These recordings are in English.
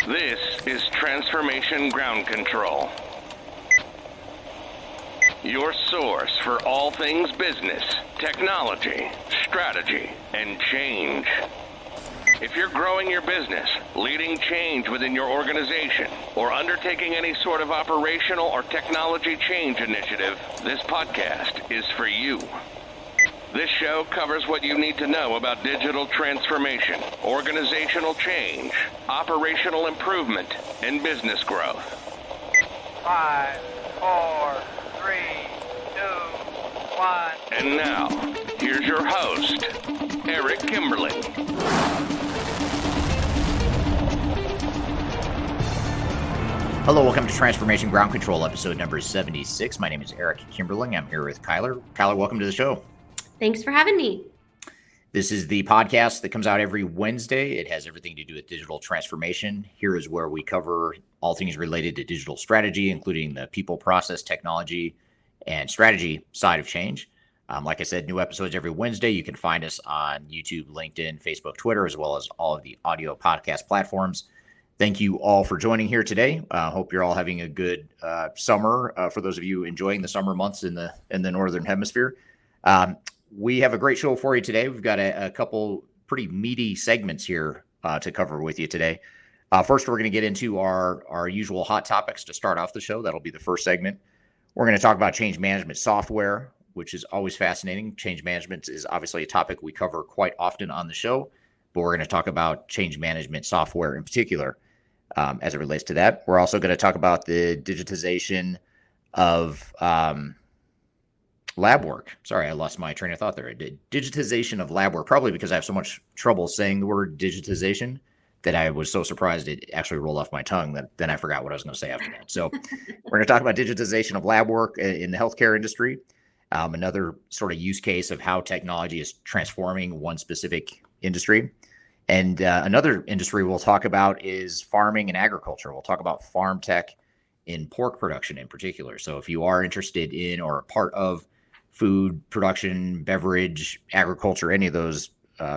This is Transformation Ground Control, your source for all things business, technology, strategy, and change. If you're growing your business, leading change within your organization, or undertaking any sort of operational or technology change initiative, this podcast is for you. This show covers what you need to know about digital transformation, organizational change, operational improvement, and business growth. 5, 4, 3, 2, 1. And now, here's your host, Eric Kimberling. Hello, welcome to Transformation Ground Control, episode number 76. My name is Eric Kimberling. I'm here with Kyler. Kyler, welcome to the show. Thanks for having me. This is the podcast that comes out every Wednesday. It has everything to do with digital transformation. Here is where we cover all things related to digital strategy, including the people, process, technology, and strategy side of change. Like I said, new episodes every Wednesday. You can find us on YouTube, LinkedIn, Facebook, Twitter, as well as all of the audio podcast platforms. Thank you all for joining here today. Hope you're all having a good summer. For those of you enjoying the summer months in the Northern Hemisphere. We have a great show for you today. We've got a couple pretty meaty segments here to cover with you today. First, we're going to get into our usual hot topics to start off the show. That'll be the first segment. We're going to talk about change management software, which is always fascinating. Change management is obviously a topic we cover quite often on the show, but we're going to talk about change management software in particular as it relates to that. We're also going to talk about the digitization of lab work. Sorry, I lost my train of thought there. Digitization of lab work, probably because I have so much trouble saying the word digitization that I was so surprised it actually rolled off my tongue that then I forgot what I was going to say after that. So we're going to talk about digitization of lab work in the healthcare industry, another sort of use case of how technology is transforming one specific industry. And another industry we'll talk about is farming and agriculture. We'll talk about farm tech in pork production in particular. So if you are interested in or a part of food production, beverage, agriculture, any of those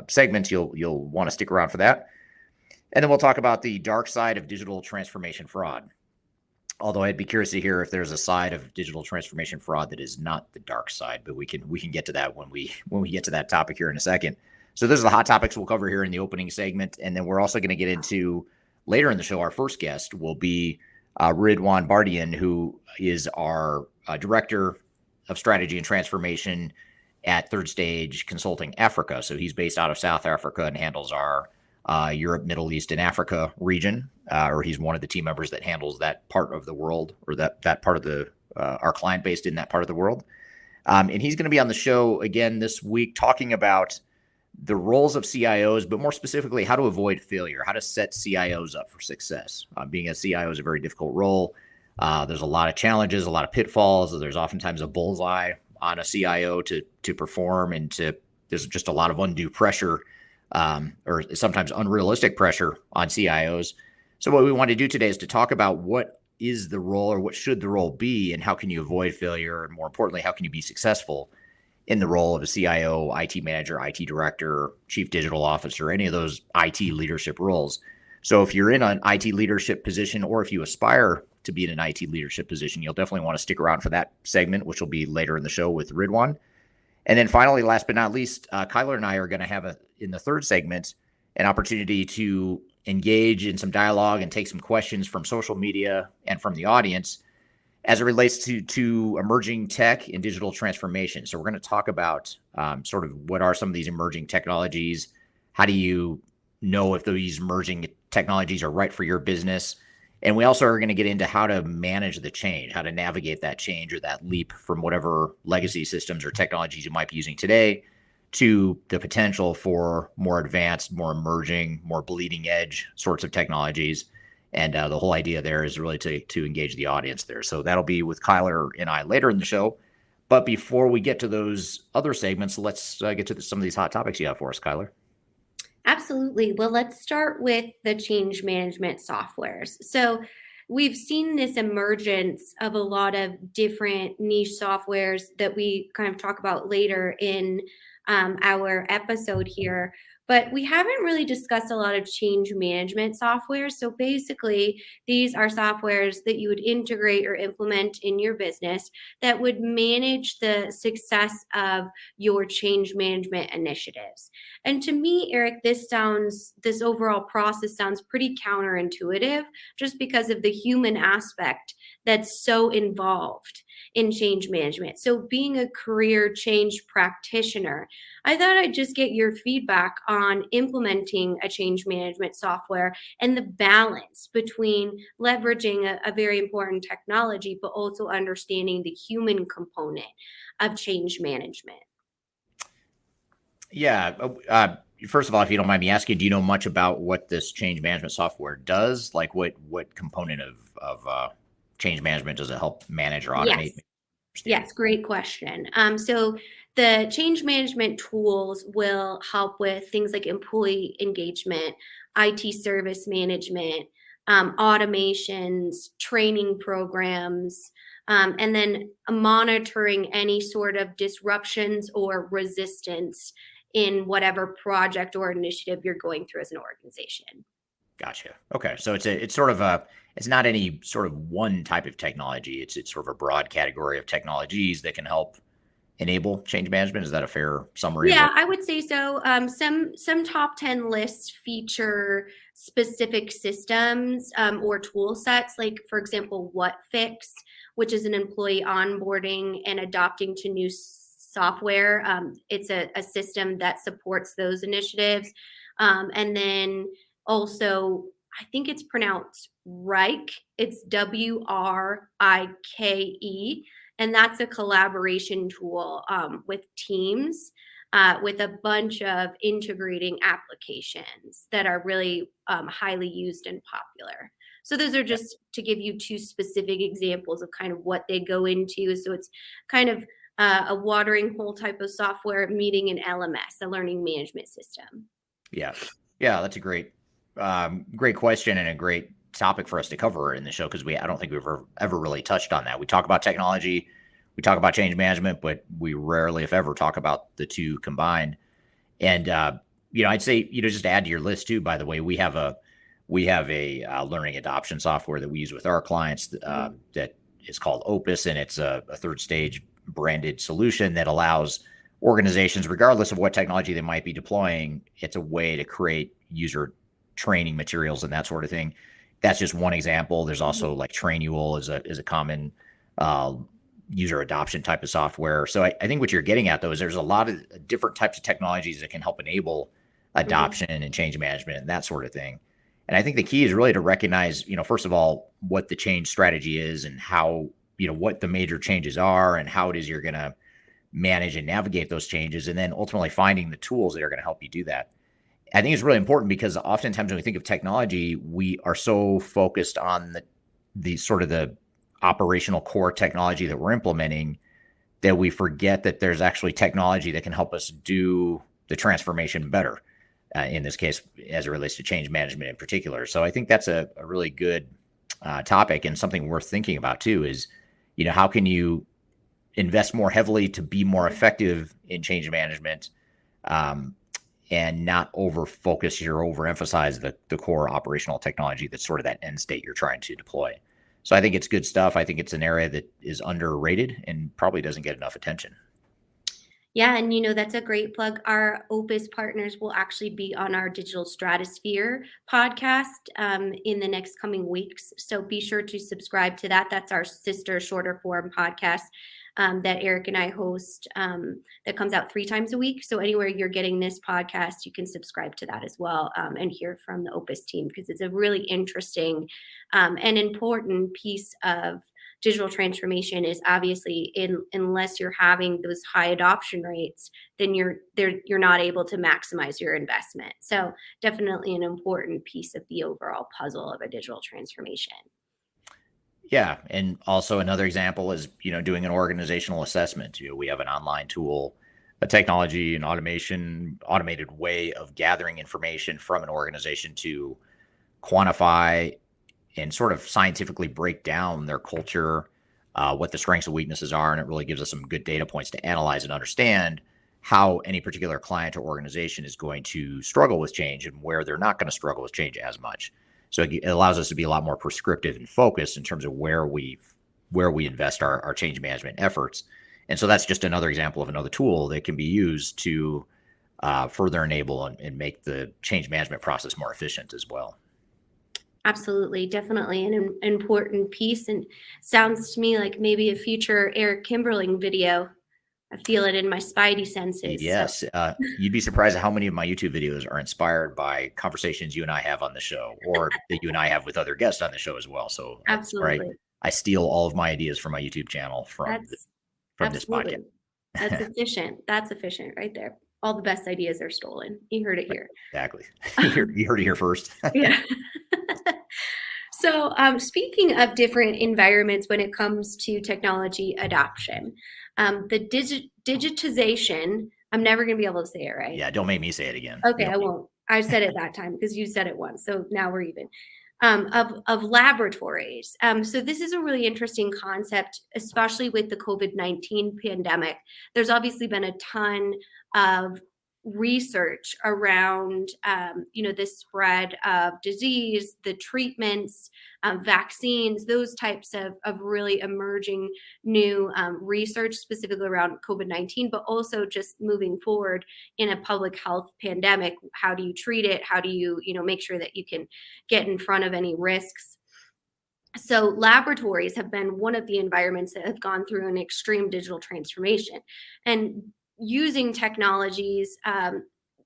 segments, you'll want to stick around for that. And then we'll talk about the dark side of digital transformation fraud. Although I'd be curious to hear if there's a side of digital transformation fraud that is not the dark side, but we can get to that when we get to that topic here in a second. So those are the hot topics we'll cover here in the opening segment, and then we're also going to get into later in the show. Our first guest will be Ridwaan Bardien, who is our director of strategy and transformation at Third Stage Consulting Africa. So he's based out of South Africa and handles our Europe, Middle East, and Africa region, or he's one of the team members that handles that part of the world, or that part of the our client based in that part of the world. And he's going to be on the show again this week talking about the roles of CIOs, but more specifically, how to avoid failure, how to set CIOs up for success. Being a CIO is a very difficult role. There's a lot of challenges, a lot of pitfalls. There's oftentimes a bullseye on a CIO to perform, and there's just a lot of undue pressure, or sometimes unrealistic pressure on CIOs. So what we want to do today is to talk about what is the role, or what should the role be, and how can you avoid failure, and more importantly, how can you be successful in the role of a CIO, IT manager, IT director, chief digital officer, any of those IT leadership roles. So if you're in an IT leadership position, or if you aspire to be in an IT leadership position, you'll definitely want to stick around for that segment, which will be later in the show with Ridwaan. And then finally, last but not least, Kyler and I are going to have in the third segment, an opportunity to engage in some dialogue and take some questions from social media and from the audience as it relates to emerging tech and digital transformation. So we're going to talk about sort of what are some of these emerging technologies. How do you know if these emerging technologies are right for your business? And we also are going to get into how to manage the change, how to navigate that change or that leap from whatever legacy systems or technologies you might be using today to the potential for more advanced, more emerging, more bleeding edge sorts of technologies. And the whole idea there is really to engage the audience there. So that'll be with Kyler and I later in the show. But before we get to those other segments, let's get to some of these hot topics you have for us, Kyler. Absolutely. Well, let's start with the change management softwares. So we've seen this emergence of a lot of different niche softwares that we kind of talk about later in our episode here. but we haven't really discussed a lot of change management software. So basically, these are softwares that you would integrate or implement in your business that would manage the success of your change management initiatives. And to me, Eric, this overall process sounds pretty counterintuitive just because of the human aspect that's so involved in change management. So being a career change practitioner, I thought I'd just get your feedback on implementing a change management software and the balance between leveraging a very important technology, but also understanding the human component of change management. Yeah. First of all, if you don't mind me asking, do you know much about what this change management software does? Like what component of change management does it help manage or Yes. automate? Yes, great question. So the change management tools will help with things like employee engagement, IT service management, automations, training programs, and then monitoring any sort of disruptions or resistance in whatever project or initiative you're going through as an organization. Gotcha. Okay. So it's sort of a it's not any sort of one type of technology. It's sort of a broad category of technologies that can help enable change management. Is that a fair summary of Yeah, what? I would say so. Some top 10 lists feature specific systems or tool sets, like for example, WhatFix, which is an employee onboarding and adopting to new software. It's a system that supports those initiatives. And then also, I think it's pronounced Rike. It's WRIKE, and that's a collaboration tool with teams with a bunch of integrating applications that are really highly used and popular. So those are just to give you two specific examples of kind of what they go into. So it's kind of a watering hole type of software meeting an LMS, a learning management system. Yeah. Yeah, that's a great question and a great topic for us to cover in the show because I don't think we've ever really touched on that. We talk about technology, we talk about change management, but we rarely, if ever, talk about the two combined. And I'd say just to add to your list too. By the way, we have a learning adoption software that we use with our clients that is called Opus, and it's a third stage branded solution that allows organizations, regardless of what technology they might be deploying, it's a way to create user training materials and that sort of thing. That's just one example. There's also like Trainual is a common user adoption type of software. So I think what you're getting at though is there's a lot of different types of technologies that can help enable adoption and change management and that sort of thing. And I think the key is really to recognize, first of all, what the change strategy is and how, what the major changes are and how it is you're going to manage and navigate those changes, and then ultimately finding the tools that are going to help you do that. I think it's really important because oftentimes when we think of technology, we are so focused on the sort of the operational core technology that we're implementing that we forget that there's actually technology that can help us do the transformation better. In this case, as it relates to change management in particular. So I think that's a really good topic and something worth thinking about too is, how can you invest more heavily to be more effective in change management and not over focus or overemphasize the core operational technology that's sort of that end state you're trying to deploy. So I think it's good stuff. I think it's an area that is underrated and probably doesn't get enough attention. Yeah, and that's a great plug. Our Opus partners will actually be on our Digital Stratosphere podcast in the next coming weeks. So be sure to subscribe to that. That's our sister shorter form podcast that Eric and I host that comes out 3 times a week. So anywhere you're getting this podcast, you can subscribe to that as well and hear from the Opus team because it's a really interesting and important piece of digital transformation. Is obviously unless you're having those high adoption rates, then you're not able to maximize your investment. So definitely an important piece of the overall puzzle of a digital transformation. Yeah, and also another example is doing an organizational assessment. We have an online tool, a technology, an automated way of gathering information from an organization to quantify and sort of scientifically break down their culture, what the strengths and weaknesses are. And it really gives us some good data points to analyze and understand how any particular client or organization is going to struggle with change and where they're not going to struggle with change as much. So it allows us to be a lot more prescriptive and focused in terms of where we invest our change management efforts. And so that's just another example of another tool that can be used to further enable and make the change management process more efficient as well. Absolutely, definitely an important piece, and sounds to me like maybe a future Eric Kimberling video. I feel it in my spidey senses. Yes, So. you'd be surprised at how many of my YouTube videos are inspired by conversations you and I have on the show, or that you and I have with other guests on the show as well. So Absolutely. I steal all of my ideas from my YouTube channel from this Absolutely. podcast. That's efficient. That's efficient right there. All the best ideas are stolen. You heard it here. Exactly. You heard it here first. Yeah. So, speaking of different environments when it comes to technology adoption, the digitization, I'm never going to be able to say it right. Yeah, don't make me say it again. Okay, I won't. I said it that time because you said it once. So now we're even. Of laboratories. So this is a really interesting concept, especially with the COVID-19 pandemic. There's obviously been a ton of research around, the spread of disease, the treatments, vaccines, those types of really emerging new research specifically around COVID-19, but also just moving forward in a public health pandemic. How do you treat it? How do you, make sure that you can get in front of any risks? So laboratories have been one of the environments that have gone through an extreme digital transformation. And using technologies,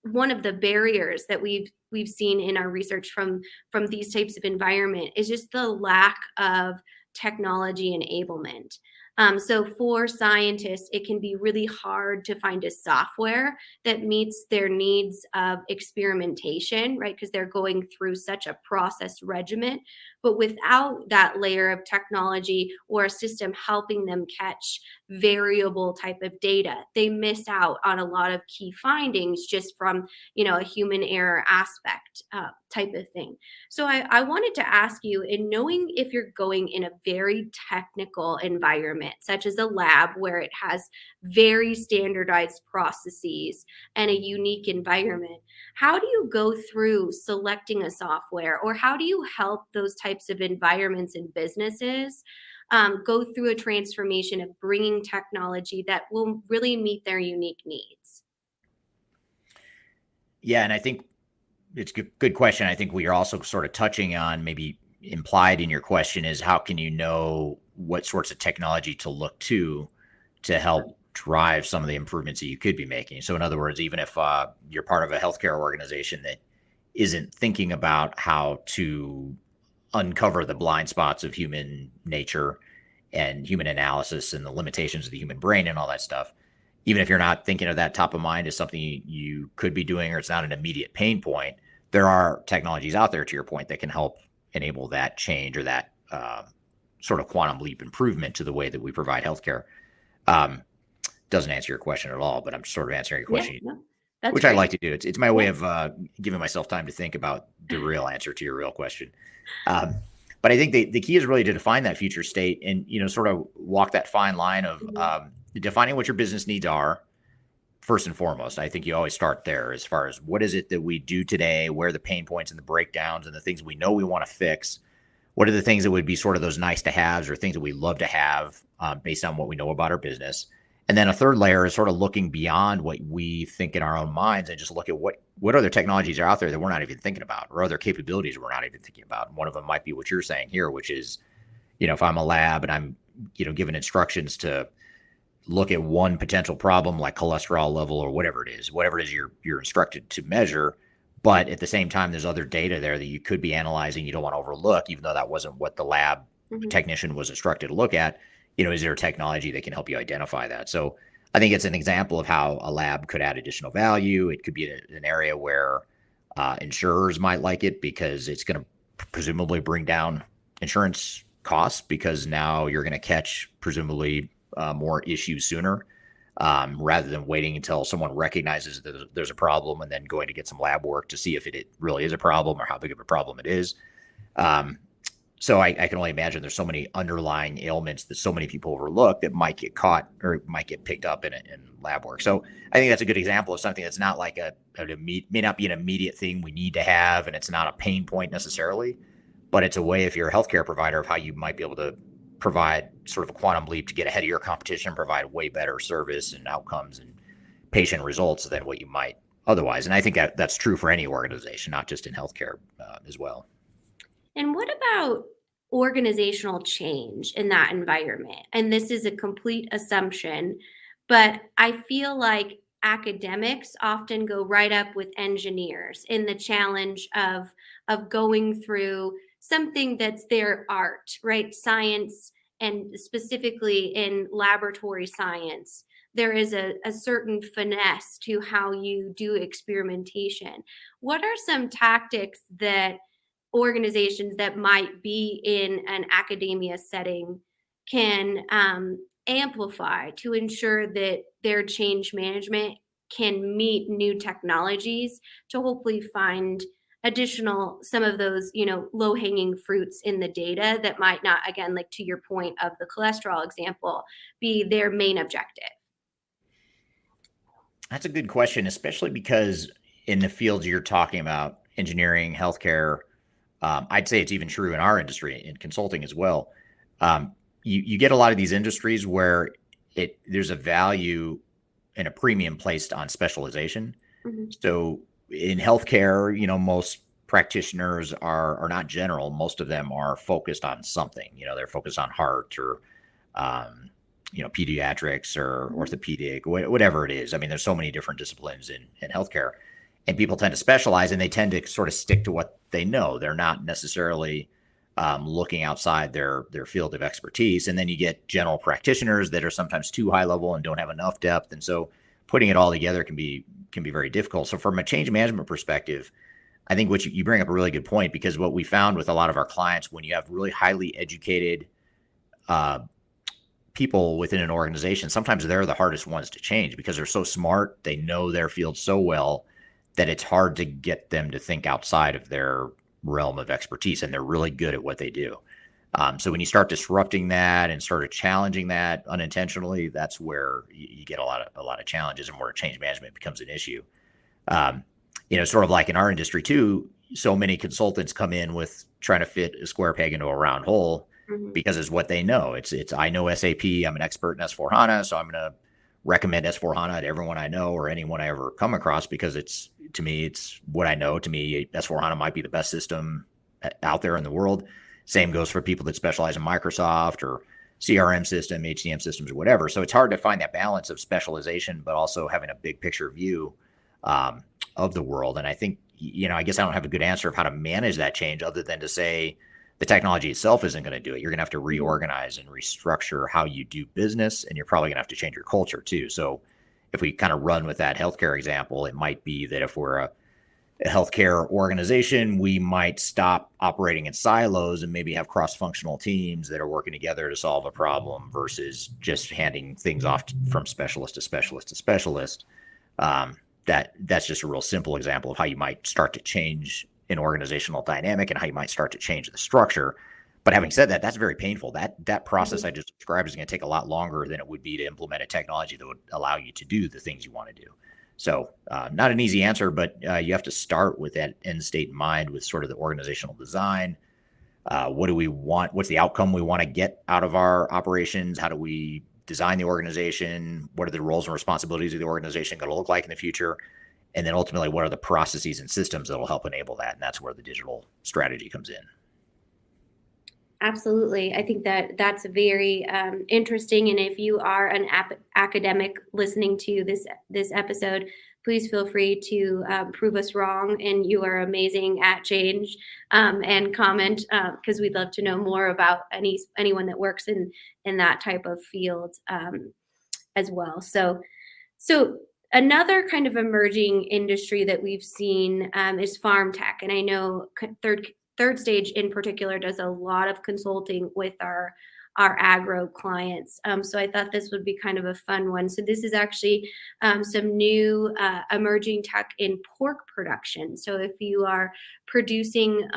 one of the barriers that we've seen in our research from these types of environment is just the lack of technology enablement. So for scientists, it can be really hard to find a software that meets their needs of experimentation, right? Because they're going through such a process regimen. But without that layer of technology or a system helping them catch variable type of data, they miss out on a lot of key findings just from, a human error aspect type of thing. So I wanted to ask you, in knowing if you're going in a very technical environment, such as a lab where it has very standardized processes and a unique environment, how do you go through selecting a software, or how do you help those types of environments and businesses go through a transformation of bringing technology that will really meet their unique needs? Yeah, and I think it's a good question. I think we are also sort of touching on, maybe implied in your question, is how can you know what sorts of technology to look to help drive some of the improvements that you could be making. So in other words, even if you're part of a healthcare organization that isn't thinking about how to uncover the blind spots of human nature and human analysis and the limitations of the human brain and all that stuff, even if you're not thinking of that top of mind as something you could be doing, or it's not an immediate pain point, there are technologies out there, to your point, that can help enable that change, or that sort of quantum leap improvement to the way that we provide healthcare. Doesn't answer your question at all, but I'm sort of answering your question, which I like to do. It's my way of giving myself time to think about the real answer to your real question. But I think the key is really to define that future state and, sort of walk that fine line of defining what your business needs are first and foremost. I think you always start there, as far as what is it that we do today, where are the pain points and the breakdowns and the things we know we want to fix. What are the things that would be sort of those nice to haves, or things that we love to have based on what we know about our business. And then a third layer is sort of looking beyond what we think in our own minds and just look at what other technologies are out there that we're not even thinking about, or other capabilities we're not even thinking about. And one of them might be what you're saying here, which is, if I'm a lab and I'm, given instructions to look at one potential problem like cholesterol level or whatever it is you're instructed to measure, but at the same time, there's other data there that you could be analyzing, you don't want to overlook, even though that wasn't what the lab technician was instructed to look at. Is there a technology that can help you identify that? So I think it's an example of how a lab could add additional value. It could be an area where insurers might like it, because it's going to presumably bring down insurance costs, because now you're going to catch presumably more issues sooner, rather than waiting until someone recognizes that there's a problem and then going to get some lab work to see if it really is a problem or how big of a problem it is. So I can only imagine there's so many underlying ailments that so many people overlook that might get caught or might get picked up in lab work. So I think that's a good example of something that's not like may not be an immediate thing we need to have, and it's not a pain point necessarily, but it's a way if you're a healthcare provider of how you might be able to provide sort of a quantum leap to get ahead of your competition, provide way better service and outcomes and patient results than what you might otherwise. And I think that's true for any organization, not just in healthcare as well. And what about organizational change in that environment? And this is a complete assumption, but I feel like academics often go right up with engineers in the challenge of going through something that's their art, right? Science, and specifically in laboratory science. There is a certain finesse to how you do experimentation. What are some tactics that organizations that might be in an academia setting can amplify to ensure that their change management can meet new technologies to hopefully find additional some of those low hanging fruits in the data that might not, again, like to your point of the cholesterol example, be their main objective? That's a good question, especially because in the fields you're talking about, engineering, healthcare, I'd say it's even true in our industry, in consulting as well. You get a lot of these industries where there's a value and a premium placed on specialization. Mhm. So in healthcare, most practitioners are not general. Most of them are focused on something. They're focused on heart or pediatrics or Mhm. orthopedic, whatever it is. I mean, there's so many different disciplines in healthcare, and people tend to specialize and they tend to sort of stick to what they know. They're not necessarily looking outside their field of expertise. And then you get general practitioners that are sometimes too high level and don't have enough depth. And so putting it all together can be very difficult. So from a change management perspective, I think what you bring up a really good point, because what we found with a lot of our clients, when you have really highly educated uh, people within an organization, sometimes they're the hardest ones to change because they're so smart. They know their field so well that it's hard to get them to think outside of their realm of expertise, and they're really good at what they do. So when you start disrupting that and sort of challenging that unintentionally, that's where you get a lot of challenges and where change management becomes an issue. Um, Sort of like in our industry too, so many consultants come in with trying to fit a square peg into a round hole Mhm. because it's what they know. It's I know SAP. I'm an expert in S4 HANA, so I'm going to recommend S4 HANA to everyone I know or anyone I ever come across because it's what I know. To me, S4 HANA might be the best system out there in the world. Same goes for people that specialize in Microsoft or CRM system, HCM systems, or whatever. So it's hard to find that balance of specialization, but also having a big picture view of the world. And I think, I guess I don't have a good answer of how to manage that change other than to say the technology itself isn't going to do it. You're going to have to reorganize and restructure how you do business, and you're probably going to have to change your culture too. So if we kind of run with that healthcare example, it might be that if we're a healthcare organization, we might stop operating in silos and maybe have cross-functional teams that are working together to solve a problem versus just handing things off from specialist to specialist to specialist. That's just a real simple example of how you might start to change an organizational dynamic and how you might start to change the structure. But having said that, that's very painful. That process I just described is going to take a lot longer than it would be to implement a technology that would allow you to do the things you want to do. So not an easy answer, but you have to start with that end state in mind with sort of the organizational design. What do we want? What's the outcome we want to get out of our operations? How do we design the organization? What are the roles and responsibilities of the organization going to look like in the future? And then ultimately, what are the processes and systems that will help enable that? And that's where the digital strategy comes in. Absolutely. I think that that's very interesting. And if you are an academic listening to this episode, please feel free to prove us wrong. And you are amazing at change, and comment, because we'd love to know more about anyone that works in that type of field as well. So another kind of emerging industry that we've seen is farm tech, and I know third stage in particular does a lot of consulting with our agro clients. So I thought this would be kind of a fun one. So this is actually some new emerging tech in pork production. So if you are producing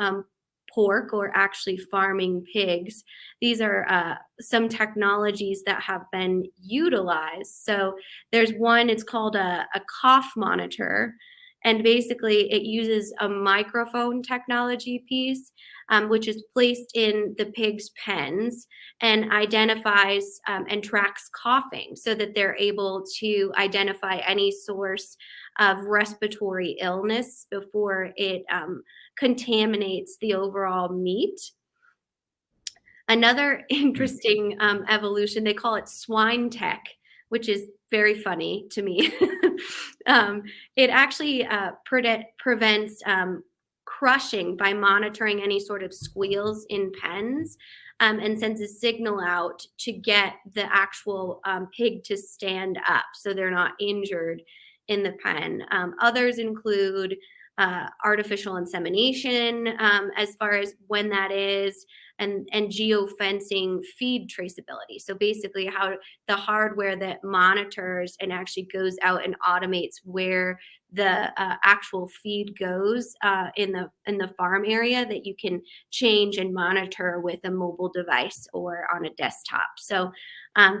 pork or actually farming pigs. These are some technologies that have been utilized. So there's one, it's called a cough monitor. And basically, it uses a microphone technology piece, which is placed in the pig's pens and identifies and tracks coughing so that they're able to identify any source of respiratory illness before it contaminates the overall meat. Another interesting evolution, they call it swine tech, which is very funny to me. It actually prevents crushing by monitoring any sort of squeals in pens, and sends a signal out to get the actual pig to stand up so they're not injured in the pen. Others include artificial insemination, as far as when that is, and geofencing feed traceability. So basically, how the hardware that monitors and actually goes out and automates where the actual feed goes in the farm area, that you can change and monitor with a mobile device or on a desktop. So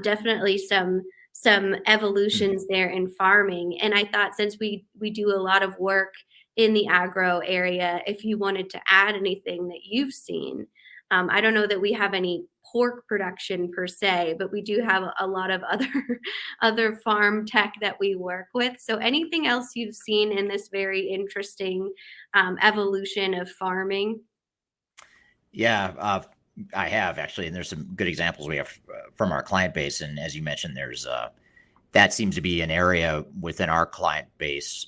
definitely some evolutions there in farming. And I thought, since we do a lot of work in the agro area, if you wanted to add anything that you've seen. I don't know that we have any pork production per se, but we do have a lot of other farm tech that we work with. So anything else you've seen in this very interesting evolution of farming? Yeah, I have actually, and there's some good examples we have from our client base. And as you mentioned, there's that seems to be an area within our client base.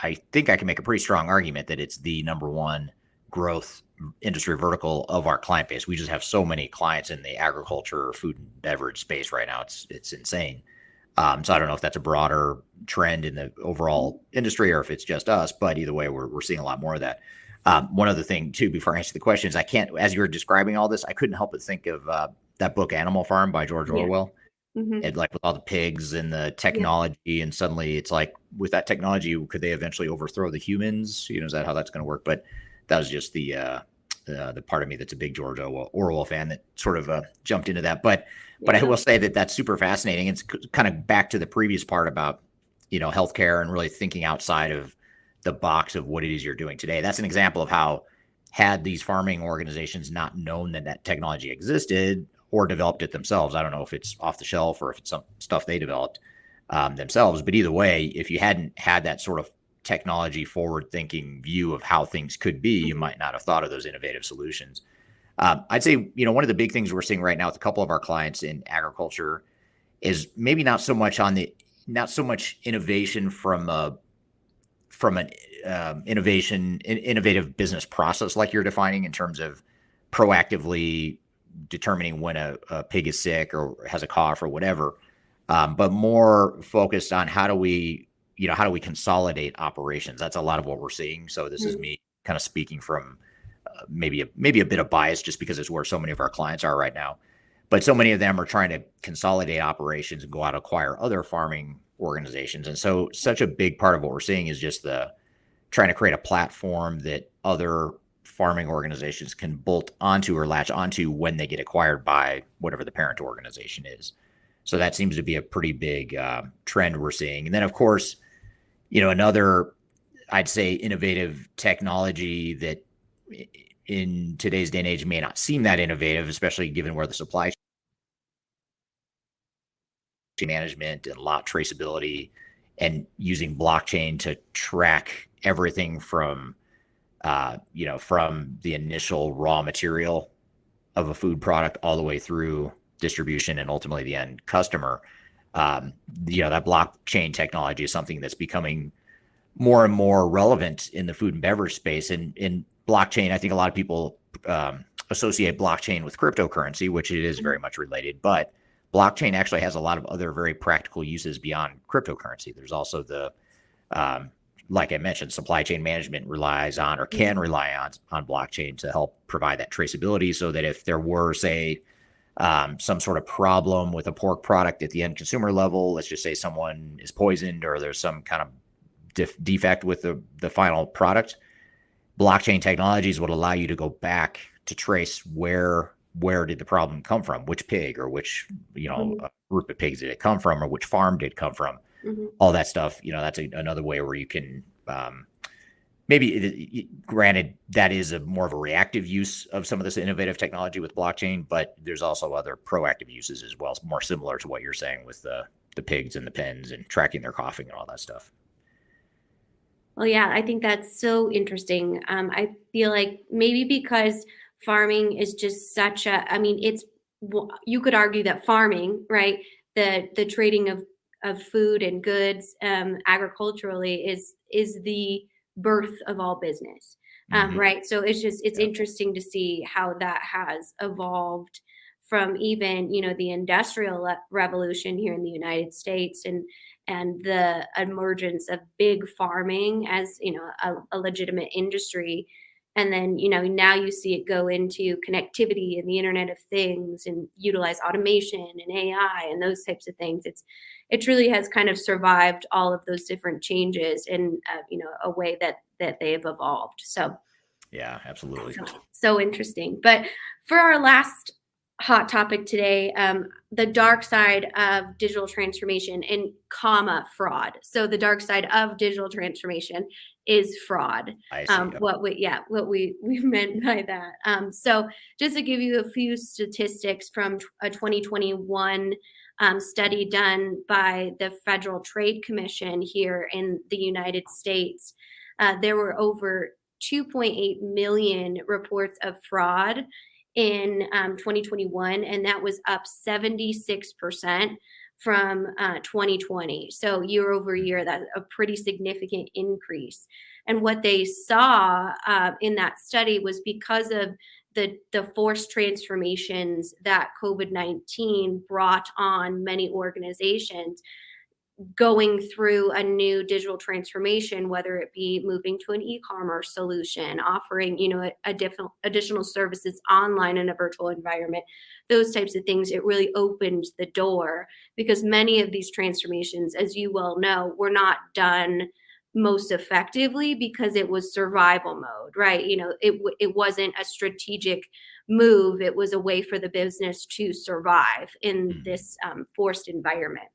I think I can make a pretty strong argument that it's the number one growth industry vertical of our client base. We just have so many clients in the agriculture, food and beverage space right now. It's insane. So I don't know if that's a broader trend in the overall industry or if it's just us, but either way, we're seeing a lot more of that. One other thing too, before I answer the questions, I can't, as you were describing all this, I couldn't help but think of that book Animal Farm by George Orwell. Mm-hmm. And like with all the pigs and the technology, and suddenly it's like, with that technology, could they eventually overthrow the humans? You know, is that how that's going to work? But that was just the part of me that's a big George Orwell fan that sort of jumped into that. But I will say that that's super fascinating. It's kind of back to the previous part about, you know, healthcare and really thinking outside of the box of what it is you're doing today. That's an example of how, had these farming organizations not known that that technology existed or developed it themselves, I don't know if it's off the shelf or if it's some stuff they developed themselves, but either way, if you hadn't had that sort of technology forward thinking view of how things could be, you might not have thought of those innovative solutions. I'd say, you know, one of the big things we're seeing right now with a couple of our clients in agriculture is maybe not so much innovation from an innovative business process like you're defining in terms of proactively determining when a pig is sick or has a cough or whatever, but more focused on how do we consolidate operations. That's a lot of what we're seeing. So this is me kind of speaking from maybe a bit of bias, just because it's where so many of our clients are right now. But so many of them are trying to consolidate operations and go out and acquire other farming organizations. And so such a big part of what we're seeing is just trying to create a platform that other farming organizations can bolt onto or latch onto when they get acquired by whatever the parent organization is. So that seems to be a pretty big trend we're seeing. And then, of course, you know, another, I'd say, innovative technology that in today's day and age may not seem that innovative, especially given where the supply chain management and lot traceability and using blockchain to track everything from from the initial raw material of a food product all the way through distribution and ultimately the end customer. That blockchain technology is something that's becoming more and more relevant in the food and beverage space. And in blockchain, I think a lot of people associate blockchain with cryptocurrency, which it is very much related, but blockchain actually has a lot of other very practical uses beyond cryptocurrency. There's also the like I mentioned, supply chain management relies on or can rely on blockchain to help provide that traceability, so that if there were, say, some sort of problem with a pork product at the end consumer level, let's just say someone is poisoned or there's some kind of defect with the final product, blockchain technologies would allow you to go back to trace where did the problem come from, which pig or which group of pigs did it come from, or which farm did it come from. All that stuff, that's another way where you can maybe granted that is more of a reactive use of some of this innovative technology with blockchain, but there's also other proactive uses as well, more similar to what you're saying with the pigs and the pens and tracking their coughing and all that stuff. Well, yeah, I think that's so interesting. I feel like maybe because farming is just such a, I mean, you could argue that farming, right, the trading of food and goods agriculturally is the birth of all business, right? So it's interesting to see how that has evolved from even the industrial revolution here in the United States and the emergence of big farming as a legitimate industry. And then now you see it go into connectivity and the Internet of Things and utilize automation and AI and those types of things. It truly has kind of survived all of those different changes in a way that they have evolved. So yeah, absolutely. So interesting. But for our last hot topic today, the dark side of digital transformation and fraud. So the dark side of digital transformation is fraud. I see. What we meant by that. So just to give you a few statistics from a 2021 study done by the Federal Trade Commission here in the United States, there were over 2.8 million reports of fraud in 2021, and that was up 76% from 2020. So year over year, that's a pretty significant increase. And what they saw in that study was because of the forced transformations that COVID-19 brought on many organizations, going through a new digital transformation, whether it be moving to an e-commerce solution, offering, additional services online in a virtual environment, those types of things, it really opened the door because many of these transformations, as you well know, were not done most effectively because it was survival mode, right? It wasn't a strategic move. It was a way for the business to survive in this forced environment.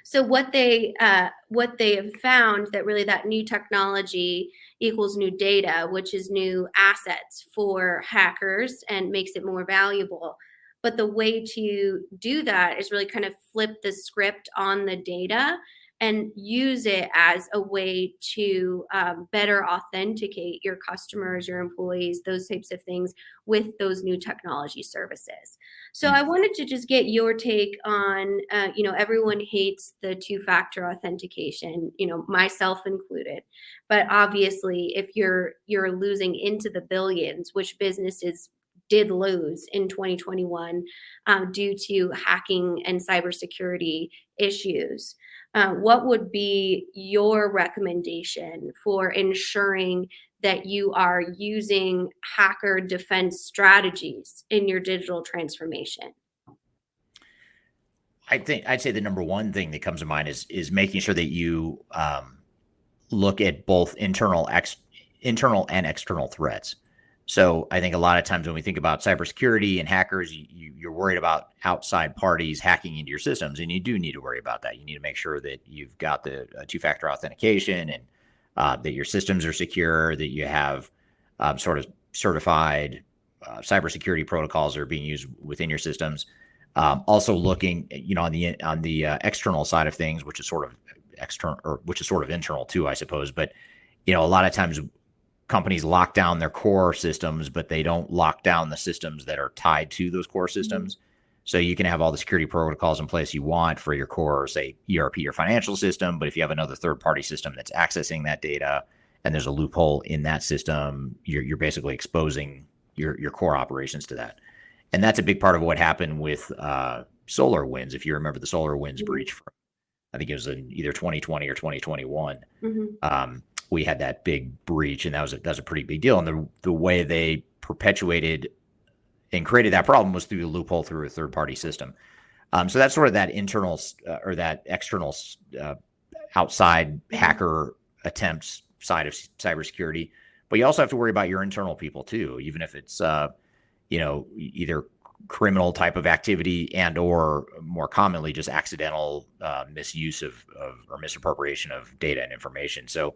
So what they have found that really that new technology equals new data, which is new assets for hackers and makes it more valuable. But the way to do that is really kind of flip the script on the data and use it as a way to better authenticate your customers, your employees, those types of things with those new technology services. So I wanted to just get your take on, everyone hates the two-factor authentication, myself included. But obviously, if you're losing into the billions, which businesses did lose in 2021 due to hacking and cybersecurity issues, what would be your recommendation for ensuring that you are using hacker defense strategies in your digital transformation? I'd say the number one thing that comes to mind is making sure that you look at both internal and external threats. So I think a lot of times when we think about cybersecurity and hackers, you're worried about outside parties hacking into your systems, and you do need to worry about that. You need to make sure that you've got the two-factor authentication and that your systems are secure, that you have sort of certified cybersecurity protocols that are being used within your systems. Also looking, on the external side of things, which is sort of external, or which is sort of internal too, I suppose. But a lot of times companies lock down their core systems, but they don't lock down the systems that are tied to those core systems. So you can have all the security protocols in place you want for your core, say, ERP or financial system. But if you have another third-party system that's accessing that data and there's a loophole in that system, you're basically exposing your core operations to that. And that's a big part of what happened with SolarWinds. If you remember the SolarWinds breach from, I think it was in either 2020 or 2021. We had that big breach, and that was a pretty big deal. And the way they perpetuated and created that problem was through a loophole through a third-party system. So that's sort of that internal or that external outside hacker attempts side of cybersecurity. but you also have to worry about your internal people too, even if it's, either criminal type of activity and or more commonly just accidental misuse of or misappropriation of data and information. So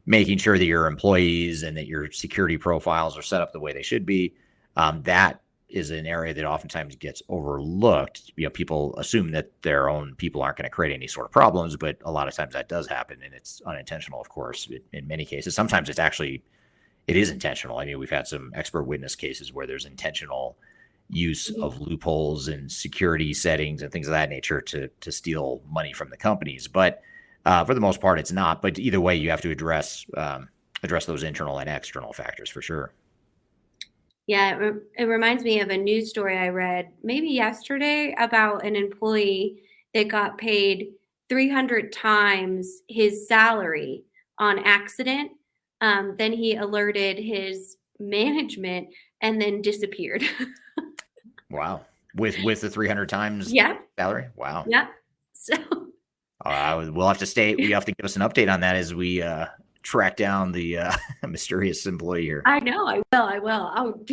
making sure that your employees and that your security profiles are set up the way they should be, that is an area that oftentimes gets overlooked. People assume that their own people aren't going to create any sort of problems, but a lot of times that does happen, and it's unintentional, of course, in many cases. Sometimes it is intentional. I mean, we've had some expert witness cases where there's intentional use of loopholes and security settings and things of that nature to steal money from the companies. But for the most part, it's not. But either way, you have to address those internal and external factors for sure. Yeah, it reminds me of a news story I read maybe yesterday about an employee that got paid 300 times his salary on accident. Then he alerted his management and then disappeared. Wow. With the 300 times Yeah. salary? Wow. Yeah. So We have to give us an update on that as we track down the mysterious employee here. I know, I will.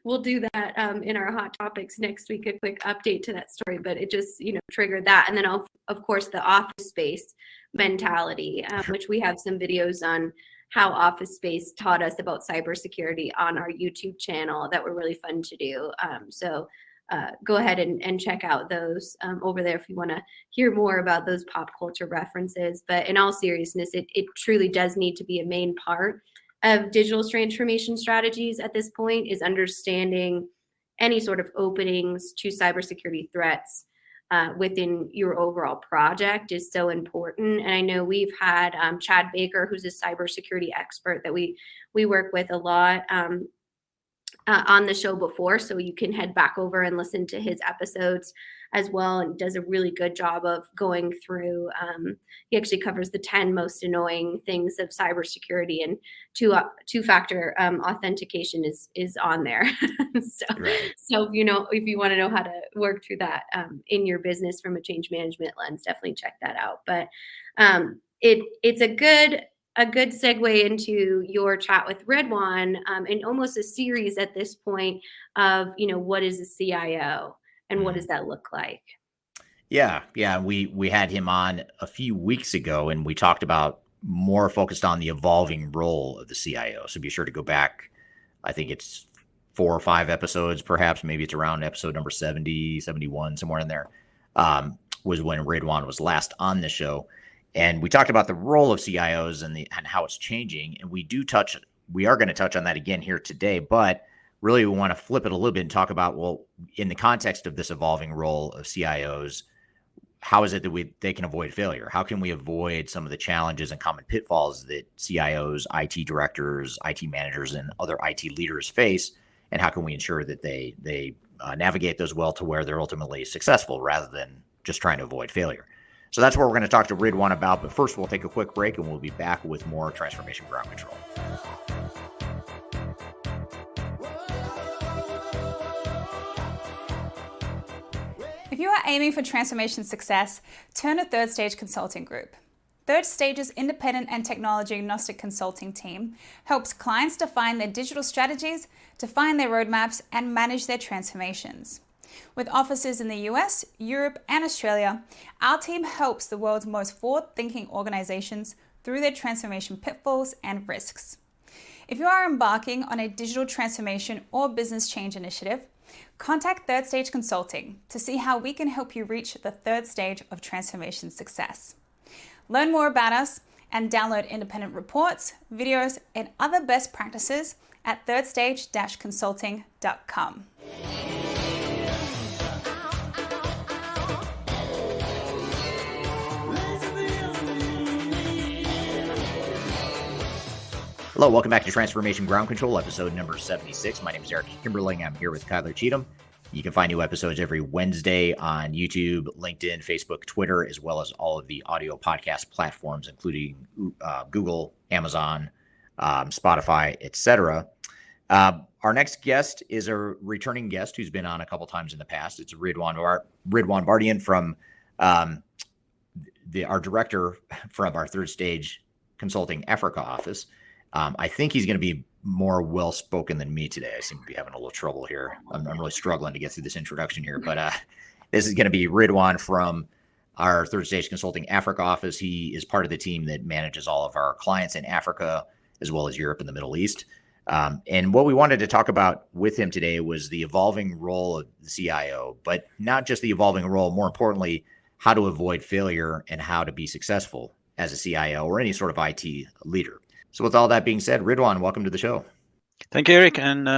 We'll do that in our hot topics next week, a quick update to that story, but it just, triggered that. And then of course the office space mentality, which we have some videos on how Office Space taught us about cybersecurity on our YouTube channel that were really fun to do. So go ahead and check out those over there if you want to hear more about those pop culture references. But in all seriousness, it truly does need to be a main part of digital transformation strategies at this point, is understanding any sort of openings to cybersecurity threats within your overall project is so important. And I know we've had Chad Baker, who's a cybersecurity expert that we work with a lot on the show before. So you can head back over and listen to his episodes as well, and does a really good job of going through. He actually covers the 10 most annoying things of cybersecurity, and two-factor authentication is on there. So if you want to know how to work through that in your business from a change management lens, definitely check that out. But it's a good segue into your chat with Ridwaan, and almost a series at this point of, what is a CIO and what does that look like? Yeah. We had him on a few weeks ago, and we talked about more focused on the evolving role of the CIO. So be sure to go back. I think it's 4 or 5 episodes, perhaps. Maybe it's around episode number 70, 71, somewhere in there, was when Ridwaan was last on the show. And we talked about the role of CIOs and how it's changing. And we are going to touch on that again here today, but really we want to flip it a little bit and talk about, well, in the context of this evolving role of CIOs, how is it that they can avoid failure? How can we avoid some of the challenges and common pitfalls that CIOs, IT directors, IT managers, and other IT leaders face? And how can we ensure that they navigate those well to where they're ultimately successful rather than just trying to avoid failure? So that's what we're going to talk to Ridwaan about. But first, we'll take a quick break, and we'll be back with more Transformation Ground Control. If you are aiming for transformation success, turn to Third Stage Consulting Group. Third Stage's independent and technology agnostic consulting team helps clients define their digital strategies, define their roadmaps, and manage their transformations. With offices in the US, Europe, and Australia, our team helps the world's most forward-thinking organizations through their transformation pitfalls and risks. If you are embarking on a digital transformation or business change initiative, contact Third Stage Consulting to see how we can help you reach the third stage of transformation success. Learn more about us and download independent reports, videos, and other best practices at thirdstage-consulting.com. Hello, welcome back to Transformation Ground Control, episode number 76. My name is Eric Kimberling. I'm here with Kyler Cheatham. You can find new episodes every Wednesday on YouTube, LinkedIn, Facebook, Twitter, as well as all of the audio podcast platforms, including Google, Amazon, Spotify, etc. Our next guest is a returning guest who's been on a couple times in the past. It's Ridwaan Bardien from our director from our Third Stage Consulting Africa office. I think he's going to be more well spoken than me today. I seem to be having a little trouble here. I'm really struggling to get through this introduction here, but this is going to be Ridwaan from our Third Stage Consulting Africa office. He is part of the team that manages all of our clients in Africa, as well as Europe and the Middle East. And what we wanted to talk about with him today was the evolving role of the CIO, but not just the evolving role, more importantly, how to avoid failure and how to be successful as a CIO or any sort of IT leader. So with all that being said, Ridwaan, welcome to the show. Thank you, Eric. And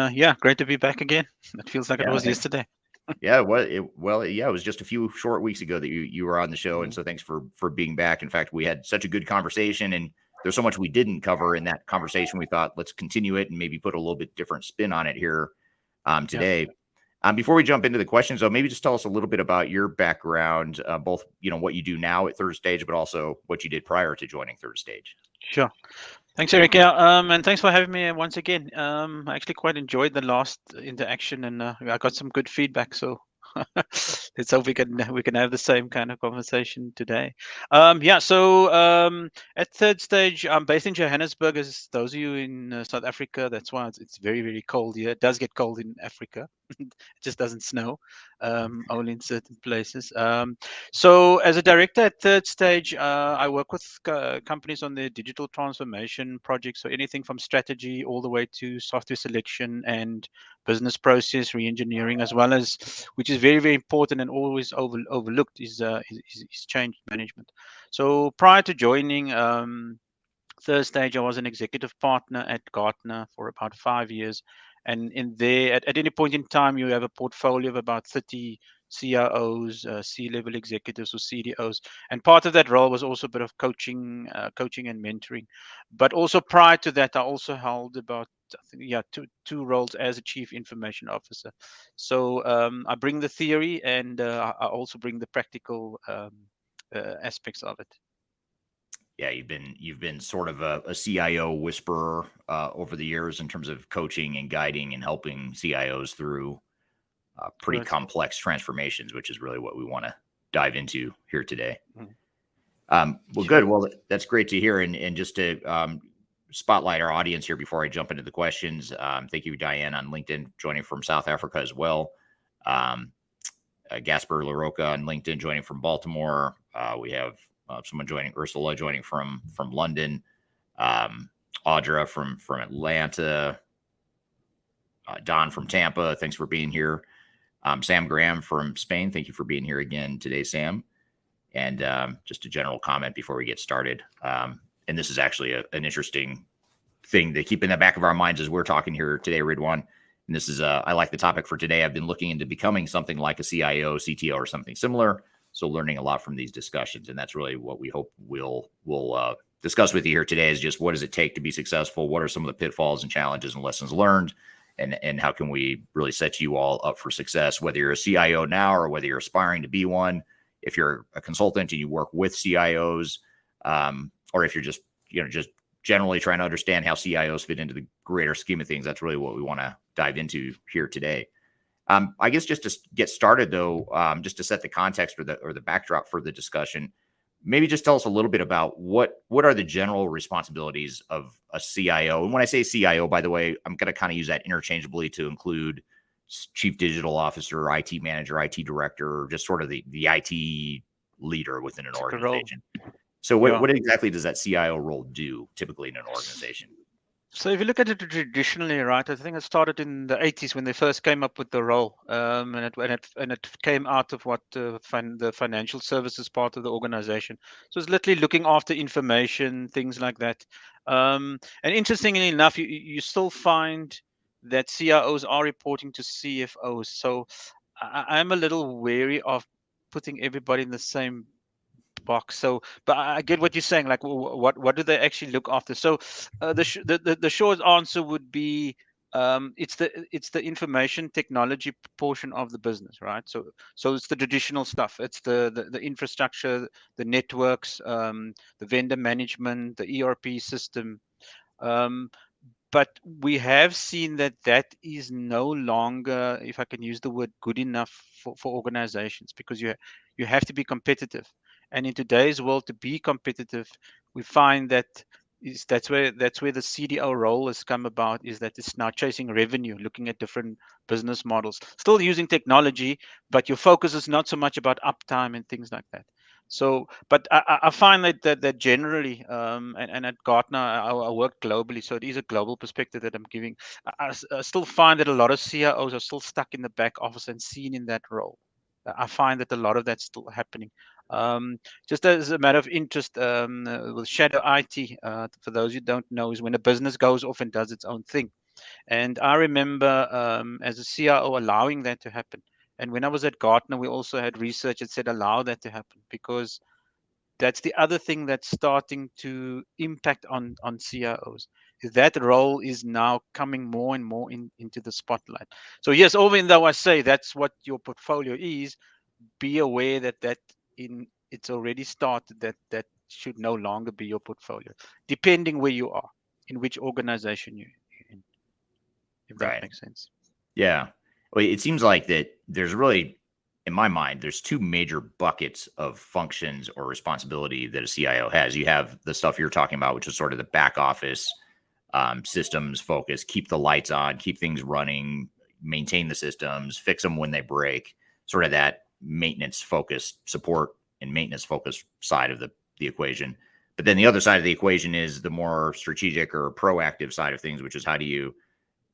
great to be back again. It feels like it was yesterday. Yeah, it was just a few short weeks ago that you were on the show. And so thanks for being back. In fact, we had such a good conversation, and there's so much we didn't cover in that conversation. We thought, let's continue it and maybe put a little bit different spin on it here today. Yeah. Before we jump into the questions, though, maybe just tell us a little bit about your background, both, what you do now at Third Stage, but also what you did prior to joining Third Stage. Sure. Thanks, Eric. Yeah, and thanks for having me once again. I actually quite enjoyed the last interaction, and I got some good feedback. So let's hope we can have the same kind of conversation today. So at Third Stage, I'm based in Johannesburg. As those of you in South Africa, that's why it's very, very cold here. It does get cold in Africa. It just doesn't snow, only in certain places. So as a director at Third Stage, I work with companies on their digital transformation projects. So anything from strategy all the way to software selection and business process re-engineering, as well as, which is very, very important and always overlooked, is change management. So prior to joining Third Stage, I was an executive partner at Gartner for about 5 years. And in there, at any point in time, you have a portfolio of about 30 CIOs, C-level executives or CDOs. And part of that role was also a bit of coaching and mentoring. But also prior to that, I also held about two roles as a chief information officer. So I bring the theory, and I also bring the practical aspects of it. Yeah, you've been sort of a CIO whisperer over the years in terms of coaching and guiding and helping CIOs through pretty complex transformations, which is really what we want to dive into here today. Well, good. Well, that's great to hear. And just to spotlight our audience here before I jump into the questions, thank you, Diane, on LinkedIn, joining from South Africa as well. Gasper LaRocca on LinkedIn, joining from Baltimore. We have someone joining, Ursula joining from London, Audra from Atlanta, Don from Tampa. Thanks for being here. Sam Graham from Spain. Thank you for being here again today, Sam. And just a general comment before we get started. And this is actually an interesting thing to keep in the back of our minds as we're talking here today, Ridwaan. And this is, I like the topic for today. I've been looking into becoming something like a CIO, CTO, or something similar. So learning a lot from these discussions. And that's really what we hope we'll discuss with you here today, is just what does it take to be successful? What are some of the pitfalls and challenges and lessons learned? And how can we really set you all up for success, whether you're a CIO now or whether you're aspiring to be one, if you're a consultant and you work with CIOs, or if you're just generally trying to understand how CIOs fit into the greater scheme of things. That's really what we want to dive into here today. I guess just to get started, though, just to set the context or the backdrop for the discussion, maybe just tell us a little bit about what are the general responsibilities of a CIO. And when I say CIO, by the way, I'm going to kind of use that interchangeably to include chief digital officer, IT manager, IT director, just sort of the IT leader within an organization. So what exactly does that CIO role do typically in an organization? So if you look at it traditionally, right, I think it started in the 80s when they first came up with the role, and it came out of what the financial services part of the organization. So it's literally looking after information, things like that. And interestingly enough, you still find that CIOs are reporting to CFOs. So I'm a little wary of putting everybody in the same box. So, but I get what you're saying. Like, what do they actually look after? So, the short answer would be, it's the information technology portion of the business, right? So it's the traditional stuff. It's the infrastructure, the networks, the vendor management, the ERP system. But we have seen that is no longer, if I can use the word, good enough for organizations, because you have to be competitive. And in today's world, to be competitive, we find that that's where the CDO role has come about, is that it's now chasing revenue, looking at different business models, still using technology, but your focus is not so much about uptime and things like that. So, but I find that generally, and at Gartner, I work globally, so it is a global perspective that I'm giving. I still find that a lot of CIOs are still stuck in the back office and seen in that role. I find that a lot of that's still happening. Just as a matter of interest, with shadow IT, for those who don't know, is when a business goes off and does its own thing. And I remember as a CIO allowing that to happen. And when I was at Gartner, we also had research that said allow that to happen, because that's the other thing that's starting to impact on CIOs. That role is now coming more and more into the spotlight. So yes, even though I say that's what your portfolio is, be aware that it's already started, that should no longer be your portfolio, depending where you are, in which organization you're in, if that Right. makes sense. Yeah. Well, it seems like that there's really, in my mind, there's two major buckets of functions or responsibility that a CIO has. You have the stuff you're talking about, which is sort of the back office systems focus, keep the lights on, keep things running, maintain the systems, fix them when they break, sort of that maintenance focused support and maintenance focused side of the equation. But then the other side of the equation is the more strategic or proactive side of things, which is how do you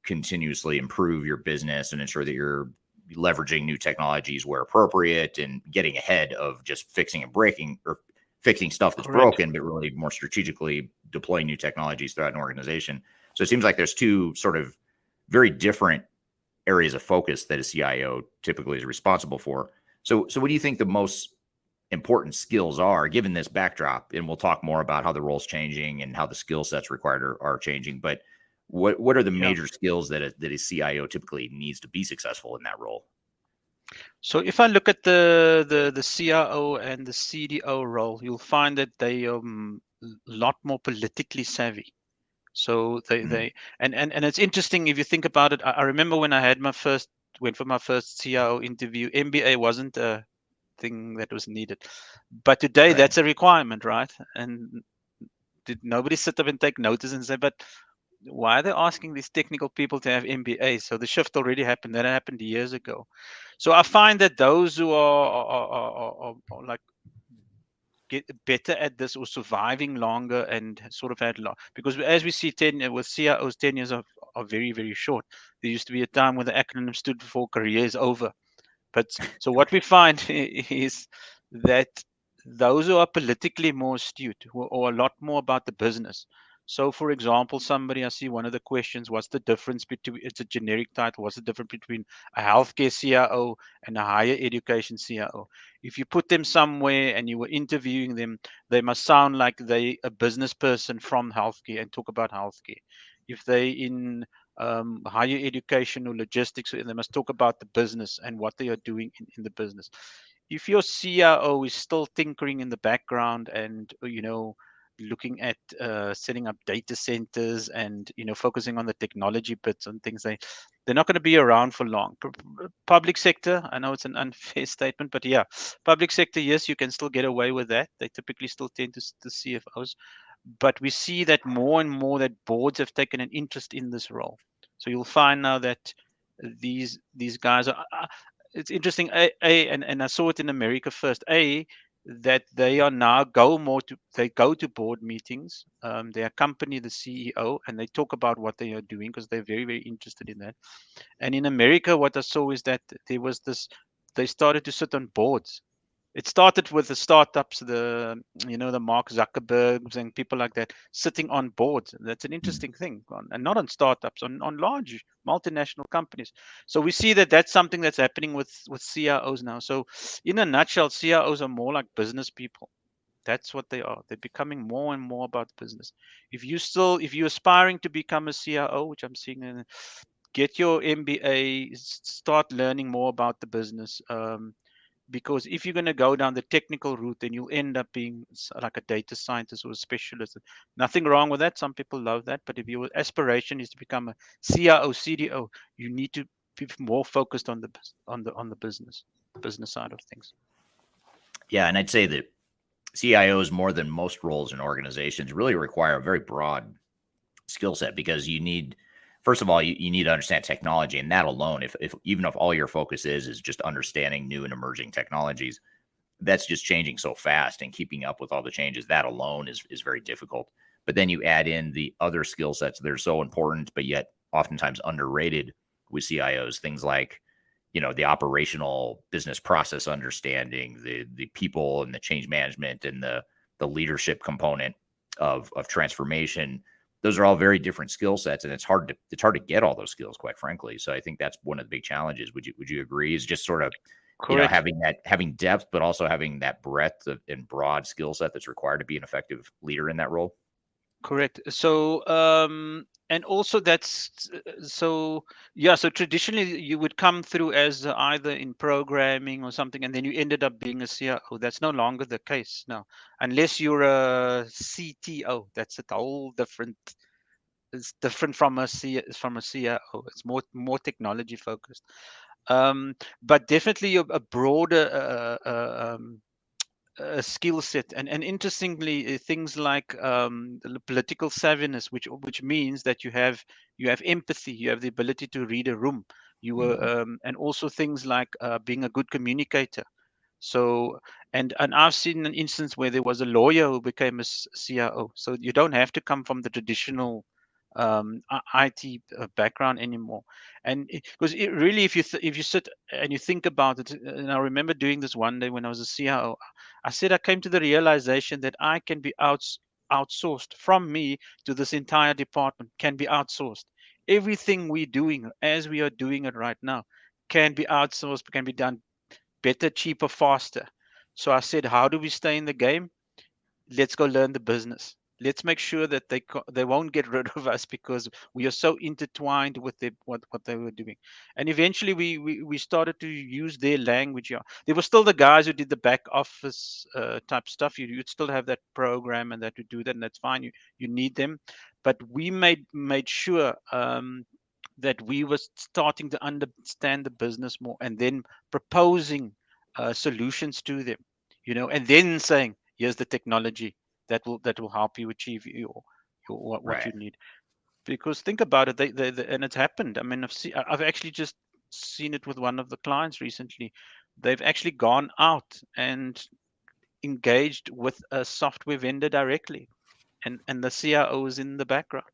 continuously improve your business and ensure that you're leveraging new technologies where appropriate and getting ahead of just fixing and breaking or fixing stuff that's Correct. broken, but really more strategically deploying new technologies throughout an organization. So it seems like there's two sort of very different areas of focus that a CIO typically is responsible for. So what do you think the most important skills are given this backdrop? And we'll talk more about how the role's changing and how the skill sets required are changing. But what are the Yeah. major skills that a CIO typically needs to be successful in that role? So if I look at the CIO and the CDO role, you'll find that they are a lot more politically savvy. So they and it's interesting if you think about it. I remember when I had went for my first CIO interview, MBA wasn't a thing that was needed, but today Right. that's a requirement, right? And did nobody sit up and take notice and say, but why are they asking these technical people to have MBAs? So the shift already happened. That happened years ago. So I find that those who are like get better at this or surviving longer and sort of had because as we see 10 with CIOs, 10 years are very, very short. There used to be a time when the acronym stood for career is over. But so what we find is that those who are politically more astute or a lot more about the business. So, for example, I see one of the questions, what's the difference between, it's a generic title, what's the difference between a healthcare CIO and a higher education CIO? If you put them somewhere and you were interviewing them, they must sound like they a business person from healthcare and talk about healthcare. If they in higher education or logistics, they must talk about the business and what they are doing in the business. If your CIO is still tinkering in the background and looking at setting up data centers and focusing on the technology bits and things, they're not going to be around for long. Public sector, I know it's an unfair statement, but yeah, public sector, yes, you can still get away with that. They typically still tend to CFOs, but we see that more and more that boards have taken an interest in this role. So you'll find now that these guys are. It's interesting. And I saw it in America first. That they are now they go to board meetings. They accompany the CEO and they talk about what they are doing because they're very, very interested in that. And in America, what I saw is that there was this. They started to sit on boards. It started with the startups, the Mark Zuckerbergs and people like that sitting on boards. That's an interesting thing, and not on startups, on large multinational companies. So we see that that's something that's happening with CIOs now. So in a nutshell, CIOs are more like business people. That's what they are. They're becoming more and more about business. If you're aspiring to become a CIO, which I'm seeing, get your MBA, start learning more about the business. Because if you're going to go down the technical route, then you'll end up being like a data scientist or a specialist. Nothing wrong with that. Some people love that. But if your aspiration is to become a CIO, CDO, you need to be more focused on the business side of things. Yeah, and I'd say that CIOs, more than most roles in organizations, really require a very broad skill set, because you need, first of all, you need to understand technology, and that alone, if even if all your focus is just understanding new and emerging technologies, that's just changing so fast, and keeping up with all the changes, that alone is very difficult. But then you add in the other skill sets that are so important, but yet oftentimes underrated with CIOs, things like, the operational business process understanding, the people and the change management, and the leadership component of transformation. Those are all very different skill sets, and it's hard to get all those skills, quite frankly. So I think that's one of the big challenges. Would you agree? Is just sort of, Correct. having depth, but also having that breadth and broad skill set that's required to be an effective leader in that role. Correct. So, and also that's so, yeah. So traditionally, you would come through as either in programming or something, and then you ended up being a CIO. That's no longer the case now, unless you're a CTO. That's a whole different. It's different from from a CIO. It's more technology focused. But definitely a broader skill set, and interestingly, things like the political savviness, which means that you have empathy, you have the ability to read a room, and also things like being a good communicator. So, and I've seen an instance where there was a lawyer who became a CIO. So you don't have to come from the traditional IT background anymore. And because really, if you sit and you think about it, and I remember doing this one day when I was a CIO, I said I came to the realization that I can be outsourced from me to this entire department can be outsourced. Everything we're doing as we are doing it right now can be outsourced, can be done better, cheaper, faster. So I said, how do we stay in the game? Let's go learn the business. Let's make sure that they won't get rid of us because we are so intertwined with what they were doing. And eventually we started to use their language. Yeah, there were still the guys who did the back office type stuff. You'd still have that program and that to do that, and that's fine. You need them, but we made sure that we were starting to understand the business more, and then proposing solutions to them, and then saying, here's the technology that will help you achieve what you Right. need. Because think about it, and it's happened. I mean, I've actually just seen it with one of the clients recently. They've actually gone out and engaged with a software vendor directly, and the CIO is in the background.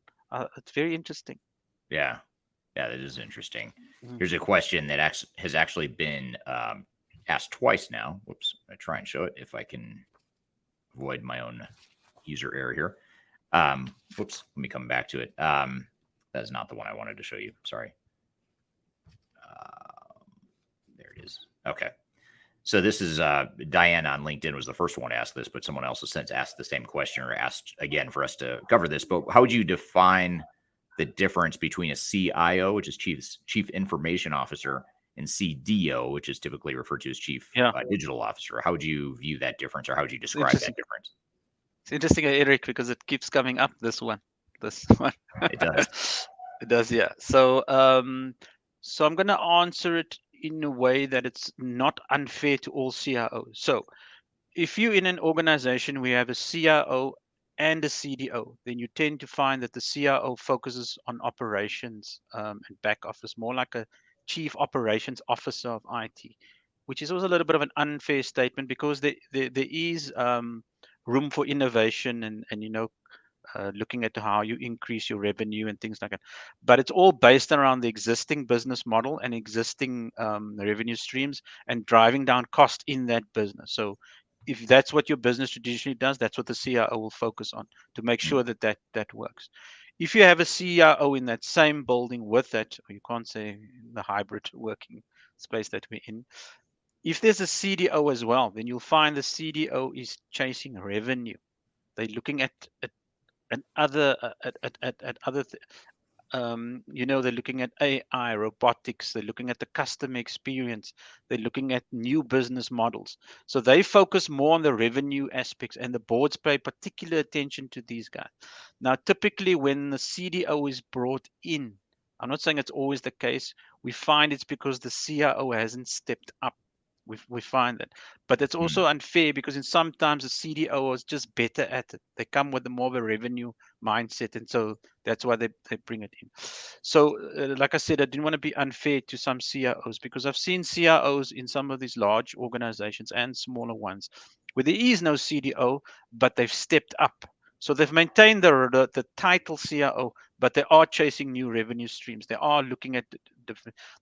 It's very interesting. Yeah. Yeah, that is interesting. Mhm. Here's a question that has actually been asked twice now. Whoops. I try and show it if I can avoid my own user error here. Whoops. Let me come back to it. That's not the one I wanted to show you. Sorry. There it is. Okay. So this is Diane on LinkedIn was the first one to ask this, but someone else has since asked the same question or asked again for us to cover this. But how would you define the difference between a CIO, which is Chief Information Officer, and CDO, which is typically referred to as Chief Yeah, Digital Officer? How would you view that difference, or how would you it's describe that interesting. difference? It's interesting, Eric, because it keeps coming up. This one. It does. It does, yeah. So I'm gonna answer it in a way that it's not unfair to all CIOs. So if you're in an organization where you have a CIO and a CDO, then you tend to find that the CIO focuses on operations and back office, more like a chief operations officer of IT, which is also a little bit of an unfair statement because there is room for innovation and looking at how you increase your revenue and things like that. But it's all based around the existing business model and existing revenue streams and driving down cost in that business. So if that's what your business traditionally does, that's what the CIO will focus on to make Mm. sure that works. If you have a CIO in that same building with that, or you can't say in the hybrid working space that we're in, if there's a CDO as well, then you'll find the CDO is chasing revenue. They're looking at other at other they're looking at AI, robotics, they're looking at the customer experience, they're looking at new business models. So they focus more on the revenue aspects, and the boards pay particular attention to these guys. Now, typically when the CDO is brought in, I'm not saying it's always the case, we find it's because the CIO hasn't stepped up We find that, but it's also unfair because sometimes the CDO is just better at it. They come with more of a revenue mindset, and so that's why they bring it in. So, like I said, I didn't want to be unfair to some CIOs because I've seen CIOs in some of these large organizations and smaller ones where there is no CDO, but they've stepped up. So they've maintained the title CIO, but they are chasing new revenue streams. They are looking at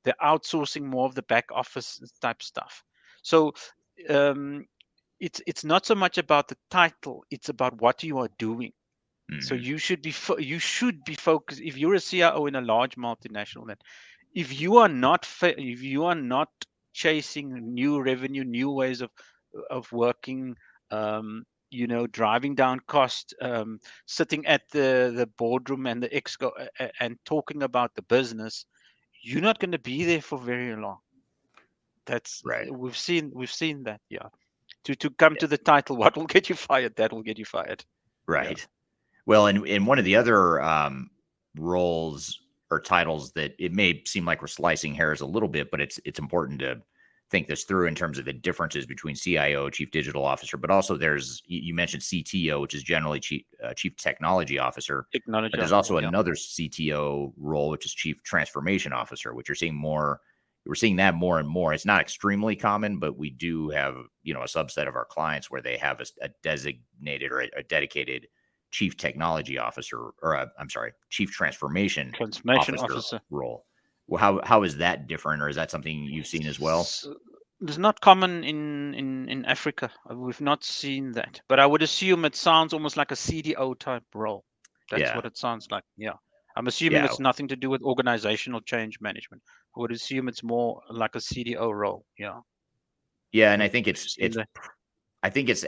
they're outsourcing more of the back office type stuff. So it's not so much about the title; it's about what you are doing. So you should be focused. If you're a CIO in a large multinational, then if you are not chasing new revenue, new ways of working, driving down cost, sitting at the boardroom and the exco and talking about the business, you're not going to be there for very long. That's Right. We've seen that. Yeah. To come to the title, what will get you fired? That will get you fired. Right. Yeah. Well, in one of the other roles or titles that it may seem like we're slicing hairs a little bit, but it's important to think this through in terms of the differences between CIO, Chief Digital Officer, but also you mentioned CTO, which is generally Chief Technology Officer. But there's also another CTO role, which is Chief Transformation Officer, which we're seeing that more and more. It's not extremely common, but we do have, a subset of our clients where they have a designated or a dedicated Chief Technology Officer, or Chief Transformation Officer role. Well, how is that different, or is that something you've seen as well? It's not common in Africa. We've not seen that, but I would assume it sounds almost like a CDO type role. That's what it sounds like. Yeah. I'm assuming it's nothing to do with organizational change management. I would assume it's more like a CDO role. Yeah. Yeah, and I think it's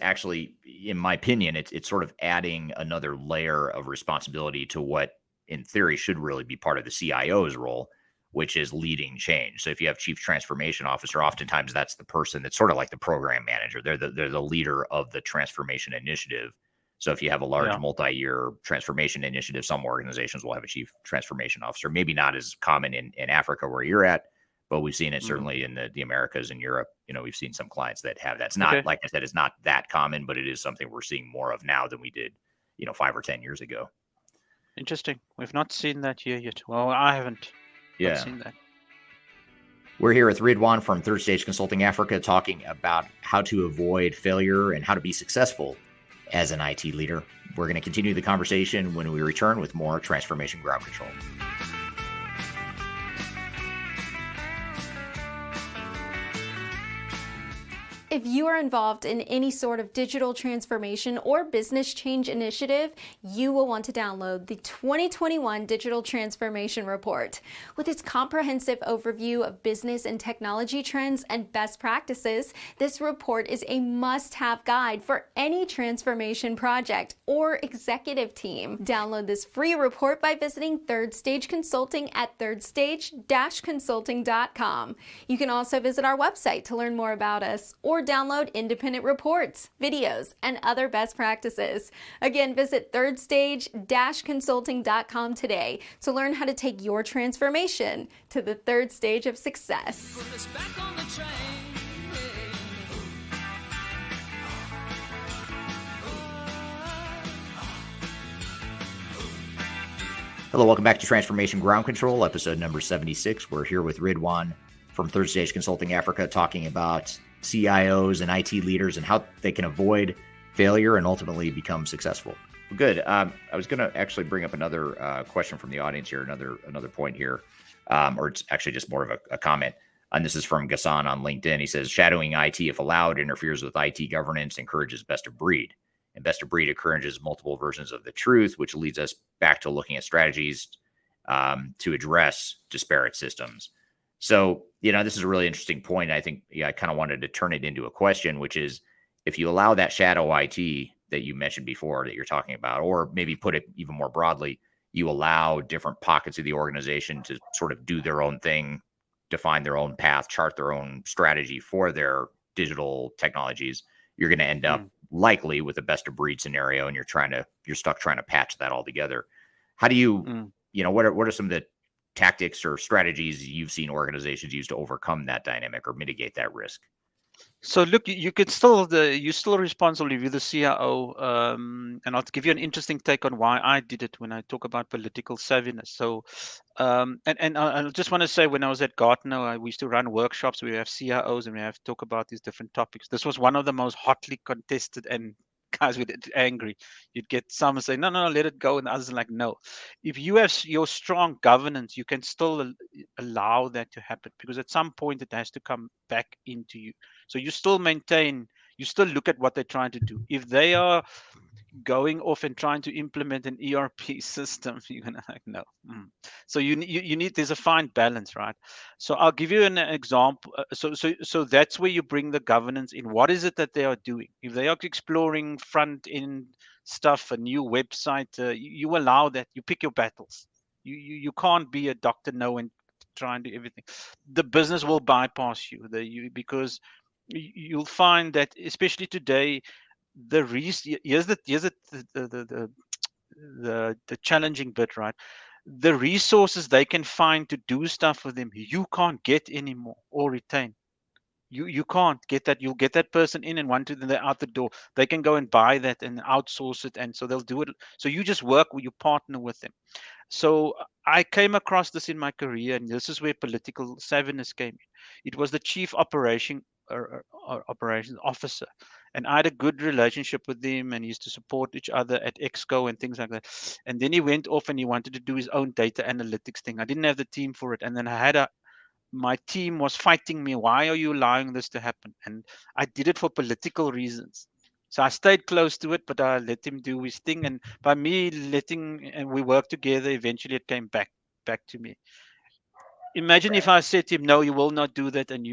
actually, in my opinion, it's sort of adding another layer of responsibility to what, in theory, should really be part of the CIO's role, which is leading change. So if you have Chief Transformation Officer, oftentimes that's the person that's sort of like the program manager. They're the leader of the transformation initiative. So if you have a large multi-year transformation initiative, some organizations will have a Chief Transformation Officer. Maybe not as common in Africa where you're at, but we've seen it certainly in the Americas and Europe. We've seen some clients that have that. It's not, like I said, it's not that common, but it is something we're seeing more of now than we did, 5 or 10 years ago. Interesting. We've not seen that here yet. Well, I haven't seen that. We're here with Ridwaan from Third Stage Consulting Africa, talking about how to avoid failure and how to be successful as an IT leader. We're going to continue the conversation when we return with more Transformation Ground Control. If you are involved in any sort of digital transformation or business change initiative, you will want to download the 2021 Digital Transformation Report. With its comprehensive overview of business and technology trends and best practices, this report is a must-have guide for any transformation project or executive team. Download this free report by visiting Third Stage Consulting at thirdstage-consulting.com. You can also visit our website to learn more about us or download independent reports, videos, and other best practices. Again, visit thirdstage-consulting.com today to learn how to take your transformation to the third stage of success. Hello, welcome back to Transformation Ground Control, episode number 76. We're here with Ridwaan from Third Stage Consulting Africa, talking about CIOs and IT leaders and how they can avoid failure and ultimately become successful. Good. I was going to actually bring up another question from the audience here, another point here, or it's actually just more of a comment. And this is from Ghassan on LinkedIn. He says, shadowing IT, if allowed, interferes with IT governance, encourages best of breed. And best of breed encourages multiple versions of the truth, which leads us back to looking at strategies to address disparate systems. So, this is a really interesting point. I think I kind of wanted to turn it into a question, which is if you allow that shadow IT that you mentioned before that you're talking about, or maybe put it even more broadly, you allow different pockets of the organization to sort of do their own thing, define their own path, chart their own strategy for their digital technologies, you're going to end up likely with a best of breed scenario, and you're stuck trying to patch that all together. How do you, what are some of the tactics or strategies you've seen organizations use to overcome that dynamic or mitigate that risk? So look, you could still you're still responsible if you're the CIO, and I'll give you an interesting take on why I did it when I talk about political savviness. So, I just want to say when I was at Gartner, we used to run workshops. We have CIOs and we have to talk about these different topics. This was one of the most hotly contested, and guys would get angry. You'd get some say, no, no, no, let it go, and others are like, no. If you have your strong governance, you can still allow that to happen because at some point it has to come back into you. So you still maintain, you still look at what they're trying to do. If they are going off and trying to implement an ERP system, you're gonna like no. So you need there's a fine balance, right? So I'll give you an example. So that's where you bring the governance in. What is it that they are doing? If they are exploring front end stuff, a new website, you allow that. You pick your battles. You can't be a Dr. No and try and do everything. The business will bypass you because you'll find that especially today here's the challenging bit, right? The resources they can find to do stuff with them you can't get anymore or retain. You can't get that. You'll get that person in and one to then they're out the door. They can go and buy that and outsource it, and so they'll do it. So you just work with, you partner with them. So I came across this in my career, and this is where political savviness came in. It was the chief or operations officer, and I had a good relationship with him, and he used to support each other at Exco and things like that. And then he went off and he wanted to do his own data analytics thing. I didn't have the team for it, and then I had a my team was fighting me. Why are you allowing this to happen? And I did it for political reasons. So I stayed close to it, but I let him do his thing. And by me letting, and we worked together, eventually it came back to me. Imagine if I said to him, "No, you will not do that," and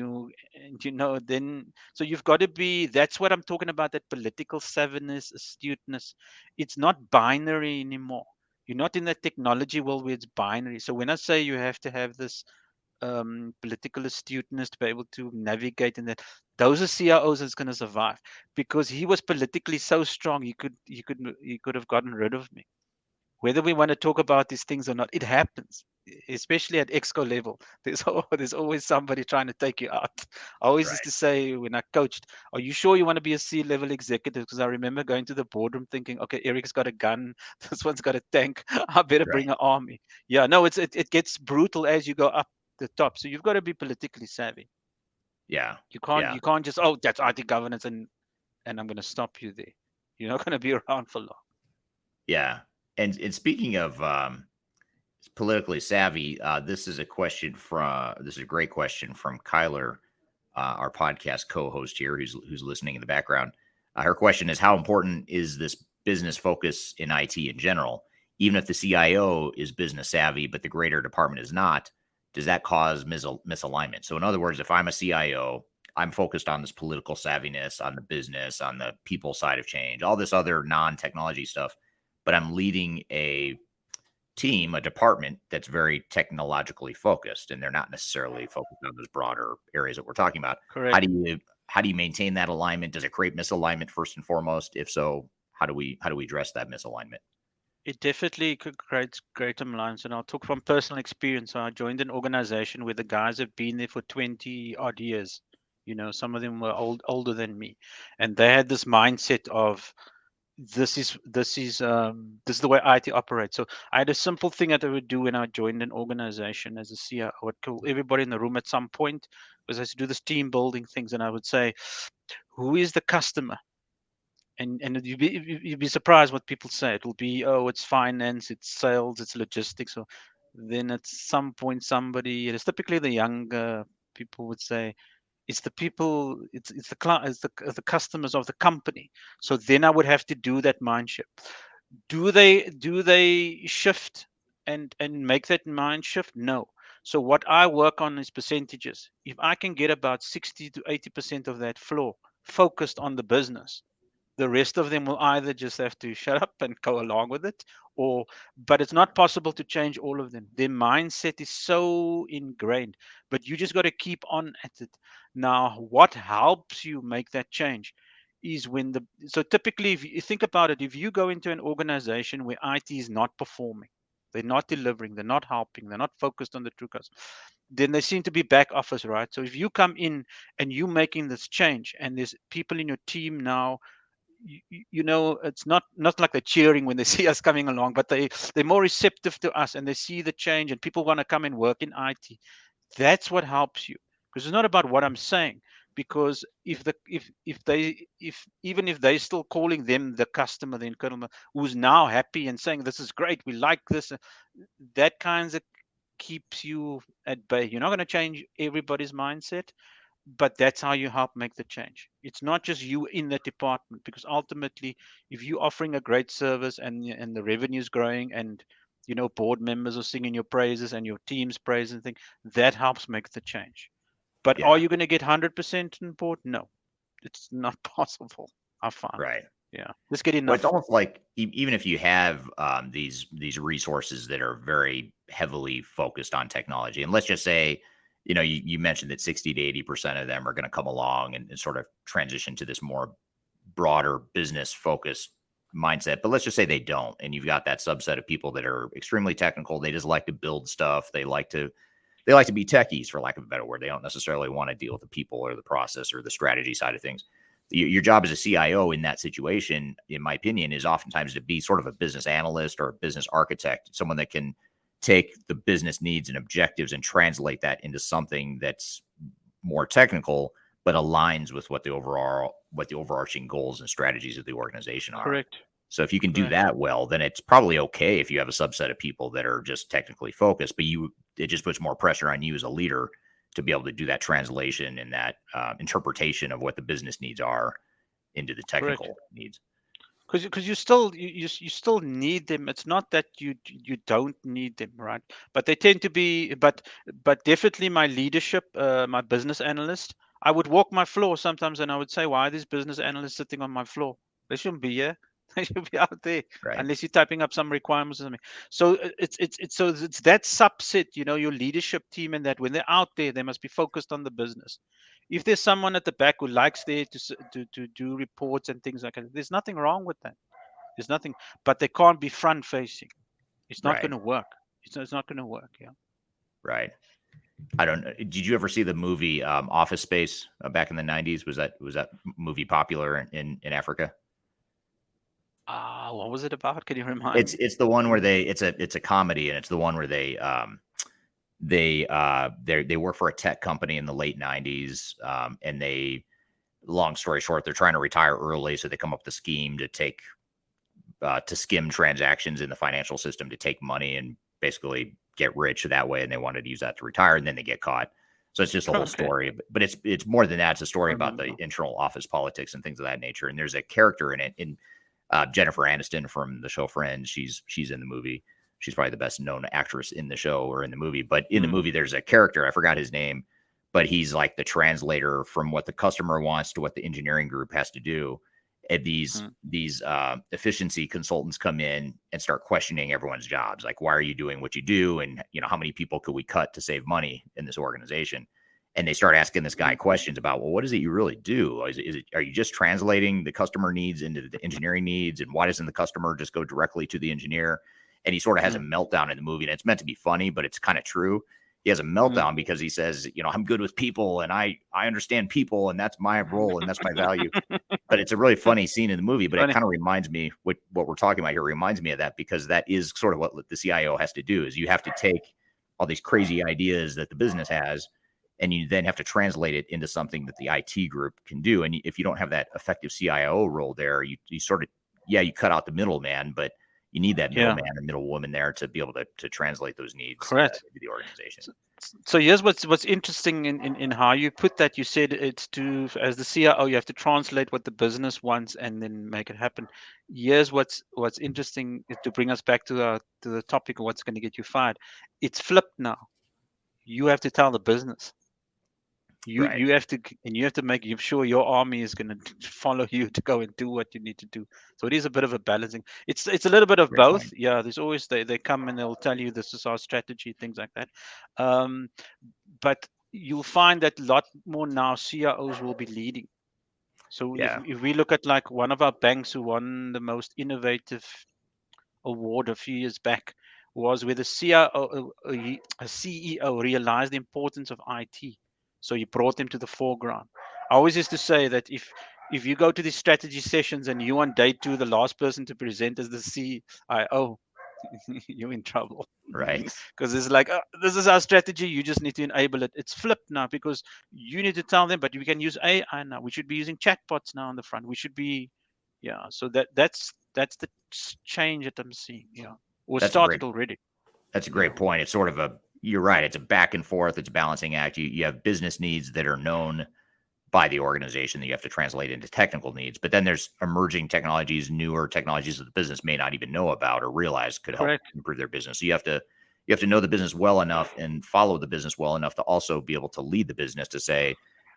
then so you've got to be. That's what I'm talking about. That political savviness, astuteness. It's not binary anymore. You're not in that technology world where it's binary. So when I say you have to have this political astuteness to be able to navigate in that. Those are CIOs that's going to survive because he was politically so strong. He could have gotten rid of me. Whether we want to talk about these things or not, it happens. Especially at exco level, there's always somebody trying to take you out. I always used Right. to say when I coached, "Are you sure you want to be a C-level executive?" Because I remember going to the boardroom thinking, "Okay, Eric's got a gun, this one's got a tank. I better Right. bring an army." Yeah, no, it gets brutal as you go up the top. So you've got to be politically savvy. Yeah. You can't Yeah. you can't just that's IT governance and I'm going to stop you there. You're not going to be around for long. Yeah. And speaking of politically savvy, this is a great question from Kyler, our podcast co-host here, who's listening in the background. Her question is, how important is this business focus in IT in general? Even if the CIO is business savvy, but the greater department is not, does that cause misalignment? So in other words, if I'm a CIO, I'm focused on this political savviness, on the business, on the people side of change, all this other non-technology stuff, but I'm leading a team, a department that's very technologically focused, and they're not necessarily focused on those broader areas that we're talking about. How Correct. do you how do you maintain that alignment? Does it create misalignment first and foremost? If so, how do we address that misalignment? It definitely could create greater lines, and I'll talk from personal experience. So I joined an organization where the guys have been there for 20 odd years. Some of them were older than me, and they had this mindset of this is the way IT operates. So I had a simple thing that I would do when I joined an organization as a CIO. I would call everybody in the room at some point because I used to do this team building things, and I would say, "Who is the customer?" And you'd be surprised what people say. It will be, "Oh, it's finance, it's sales, it's logistics." Or then at some point somebody, it's typically the younger people would say, "It's the people, it's the customers of the company." So then I would have to do that mind shift. Do they shift and make that mind shift? No. So what I work on is percentages. If I can get about 60 to 80% of that floor focused on the business, the rest of them will either just have to shut up and go along with it, or but it's not possible to change all of them. Their mindset is so ingrained, but you just got to keep on at it. Now what helps you make that change is when the so typically, if you think about it, if you go into an organization where IT is not performing, they're not delivering, they're not helping, they're not focused on the true customer, then they seem to be back office, right? So if you come in and you making this change, and there's people in your team now, you know, it's not like they're cheering when they see us coming along, but they're more receptive to us, and they see the change, and people want to come and work in IT. That's what helps you, because it's not about what I'm saying. Because if even if they still calling them the customer, the internal, who's now happy and saying this is great, we like this, that kind of keeps you at bay. You're not going to change everybody's mindset, but that's how you help make the change. It's not just you in that department, because ultimately, if you're offering a great service and the revenue is growing, and you know board members are singing your praises and your team's praise and things, that helps make the change. But are Yeah. you going to get 100% on board? No, it's not possible. I found. Right. Yeah, just get Well, it's enough. almost like even if you have these resources that are very heavily focused on technology, and let's just say, you know, you mentioned that 60 to 80% of them are going to come along and sort of transition to this more broader business focused mindset. But let's just say they don't, and you've got that subset of people that are extremely technical. They just like to build stuff. They like to be techies, for lack of a better word. They don't necessarily want to deal with the people or the process or the strategy side of things. Your job as a CIO in that situation, in my opinion, is oftentimes to be sort of a business analyst or a business architect, someone that can take the business needs and objectives and translate that into something that's more technical, but aligns with what the overarching goals and strategies of the organization are. Correct. So if you can do Correct. that well, then it's probably okay if you have a subset of people that are just technically focused, but it just puts more pressure on you as a leader to be able to do that translation and that interpretation of what the business needs are into the Correct. technical needs. Because you still need them. It's not that you don't need them, right? But they tend to be. But definitely my leadership, my business analyst, I would walk my floor sometimes, and I would say, why are these business analysts sitting on my floor? They shouldn't be here. They should be out there, Right. unless you're typing up some requirements or something. So it's that subset, you know, your leadership team, and that when they're out there, they must be focused on the business. If there's someone at the back who likes there to do reports and things like that, there's nothing wrong with that. There's nothing, but they can't be front facing. It's not Right. going to work. It's not going to work. Yeah. Right. I don't know. Did you ever see the movie Office Space back in the 90s? Was that movie popular in Africa? What was it about? Can you remind It's me? it's the one where it's a comedy, and it's the one where they work for a tech company in the late 90s, and long story short, they're trying to retire early, so they come up with a scheme to skim transactions in the financial system to take money and basically get rich that way, and they wanted to use that to retire, and then they get caught. So it's just a whole Okay. story, but it's more than that. It's a story I about the remember. internal office politics and things of that nature. And there's a character in it, in Jennifer Aniston from the show Friends. She's in the movie. She's probably the best known actress in the show or in the movie. But in the movie, there's a character, I forgot his name, but he's like the translator from what the customer wants to what the engineering group has to do. And these efficiency consultants come in and start questioning everyone's jobs. Like, why are you doing what you do? And, you know, how many people could we cut to save money in this organization? And they start asking this guy questions about, well, what is it you really do? Are you just translating the customer needs into the engineering needs? And why doesn't the customer just go directly to the engineer? And he sort of has a meltdown in the movie, and it's meant to be funny, but it's kind of true. He has a meltdown because he says, you know, I'm good with people, and I understand people, and that's my role, and that's my value. But it's a really funny scene in the movie, but it Funny. kind of reminds me what we're talking about here reminds me of that, because that is sort of what the CIO has to do. Is you have to take all these crazy ideas that the business has, and you then have to translate it into something that the IT group can do. And if you don't have that effective CIO role there, you sort of, you cut out the middleman, but you need that Yeah. middleman or middle woman there to be able to translate those needs Correct. into the organization. So here's what's interesting in how you put that. You said it's to, as the CIO, you have to translate what the business wants and then make it happen. Here's what's interesting, is to bring us back to the topic of what's going to get you fired. It's flipped now. You have to tell the business. Right. You have to make sure your army is going to follow you to go and do what you need to do. So it is a bit of a balancing. It's a little bit of Great both. point. Yeah, there's always they come and they'll tell you this is our strategy, things like that. But you'll find that a lot more now CIOs will be leading. So Yeah. if we look at like one of our banks who won the most innovative award a few years back, was where the CEO realized the importance of IT. So he brought them to the foreground. I always used to say that if you go to these strategy sessions and you on day 2, the last person to present is the CIO, you're in trouble. Right. Because it's like, this is our strategy. You just need to enable it. It's flipped now because you need to tell them, but we can use AI now. We should be using chatbots now on the front. We should be, yeah. So that's the change that I'm seeing. Yeah, or That's a great started already. That's a great point. It's sort of you're right. It's a back and forth. It's a balancing act. You have business needs that are known by the organization that you have to translate into technical needs. But then there's emerging technologies, newer technologies that the business may not even know about or realize could help Correct. improve their business. So you have to know the business well enough and follow the business well enough to also be able to lead the business to say,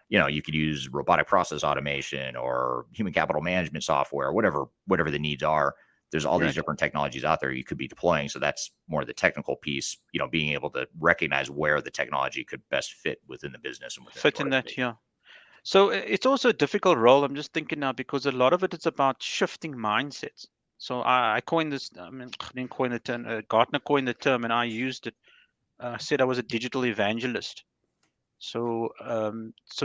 you could use robotic process automation or human capital management software, whatever the needs are. There's all these Correct. different technologies out there you could be deploying. So that's more the technical piece, being able to recognize where the technology could best fit within the business and within the Fit in that, organization. yeah. So it's also a difficult role. I'm just thinking now because a lot of it is about shifting mindsets. So I coined this. I mean, I didn't coin the term. Gartner coined the term, and I used it. Said I was a digital evangelist. So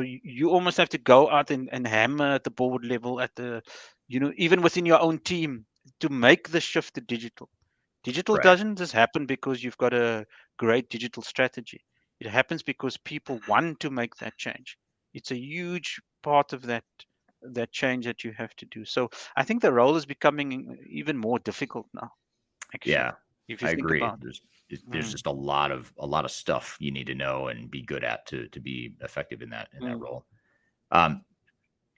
you almost have to go out and hammer at the board level, at the, even within your own team, to make the shift to digital. Digital Right. doesn't just happen because you've got a great digital strategy. It happens because people want to make that change. It's a huge part of that change that you have to do. So I think the role is becoming even more difficult now, Yeah, actually, if you I think agree. about it. There's Mm, just a lot of stuff you need to know and be good at to be effective in that mm. role. Um,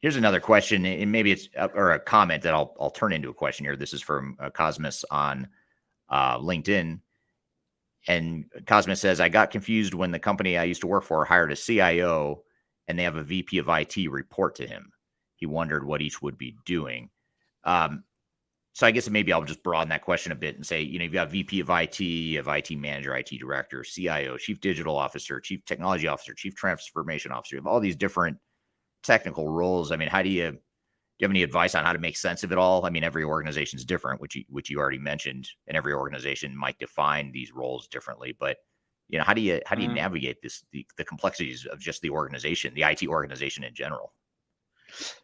Here's another question, and maybe it's or a comment that I'll turn into a question here. This is from Cosmos on LinkedIn, and Cosmos says, "I got confused when the company I used to work for hired a CIO, and they have a VP of IT report to him. He wondered what each would be doing." Um, so I guess maybe I'll just broaden that question a bit and say, you've got VP of IT, you have IT manager, IT director, CIO, chief digital officer, chief technology officer, chief transformation officer. You have all these different technical roles. I mean, do you have any advice on how to make sense of it all? I mean, every organization is different, which you already mentioned, and every organization might define these roles differently. But how do you Mm. navigate the complexities of just the organization, the IT organization in general?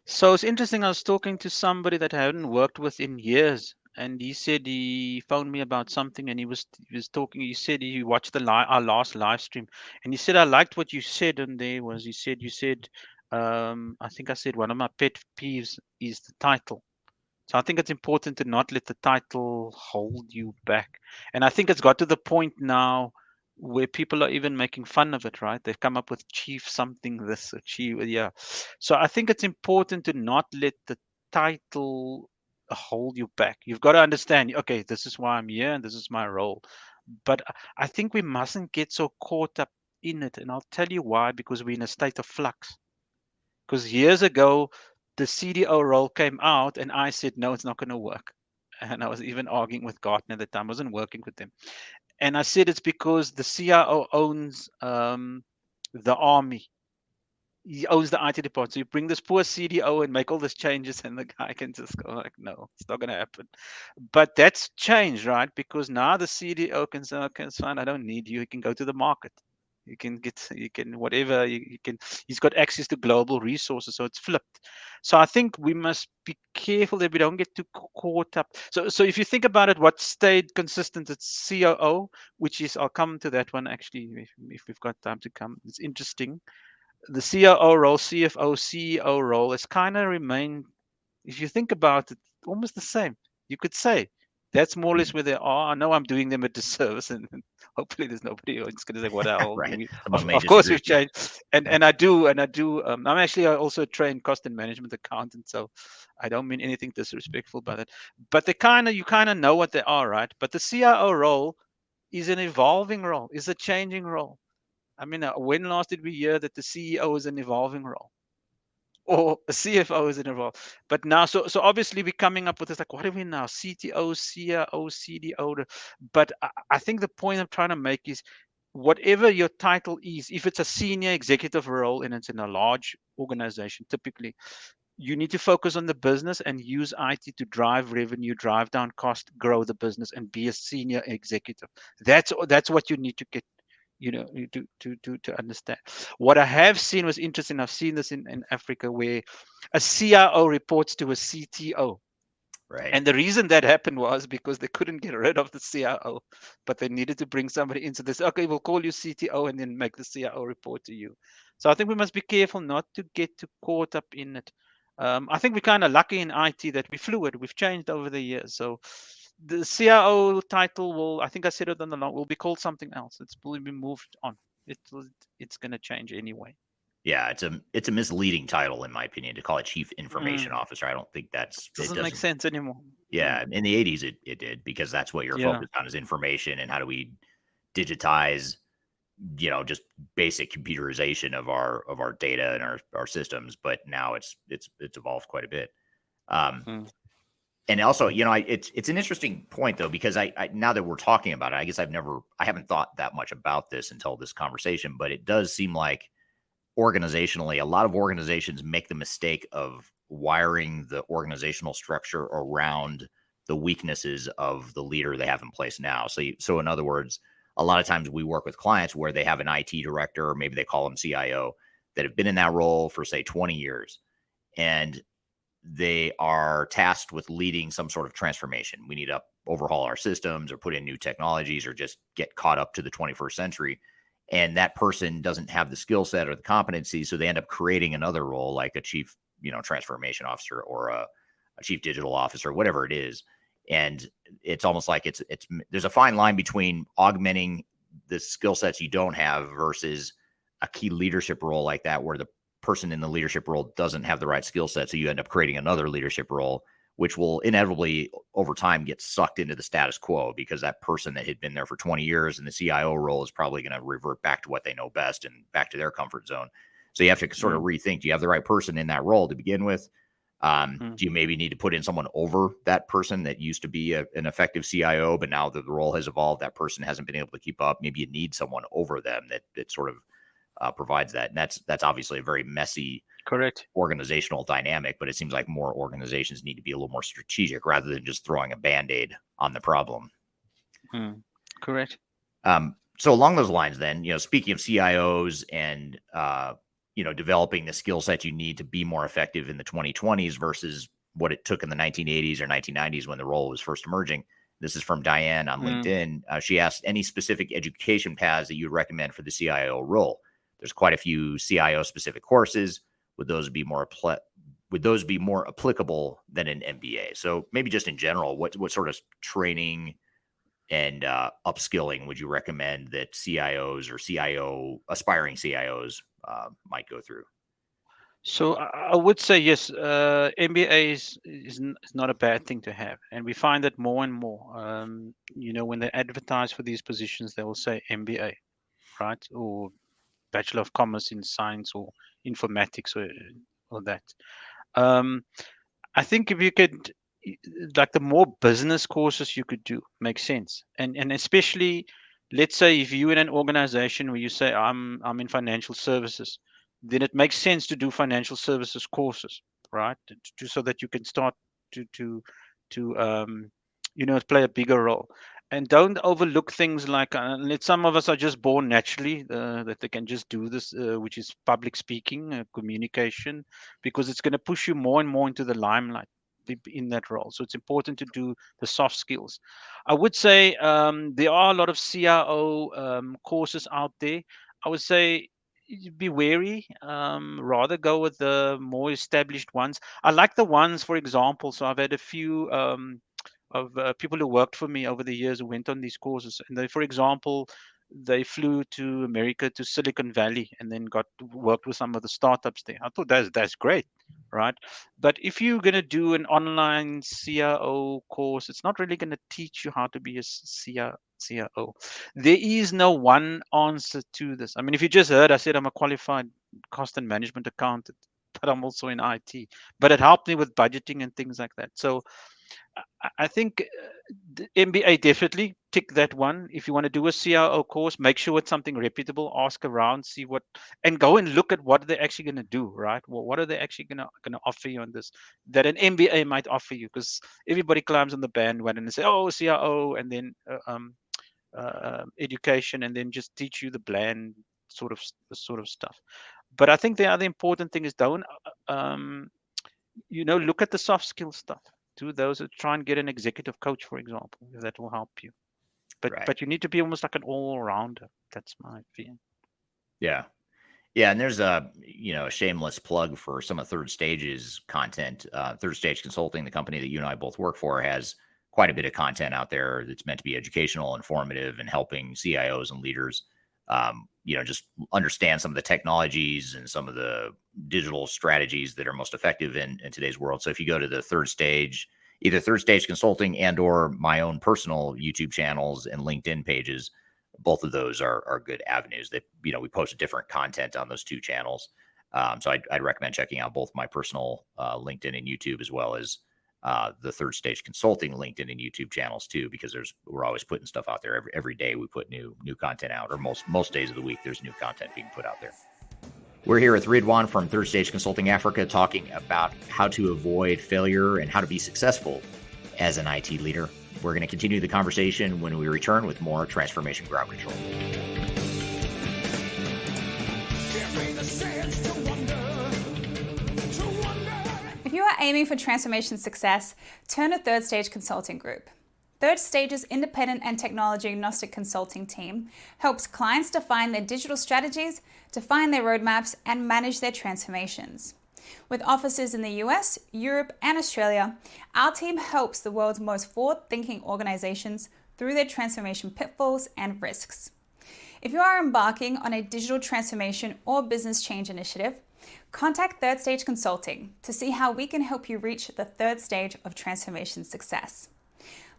So it's interesting. I was talking to somebody that I hadn't worked with in years, and he said he phoned me about something, and he was talking. He said he watched our last live stream, and he said I liked what you said. And there was, he said, you said, I think I said one of my pet peeves is the title. So I think it's important to not let the title hold you back. And I think it's got to the point now where people are even making fun of it, right? They've come up with chief something this or chief, yeah. So I think it's important to not let the title hold you back. You've got to understand, okay, this is why I'm here and this is my role. But I think we mustn't get so caught up in it. And I'll tell you why, because we're in a state of flux. Because years ago, the CDO role came out, and I said, no, it's not going to work. And I was even arguing with Gartner at the time. I wasn't working with them. And I said it's because the CIO owns the army. He owns the IT department. So you bring this poor CDO and make all these changes, and the guy can just go like, no, it's not going to happen. But that's changed, right? Because now the CDO can say, okay, it's fine. I don't need you. You can go to the market. You can whatever you can. He's got access to global resources, so it's flipped. So I think we must be careful that we don't get too caught up. So if you think about it, what stayed consistent, it's COO, which is, I'll come to that one actually if we've got time to come. It's interesting. The COO role, CFO, CEO role has kind of remained, if you think about it, almost the same. You could say that's more or less Hmm. where they are. I know I'm doing them a disservice, and hopefully there's nobody who's going to say, "What the hell?" Right. Someone Of, may of course, disagree we've with you. changed, and I do. I'm actually also a trained cost and management accountant, so I don't mean anything disrespectful by that. But you kind of know what they are, right? But the CIO role is an evolving role, is a changing role. I mean, when last did we hear that the CEO is an evolving role? Or a CFO is involved. But now, so obviously we're coming up with this, like, what are we now? CTO, CIO, CDO. But I think the point I'm trying to make is, whatever your title is, if it's a senior executive role and it's in a large organization, typically you need to focus on the business and use IT to drive revenue, drive down cost, grow the business, and be a senior executive. That's what you need to get, to understand. What I have seen was interesting. I've seen this in Africa, where a CIO reports to a CTO. Right. And the reason that happened was because they couldn't get rid of the CIO, but they needed to bring somebody into this. Okay, we'll call you CTO and then make the CIO report to you. So I think we must be careful not to get too caught up in it. I think we're kind of lucky in IT that we're fluid. We've changed over the years. So the CIO title will, I think I said it on the long, will be called something else. It's will be moved on. It's going to change anyway. Yeah, it's a misleading title in my opinion to call it Chief Information Mm. Officer. I don't think Doesn't make sense anymore. Yeah, in the 80s it did, because that's what you're Yeah. focused on, is information and how do we digitize, just basic computerization of our data and our systems. But now it's evolved quite a bit. Mm. And also, it's an interesting point though, because I now that we're talking about it, I guess I haven't thought that much about this until this conversation, but it does seem like organizationally, a lot of organizations make the mistake of wiring the organizational structure around the weaknesses of the leader they have in place now. So in other words, a lot of times we work with clients where they have an IT director, or maybe they call them CIO, that have been in that role for say 20 years. And they are tasked with leading some sort of transformation. We need to overhaul our systems or put in new technologies or just get caught up to the 21st century. And that person doesn't have the skill set or the competency. So they end up creating another role like a chief, transformation officer, or a chief digital officer, whatever it is. And it's almost like there's a fine line between augmenting the skill sets you don't have versus a key leadership role like that, where the person in the leadership role doesn't have the right skill set. So you end up creating another leadership role, which will inevitably over time get sucked into the status quo, because that person that had been there for 20 years in the CIO role is probably going to revert back to what they know best and back to their comfort zone. So you have to sort of rethink, do you have the right person in that role to begin with? Do you maybe need to put in someone over that person that used to be an effective CIO, but now that the role has evolved, that person hasn't been able to keep up? Maybe you need someone over them that sort of provides that. And that's obviously a very messy, correct, organizational dynamic, but it seems like more organizations need to be a little more strategic rather than just throwing a Band-Aid on the problem. Correct. So along those lines then, speaking of CIOs and, developing the skill set you need to be more effective in the 2020s versus what it took in the 1980s or 1990s when the role was first emerging. This is from Diane on LinkedIn. She asked, any specific education paths that you would recommend for the CIO role? There's quite a few CIO specific courses. Would those be more applicable than an MBA? So maybe just in general, what sort of training and upskilling would you recommend that CIOs or aspiring CIOs might go through? So I would say yes. MBA is not a bad thing to have, and we find that more and more. When they advertise for these positions, they will say MBA, right, or Bachelor of Commerce in Science or Informatics or that. I think if you could, like, the more business courses you could do makes sense, and especially, let's say if you're in an organization where you say I'm in financial services, then it makes sense to do financial services courses, right? So that you can start to play a bigger role. And don't overlook things like some of us are just born naturally that they can just do this, which is public speaking, communication, because it's going to push you more and more into the limelight in that role. So it's important to do the soft skills. I would say there are a lot of CIO courses out there. I would say be wary. Rather go with the more established ones. I like the ones, for example. So I've had a few of people who worked for me over the years who went on these courses, and they, for example, they flew to America, to Silicon Valley, and then worked with some of the startups there. I thought that's great, right? But if you're going to do an online CIO course, it's not really going to teach you how to be a CIO. There is no one answer to this. I mean, if you just heard, I said I'm a qualified cost and management accountant, but I'm also in IT. But it helped me with budgeting and things like that. So I think the MBA definitely tick that one. If you want to do a CIO course, make sure it's something reputable. Ask around, see what, and go and look at what they're actually going to do. Right? Well, what are they actually going to offer you on this that an MBA might offer you? Because everybody climbs on the bandwagon and say, "Oh, CIO," and then education, and then just teach you the bland sort of stuff. But I think the other important thing is don't look at the soft skill stuff. Do those. Try and get an executive coach, for example, if that will help you. But Right. but you need to be almost like an all-rounder. That's my feeling. Yeah. Yeah, and there's a shameless plug for some of Third Stage's content. Third Stage Consulting, the company that you and I both work for, has quite a bit of content out there that's meant to be educational, informative, and helping CIOs and leaders, just understand some of the technologies and some of the digital strategies that are most effective in today's world. So if you go to the Third Stage, either Third Stage Consulting and or my own personal YouTube channels and LinkedIn pages, both of those are good avenues that, we post different content on those two channels. So I'd recommend checking out both my personal LinkedIn and YouTube, as well as the Third Stage Consulting LinkedIn and YouTube channels too, because we're always putting stuff out there. Every day we put new content out, or most days of the week there's new content being put out there. We're here with Ridwaan from Third Stage Consulting Africa, talking about how to avoid failure and how to be successful as an IT leader. We're going to continue the conversation when we return with more Transformation Ground Control. If you are aiming for transformation success, turn to Third Stage Consulting Group. Third Stage's independent and technology agnostic consulting team helps clients define their digital strategies, define their roadmaps, and manage their transformations. With offices in the US, Europe, and Australia, our team helps the world's most forward-thinking organizations through their transformation pitfalls and risks. If you are embarking on a digital transformation or business change initiative, contact Third Stage Consulting to see how we can help you reach the third stage of transformation success.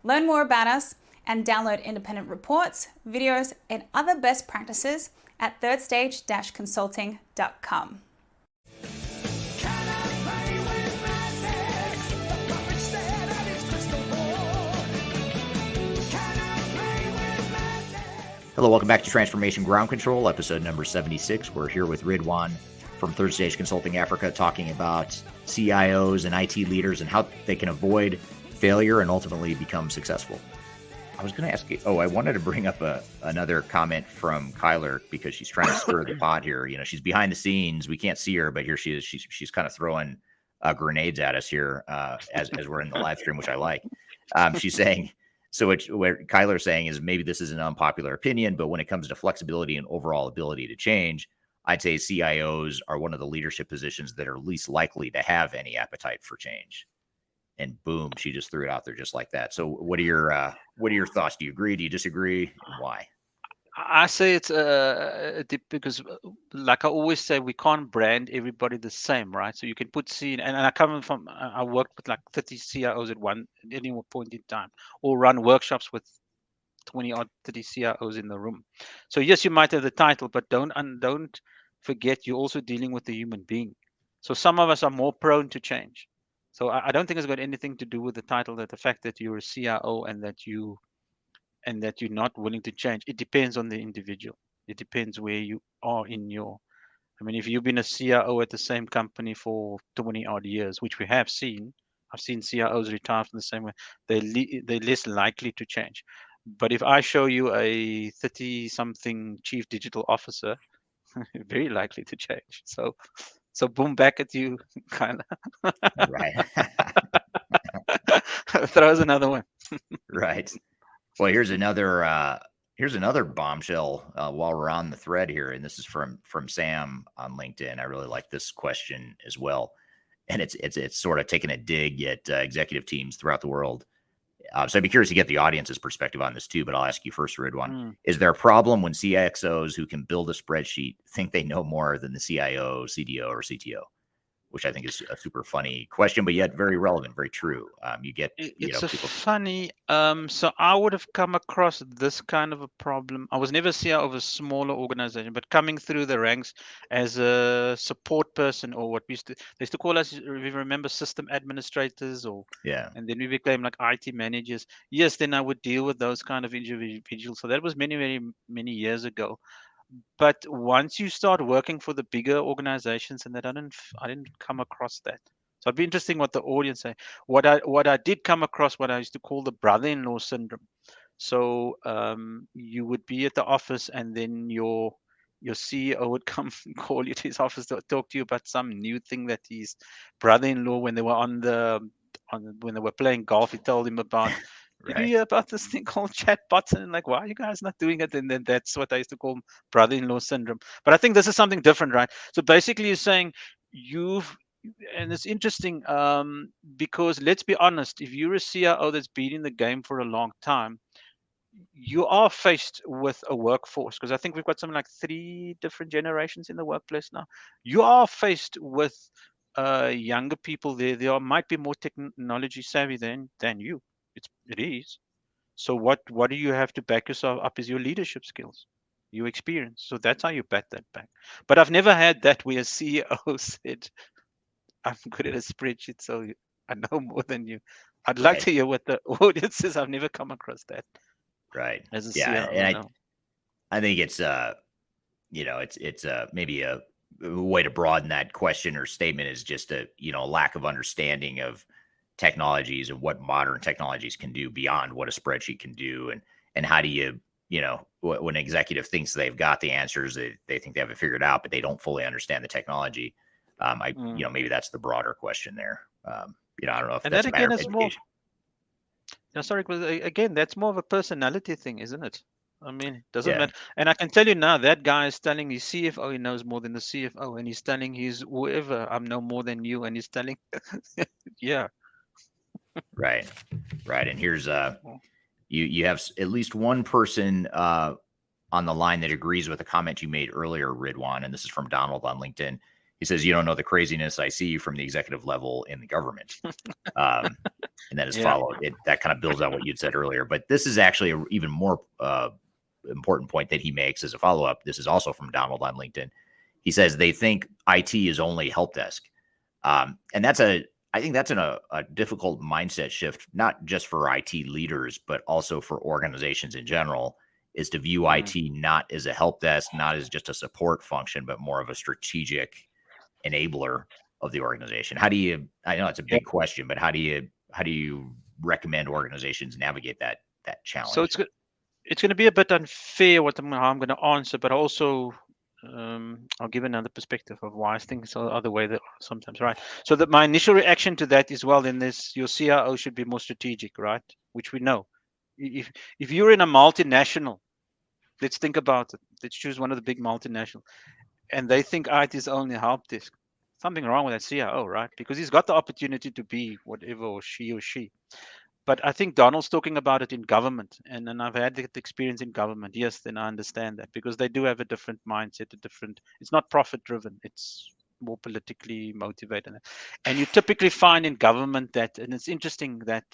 Learn more about us and download independent reports, videos, and other best practices at thirdstage-consulting.com. Hello, welcome back to Transformation Ground Control, episode number 76. We're here with Ridwaan from Third Stage Consulting Africa, talking about CIOs and IT leaders and how they can avoid failure and ultimately become successful. I was going to ask you, I wanted to bring up another comment from Kyler, because she's trying to stir the pot here. She's behind the scenes. We can't see her, but here she is. She's kind of throwing grenades at us here as we're in the live stream, which I like. She's saying, what Kyler's saying is, maybe this is an unpopular opinion, but when it comes to flexibility and overall ability to change, I'd say CIOs are one of the leadership positions that are least likely to have any appetite for change. And boom, she just threw it out there just like that. So what are your thoughts? Do you agree? Do you disagree? And why? I say it's because, like I always say, we can't brand everybody the same, right? So you can put and I worked with like 30 CIOs at any point in time, or run workshops with 20 or 30 CIOs in the room. So yes, you might have the title, but don't forget you're also dealing with a human being. So some of us are more prone to change. So I don't think it's got anything to do with the title, that the fact that you're a CIO and that you're not willing to change. It depends on the individual. It depends where you are if you've been a CIO at the same company for 20 odd years, which we have seen, I've seen CIOs retire from the same way, they're less likely to change. But if I show you a 30-something chief digital officer, very likely to change. So boom, back at you, kind of. Right. Throws another one. Right. Well, here's another bombshell while we're on the thread here, and this is from Sam on LinkedIn. I really like this question as well, and it's sort of taking a dig at executive teams throughout the world. So I'd be curious to get the audience's perspective on this too, but I'll ask you first, Ridwaan. Is there a problem when CXOs who can build a spreadsheet think they know more than the CIO, CDO, or CTO? which I think is a super funny question, but yet very relevant, very true. You get, It's a people. funny. So I would have come across this kind of a problem. I was never CEO of a smaller organization, but coming through the ranks as a support person, or what they used to call us, if you remember, system administrators, or Yeah. and then we became like IT managers. Yes, then I would deal with those kind of individuals. So that was many years ago. But once you start working for the bigger organizations, and I didn't come across that. So it'd be interesting what the audience say. What I did come across, what I used to call the brother-in-law syndrome. So you would be at the office, and then your CEO would come and call you to his office to talk to you about some new thing that his brother-in-law, when they were when they were playing golf, he told him about. Did you Right. hear about this thing called chatbots? And like, why are you guys not doing it? And then that's what I used to call brother-in-law syndrome. But I think this is something different, right? So basically, you're saying you've, and it's interesting because let's be honest, if you're a CIO that's been in the game for a long time, you are faced with a workforce, because I think we've got something like 3 different generations in the workplace now. You are faced with younger people there. They might be more technology savvy than you. It is. So what do you have to back yourself up is your leadership skills, your experience. So that's how you bat that back. But I've never had that where a CEO said, I'm good at a spreadsheet, so I know more than you. I'd like Right. to hear what the audience says. I've never come across that Right. as a Yeah. CIO. And No. I think it's, it's maybe a way to broaden that question or statement is just a, lack of understanding of technologies and what modern technologies can do beyond what a spreadsheet can do. And how do you, when an executive thinks they've got the answers, they think they have it figured out, but they don't fully understand the technology. Mm. Maybe that's the broader question there. I don't know if And that that's a matter again of is more. education. No, sorry, but again, that's more of a personality thing, isn't it? I mean, it doesn't Yeah. matter. And I can tell you now, that guy is telling his CFO he knows more than the CFO, and he's telling his whoever I know more than you, and he's telling, yeah. Right. Right. And here's Well, you have at least one person on the line that agrees with a comment you made earlier, Ridwaan, and this is from Donald on LinkedIn. He says, "You don't know the craziness I see from the executive level in the government." Um, and then his yeah. follow that kind of builds on what you'd said earlier. But this is actually an even more important point that he makes as a follow up. This is also from Donald on LinkedIn. He says they think IT is only help desk, and I think that's a difficult mindset shift, not just for IT leaders, but also for organizations in general, is to view Mm. IT not as a help desk, not as just a support function, but more of a strategic enabler of the organization. I know it's a Yeah. big question, but how do you recommend organizations navigate that So challenge? it's going to be a bit unfair how I'm going to answer, but also I'll give another perspective of why I think it's the other way that sometimes, right? So that my initial reaction to that is, well, then your CIO should be more strategic, right? Which we know. If you're in a multinational, let's think about it. Let's choose one of the big multinational, and they think IT is only help desk. Something wrong with that CIO, right? Because he's got the opportunity to be whatever, or she. But I think Donald's talking about it in government, and I've had the experience in government. Yes, then I understand that, because they do have a different mindset, a different. It's not profit driven. It's more politically motivated, and you typically find in government that, and it's interesting that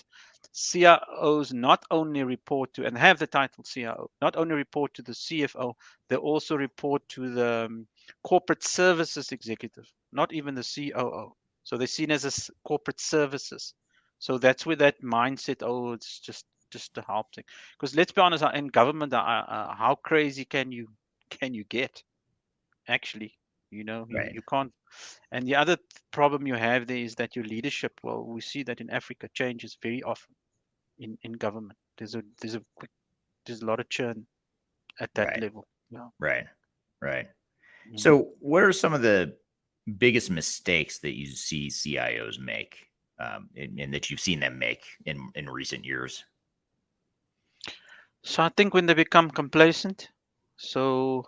CIOs not only report to and have the title CIO, not only report to the CFO, they also report to the corporate services executive, not even the COO. So they're seen as corporate services. So that's where that mindset, oh, it's just a help thing. Because let's be honest, in government, how crazy can you get? Actually, Right. you can't. And the other problem you have there is that your leadership. Well, we see that in Africa changes very often in government. There's a lot of churn at that Right. level. Yeah. Right. Right. Mhm. So, what are some of the biggest mistakes that you see CIOs make, and that you've seen them make in recent years? So I think when they become complacent, so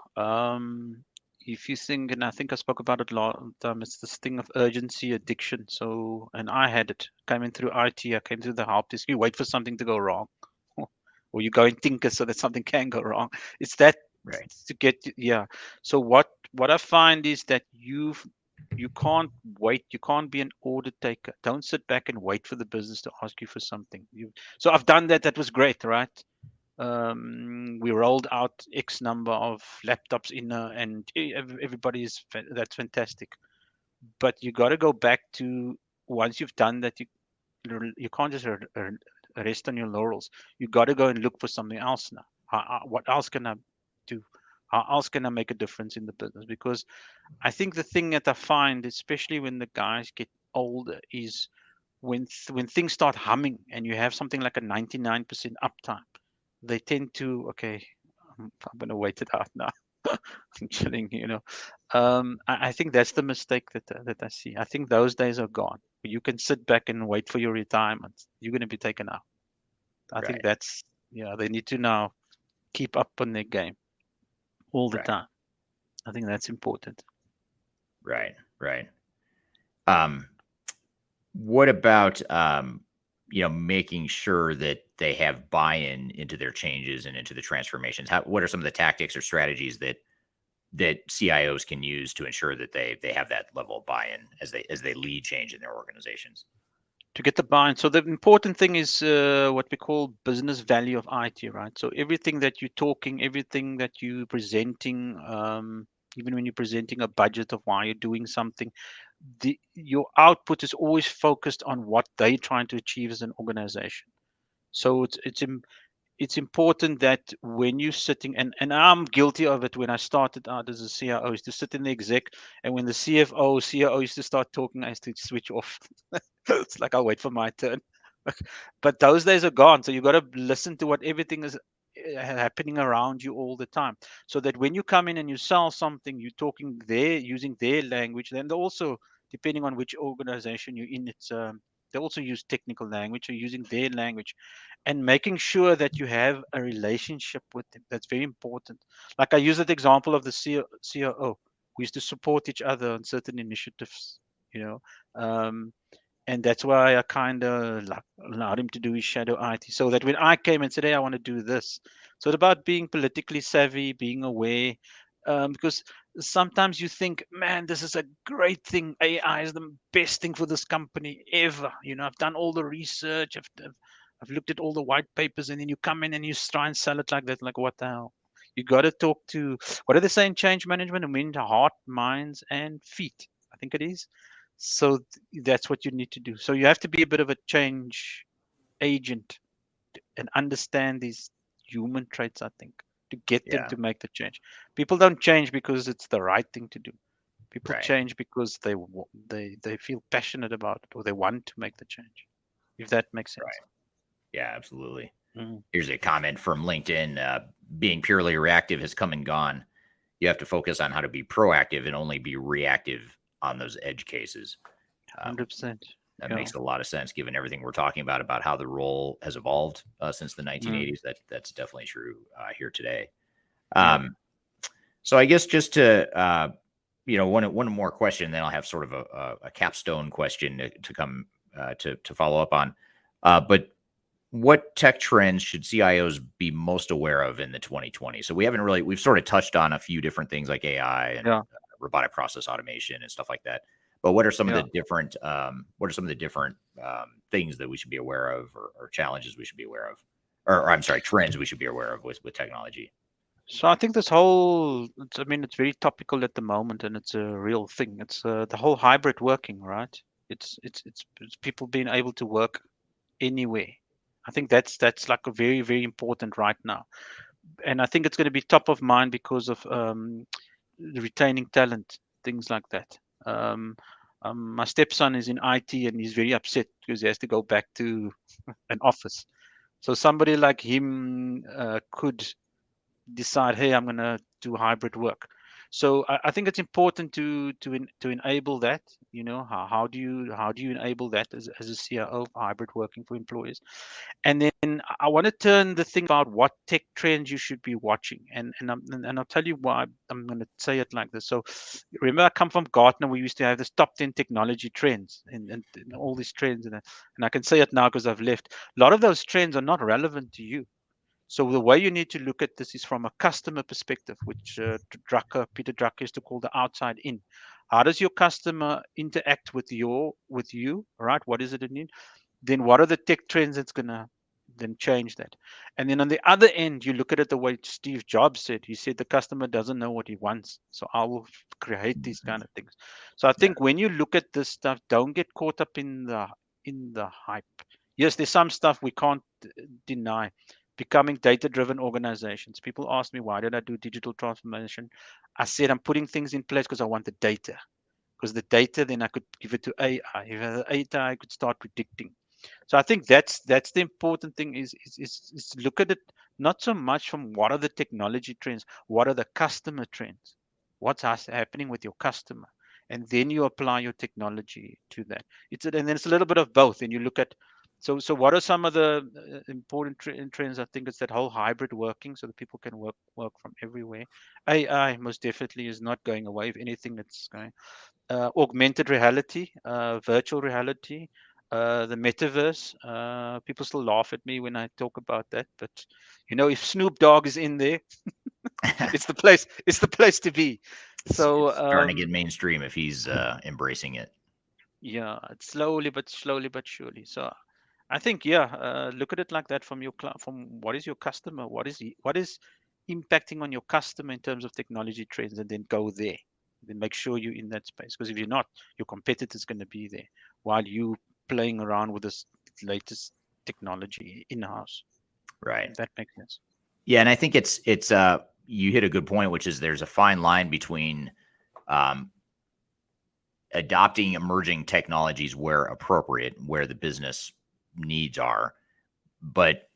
if you think, and I think I spoke about it last time, it's this thing of urgency addiction. So, and I had it coming through IT, I came through the help desk. You wait for something to go wrong, or you go and tinker so that something can go wrong. It's that Right. to get, yeah. So what I find is that You can't wait. You can't be an order taker. Don't sit back and wait for the business to ask you for something. So I've done that. That was great, right? We rolled out X number of laptops and everybody's that's fantastic. But you got to go back to, once you've done that, you can't just rest on your laurels. You got to go and look for something else now. What else can I do? How else can I make a difference in the business? Because I think the thing that I find, especially when the guys get older, is when things start humming and you have something like a 99% uptime, they tend to, okay, I'm gonna wait it out now. I'm chilling, I think that's the mistake that I see. I think those days are gone. You can sit back and wait for your retirement. You're gonna be taken out. I think Right. that's, yeah, they need to now keep up on their game all the Right. time. I think that's important. Right. Right. Um, what about making sure that they have buy-in into their changes and into the transformations? What are some of the tactics or strategies that CIOs can use to ensure that they have that level of buy-in as they lead change in their organizations? To get the buy-in. So the important thing is what we call business value of IT, right? So everything that you're talking, everything that you're presenting, even when you're presenting a budget of why you're doing something, your output is always focused on what they're trying to achieve as an organization. So it's important that when you're sitting, and I'm guilty of it when I started out as a CIO, is to sit in the exec, and when the CIO used to start talking, I used to switch off. It's like I'll wait for my turn. But those days are gone. So you got to listen to what everything is happening around you all the time. So that when you come in and you sell something, you're talking there using their language. Then they also, depending on which organization you're in, they also use technical language or using their language, and making sure that you have a relationship with them. That's very important. Like I use that example of the COO. We used to support each other on certain initiatives, you know. And that's why I kind of allowed him to do his shadow IT, so that when I came and said, "Hey, I want to do this," so it's about being politically savvy, being aware, because sometimes you think, "Man, this is a great thing. AI is the best thing for this company ever." I've done all the research, I've looked at all the white papers, and then you come in and you try and sell it like that. Like, what the hell? You got to talk to, what do they say in change management? I mean, heart, minds, and feet. I think it is. So that's what you need to do. So you have to be a bit of a change agent and understand these human traits, I think, to get them Yeah. to make the change. People don't change because it's the right thing to do. People Right. change because they feel passionate about it, or they want to make the change. If that makes sense. Right. Yeah, absolutely. Mm. Here's a comment from LinkedIn. Being purely reactive has come and gone. You have to focus on how to be proactive and only be reactive on those edge cases. 100%. That Yeah. makes a lot of sense given everything we're talking about how the role has evolved since the Mm. 1980s. That's definitely true here today. Yeah. So I guess just to one more question, then I'll have sort of a capstone question to come to follow up on. But what tech trends should CIOs be most aware of in the 2020s? So we've sort of touched on a few different things like AI and Yeah. robotic process automation and stuff like that. But what are some of Yeah. the different things that we should be aware of, or challenges we should be aware of, or I'm sorry, trends we should be aware of with technology? So I think this whole, it's very topical at the moment, and it's a real thing. It's the whole hybrid working, right? It's people being able to work anywhere. I think that's like a very, very important right now, and I think it's going to be top of mind because of retaining talent, things like that. My stepson is in IT, and he's very upset because he has to go back to an office. So somebody like him could decide, hey, I'm going to do hybrid work. So I think it's important to enable that. How do you enable that as a CIO, hybrid working for employees? And then I want to turn the thing about what tech trends you should be watching, and I'll tell you why I'm going to say it like this. So remember, I come from Gartner. We used to have this top 10 technology trends, and all these trends, and I can say it now because I've left. A lot of those trends are not relevant to you. So the way you need to look at this is from a customer perspective, which Peter Drucker used to call the outside in. How does your customer interact with you, right? What is it in? Then what are the tech trends that's gonna then change that? And then on the other end, you look at it the way Steve Jobs said. He said the customer doesn't know what he wants, so I will create these kind of things. So I Yeah. think when you look at this stuff, don't get caught up in the hype. Yes, there's some stuff we can't deny. Becoming data-driven organizations. People ask me, why did I do digital transformation? I said I'm putting things in place because I want the data. Because the data, then I could give it to AI. If I had data, I could start predicting. So I think that's the important thing is to look at it not so much from what are the technology trends, what are the customer trends, what's happening with your customer, and then you apply your technology to that. And then it's a little bit of both. And you look at so what are some of the important trends? I think it's that whole hybrid working, so that people can work from everywhere. AI most definitely is not going away. If anything, it's going augmented reality, virtual reality, the metaverse. People still laugh at me when I talk about that, but if Snoop Dogg is in there, it's the place. It's the place to be. So It's starting to get mainstream if he's embracing it. yeah, it's slowly but surely. So I think look at it like that from from what is your customer, what is impacting on your customer in terms of technology trends, and then go there. Then make sure you're in that space, because if you're not, your competitor's going to be there while you playing around with this latest technology in house. Right. If that makes sense. Yeah, and I think it's you hit a good point, which is there's a fine line between um, adopting emerging technologies where appropriate, where the business needs are, but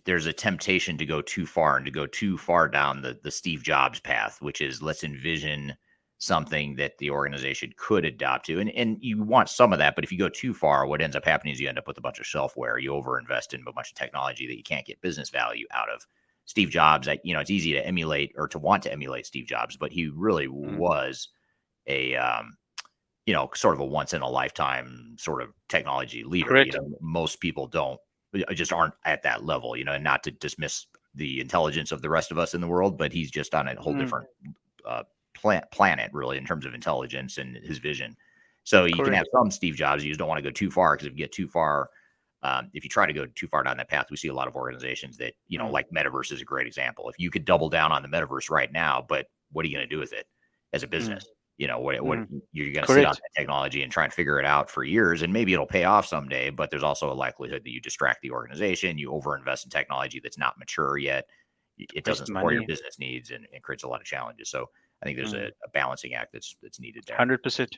there's a temptation to go too far and to go too far down the Steve Jobs path, which is let's envision something that the organization could adopt to. And you want some of that, but if you go too far, what ends up happening is you end up with a bunch of shelfware. You overinvest in a bunch of technology that you can't get business value out of. Steve Jobs, it's easy to emulate or to want to emulate Steve Jobs, but he really was a sort of a once in a lifetime sort of technology leader. Correct. Most people just aren't at that level, and not to dismiss the intelligence of the rest of us in the world, but he's just on a whole different planet, really, in terms of intelligence and his vision. So you can have some Steve Jobs. You just don't want to go too far, because if you get too far, if you try to go too far down that path, we see a lot of organizations that, like Metaverse is a great example. If you could double down on the Metaverse right now, but what are you going to do with it as a business? What you're going to sit on that technology and try and figure it out for years, and maybe it'll pay off someday, but there's also a likelihood that you distract the organization, you overinvest in technology that's not mature yet, it doesn't support your business needs, and it creates a lot of challenges. So I think there's a balancing act that's needed there. 100%.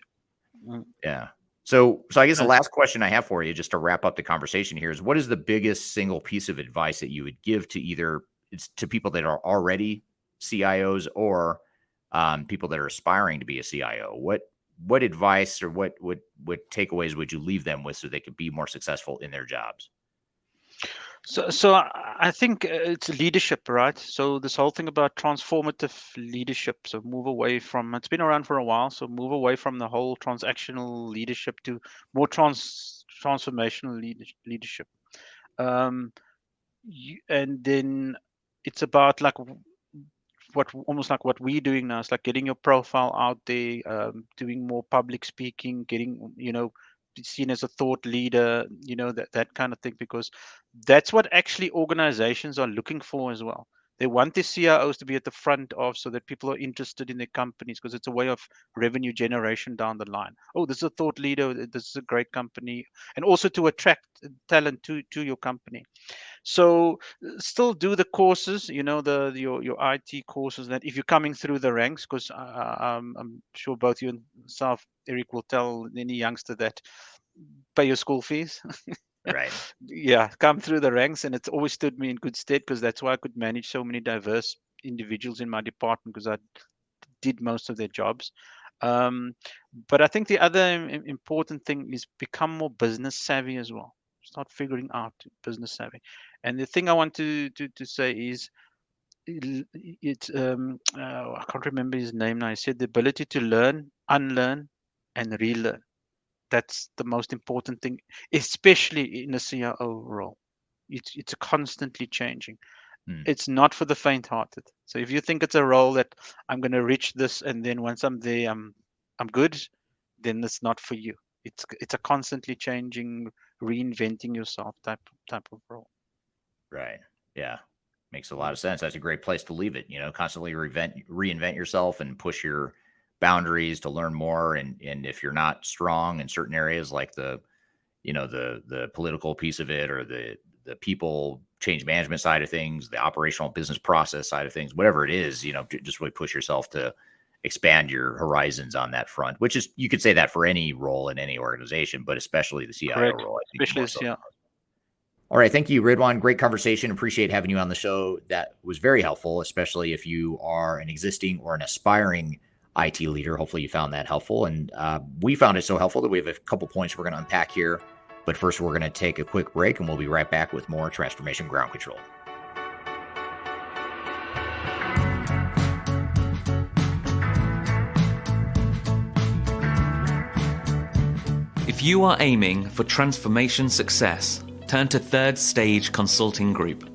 Yeah. So I guess the last question I have for you, just to wrap up the conversation here, is what is the biggest single piece of advice that you would give to either to people that are already CIOs or people that are aspiring to be a CIO? What advice or what takeaways would you leave them with so they could be more successful in their jobs? So I think it's leadership, right? So this whole thing about transformative leadership. So move away from, it's been around for a while. So move away from the whole transactional leadership to more transformational leadership. And then it's about like almost like what we're doing now. It's like getting your profile out there, doing more public speaking, getting seen as a thought leader, that kind of thing, because that's what actually organizations are looking for as well. They want the CIOs to be at the front of, so that people are interested in their companies, because it's a way of revenue generation down the line. Oh, this is a thought leader, this is a great company, and also to attract talent to your company. So still do the courses, your IT courses, that if you're coming through the ranks, because I'm sure both you and South Eric will tell any youngster that pay your school fees. Right. Yeah, come through the ranks, and it's always stood me in good stead, because that's why I could manage so many diverse individuals in my department, because I did most of their jobs. But I think the other important thing is become more business savvy as well. Start figuring out business savvy. And the thing I want to say is, it's I can't remember his name now. He said the ability to learn, unlearn, and relearn. That's the most important thing, especially in a CIO role. It's constantly changing. It's not for the faint-hearted. So if you think it's a role that I'm going to reach this, and then once I'm there, I'm I'm good, then it's not for you. It's a constantly changing, reinventing yourself type of role. Right. Yeah. Makes a lot of sense. That's a great place to leave it. Constantly reinvent yourself and push your boundaries to learn more. And if you're not strong in certain areas like the political piece of it, or the people change management side of things, the operational business process side of things, whatever it is, just really push yourself to expand your horizons on that front, which is, you could say that for any role in any organization, but especially the CIO Correct. role. I think Especially more so. yeah. All right. Thank you, Ridwaan. Great conversation. Appreciate having you on the show. That was very helpful, especially if you are an existing or an aspiring IT leader. Hopefully you found that helpful. And we found it so helpful that we have a couple points we're going to unpack here. But first, we're going to take a quick break, and we'll be right back with more Transformation Ground Control. If you are aiming for transformation success, turn to Third Stage Consulting Group.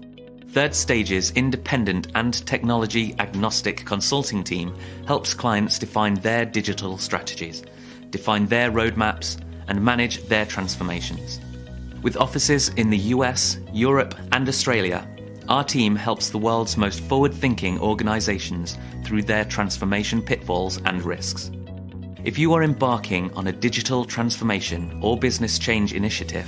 Third Stage's independent and technology agnostic consulting team helps clients define their digital strategies, define their roadmaps, and manage their transformations. With offices in the US, Europe, and Australia, our team helps the world's most forward-thinking organizations through their transformation pitfalls and risks. If you are embarking on a digital transformation or business change initiative,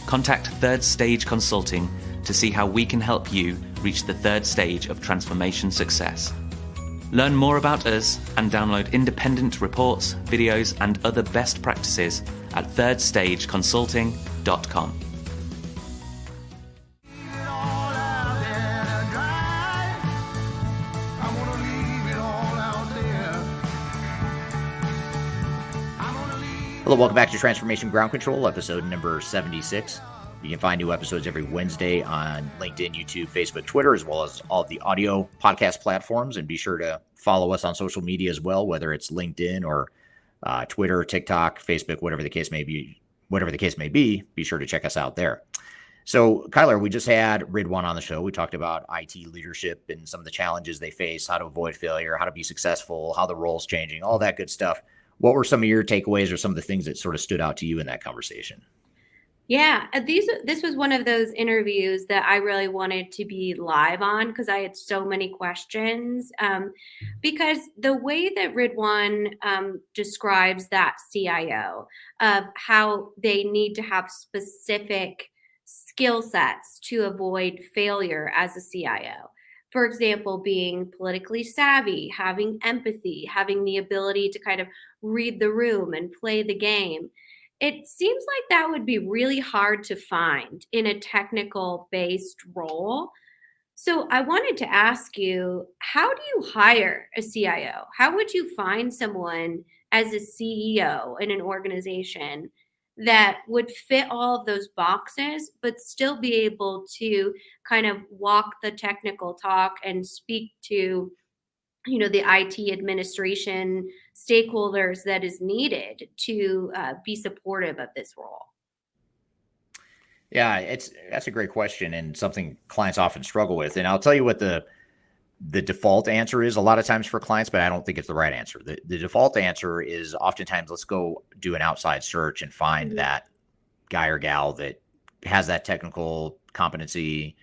contact Third Stage Consulting to see how we can help you reach the third stage of transformation success. Learn more about us and download independent reports, videos, and other best practices at thirdstageconsulting.com. Hello, welcome back to Transformation Ground Control, episode number 76. You can find new episodes every Wednesday on LinkedIn, YouTube, Facebook, Twitter, as well as all of the audio podcast platforms. And be sure to follow us on social media as well, whether it's LinkedIn or Twitter, TikTok, Facebook, whatever the case may be. Be sure to check us out there. So, Kyler, we just had Ridwaan on the show. We talked about IT leadership and some of the challenges they face, how to avoid failure, how to be successful, how the role's changing, all that good stuff. What were some of your takeaways or some of the things that sort of stood out to you in that conversation? Yeah, this was one of those interviews that I really wanted to be live on because I had so many questions. Because the way that Ridwaan describes that CIO of how they need to have specific skill sets to avoid failure as a CIO. For example, being politically savvy, having empathy, having the ability to kind of read the room and play the game. It seems like that would be really hard to find in a technical based role. So I wanted to ask you, how do you hire a CIO? How would you find someone as a CEO in an organization that would fit all of those boxes, but still be able to kind of walk the technical talk and speak to, the IT administration stakeholders that is needed to be supportive of this role? Yeah, that's a great question and something clients often struggle with. And I'll tell you what the default answer is a lot of times for clients, but I don't think it's the right answer. The default answer is oftentimes, let's go do an outside search and find that guy or gal that has that technical competency,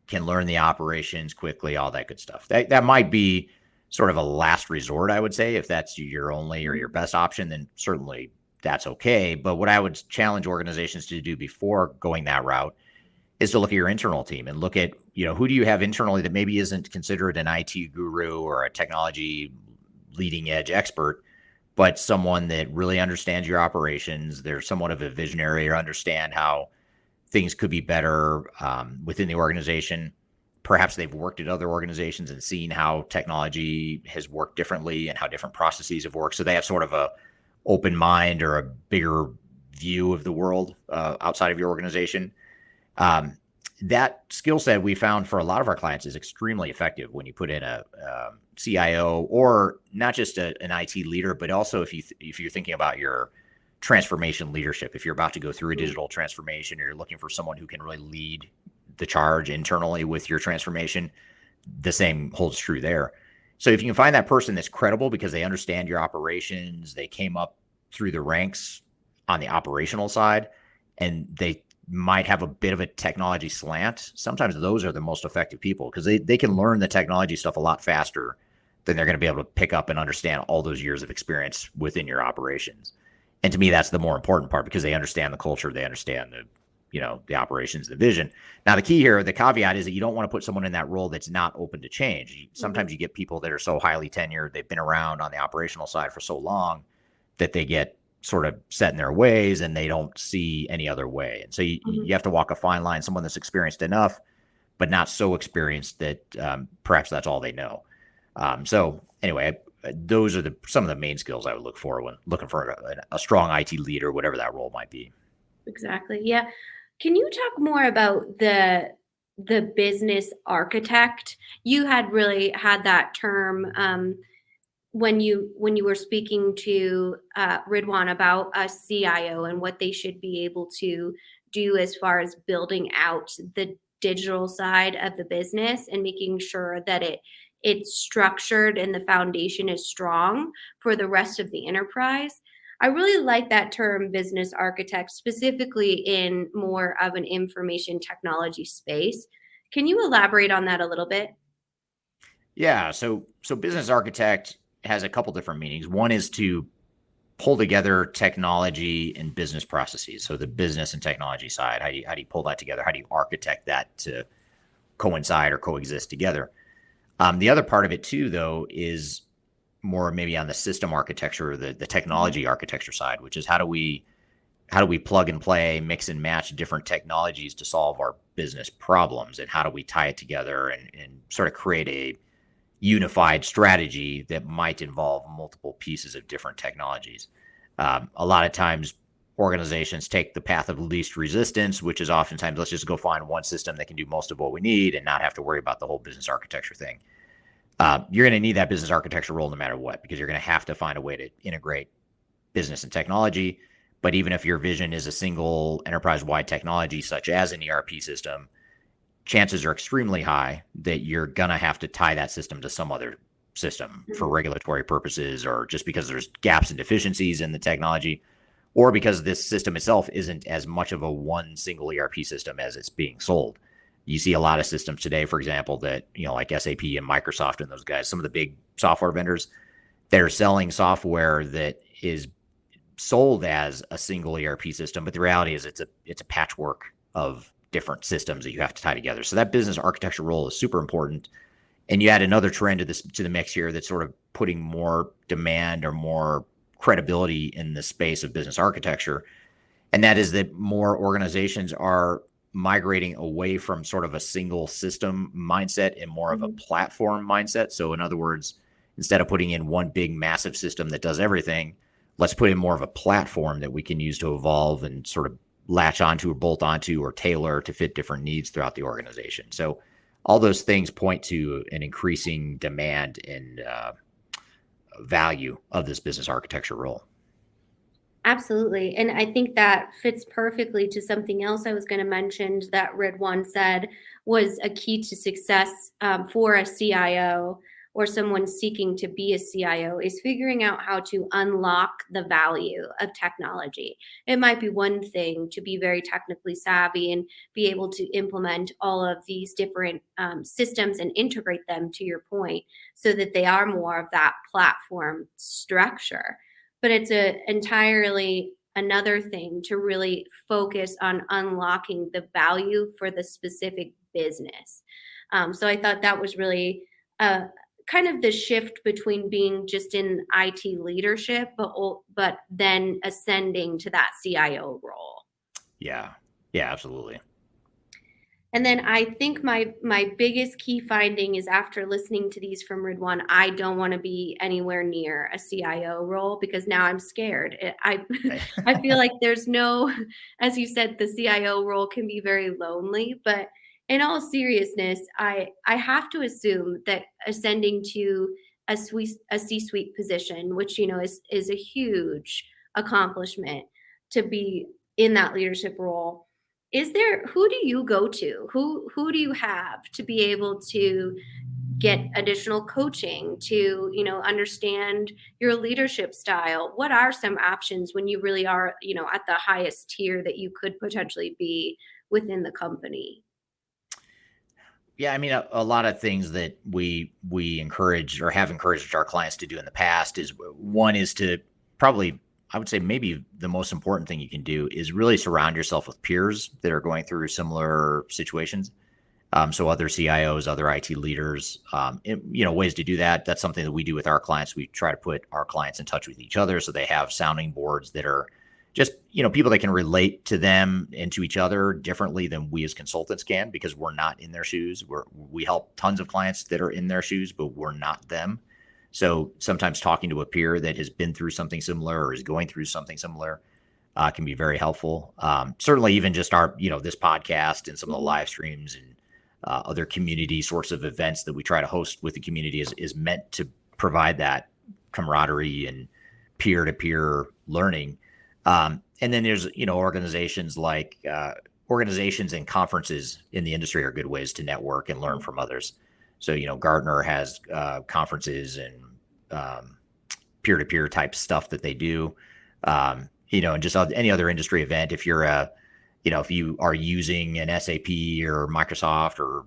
can learn the operations quickly, all that good stuff. That might be sort of a last resort, I would say. If that's your only or your best option, then certainly that's okay. But what I would challenge organizations to do before going that route is to look at your internal team and look at, who do you have internally that maybe isn't considered an IT guru or a technology leading edge expert, but someone that really understands your operations. They're somewhat of a visionary or understand how things could be better within the organization. Perhaps they've worked at other organizations and seen how technology has worked differently and how different processes have worked. So they have sort of a open mind or a bigger view of the world outside of your organization. That skill set we found for a lot of our clients is extremely effective when you put in a CIO, or not just an IT leader, but also if you're thinking about your transformation leadership. If you're about to go through a digital transformation, or you're looking for someone who can really lead the charge internally with your transformation, the same holds true there. So if you can find that person that's credible because they understand your operations, they came up through the ranks on the operational side, and they might have a bit of a technology slant, sometimes those are the most effective people because they can learn the technology stuff a lot faster than they're going to be able to pick up and understand all those years of experience within your operations. And to me, that's the more important part because they understand the culture, they understand the operations, the vision. Now, the key here, the caveat is that you don't want to put someone in that role that's not open to change. Sometimes you get people that are so highly tenured, they've been around on the operational side for so long that they get sort of set in their ways and they don't see any other way. And so you have to walk a fine line, someone that's experienced enough, but not so experienced that perhaps that's all they know. So anyway, those are some of the main skills I would look for when looking for a strong IT leader, whatever that role might be. Exactly. Yeah. Can you talk more about the business architect? You had really had that term when you were speaking to Ridwaan about a CIO and what they should be able to do as far as building out the digital side of the business and making sure that it's structured and the foundation is strong for the rest of the enterprise. I really like that term business architect, specifically in more of an information technology space. Can you elaborate on that a little bit? Yeah, so business architect has a couple different meanings. One is to pull together technology and business processes. So the business and technology side, how do you pull that together? How do you architect that to coincide or coexist together? The other part of it too, though, is more maybe on the system architecture, the technology architecture side, which is how do we plug and play, mix and match different technologies to solve our business problems, and how do we tie it together and sort of create a unified strategy that might involve multiple pieces of different technologies. A lot of times organizations take the path of least resistance, which is oftentimes let's just go find one system that can do most of what we need and not have to worry about the whole business architecture thing. You're going to need that business architecture role no matter what, because you're going to have to find a way to integrate business and technology. But even if your vision is a single enterprise-wide technology, such as an ERP system, chances are extremely high that you're going to have to tie that system to some other system for regulatory purposes, or just because there's gaps and deficiencies in the technology, or because this system itself isn't as much of a one single ERP system as it's being sold. You see a lot of systems today, for example, that, like SAP and Microsoft and those guys, some of the big software vendors, they're selling software that is sold as a single ERP system, but the reality is it's a patchwork of different systems that you have to tie together. So that business architecture role is super important. And you add another trend to the mix here that's sort of putting more demand or more credibility in the space of business architecture. And that is that more organizations are migrating away from sort of a single system mindset and more of a platform mindset. So in other words, instead of putting in one big massive system that does everything, let's put in more of a platform that we can use to evolve and sort of latch onto or bolt onto or tailor to fit different needs throughout the organization. So all those things point to an increasing demand and value of this business architecture role. Absolutely. And I think that fits perfectly to something else I was going to mention that Ridwaan said was a key to success for a CIO or someone seeking to be a CIO is figuring out how to unlock the value of technology. It might be one thing to be very technically savvy and be able to implement all of these different systems and integrate them, to your point, so that they are more of that platform structure. But it's entirely another thing to really focus on unlocking the value for the specific business. So I thought that was really kind of the shift between being just in IT leadership, but then ascending to that CIO role. Yeah, absolutely. And then I think my biggest key finding is after listening to these from Ridwaan, I don't want to be anywhere near a CIO role because now I'm scared. I feel like there's no, as you said, the CIO role can be very lonely, but in all seriousness, I have to assume that ascending to a C-suite position, which is a huge accomplishment to be in that leadership role. Who do you go to? Who do you have to be able to get additional coaching to, understand your leadership style? What are some options when you really are, at the highest tier that you could potentially be within the company? Yeah, I mean, a lot of things that we encourage or have encouraged our clients to do in the past is one is to probably, I would say maybe the most important thing you can do is really surround yourself with peers that are going through similar situations. So other CIOs, other IT leaders, ways to do that. That's something that we do with our clients. We try to put our clients in touch with each other so they have sounding boards that are just, people that can relate to them and to each other differently than we as consultants can, because we're not in their shoes. We help tons of clients that are in their shoes, but we're not them. So sometimes talking to a peer that has been through something similar or is going through something similar can be very helpful. Certainly even just our, this podcast and some of the live streams and other community sorts of events that we try to host with the community is meant to provide that camaraderie and peer-to-peer learning. And then there's, organizations like organizations and conferences in the industry are good ways to network and learn from others. So, Gartner has conferences and peer-to-peer type stuff that they do, and just any other industry event. If you're if you are using an SAP or Microsoft or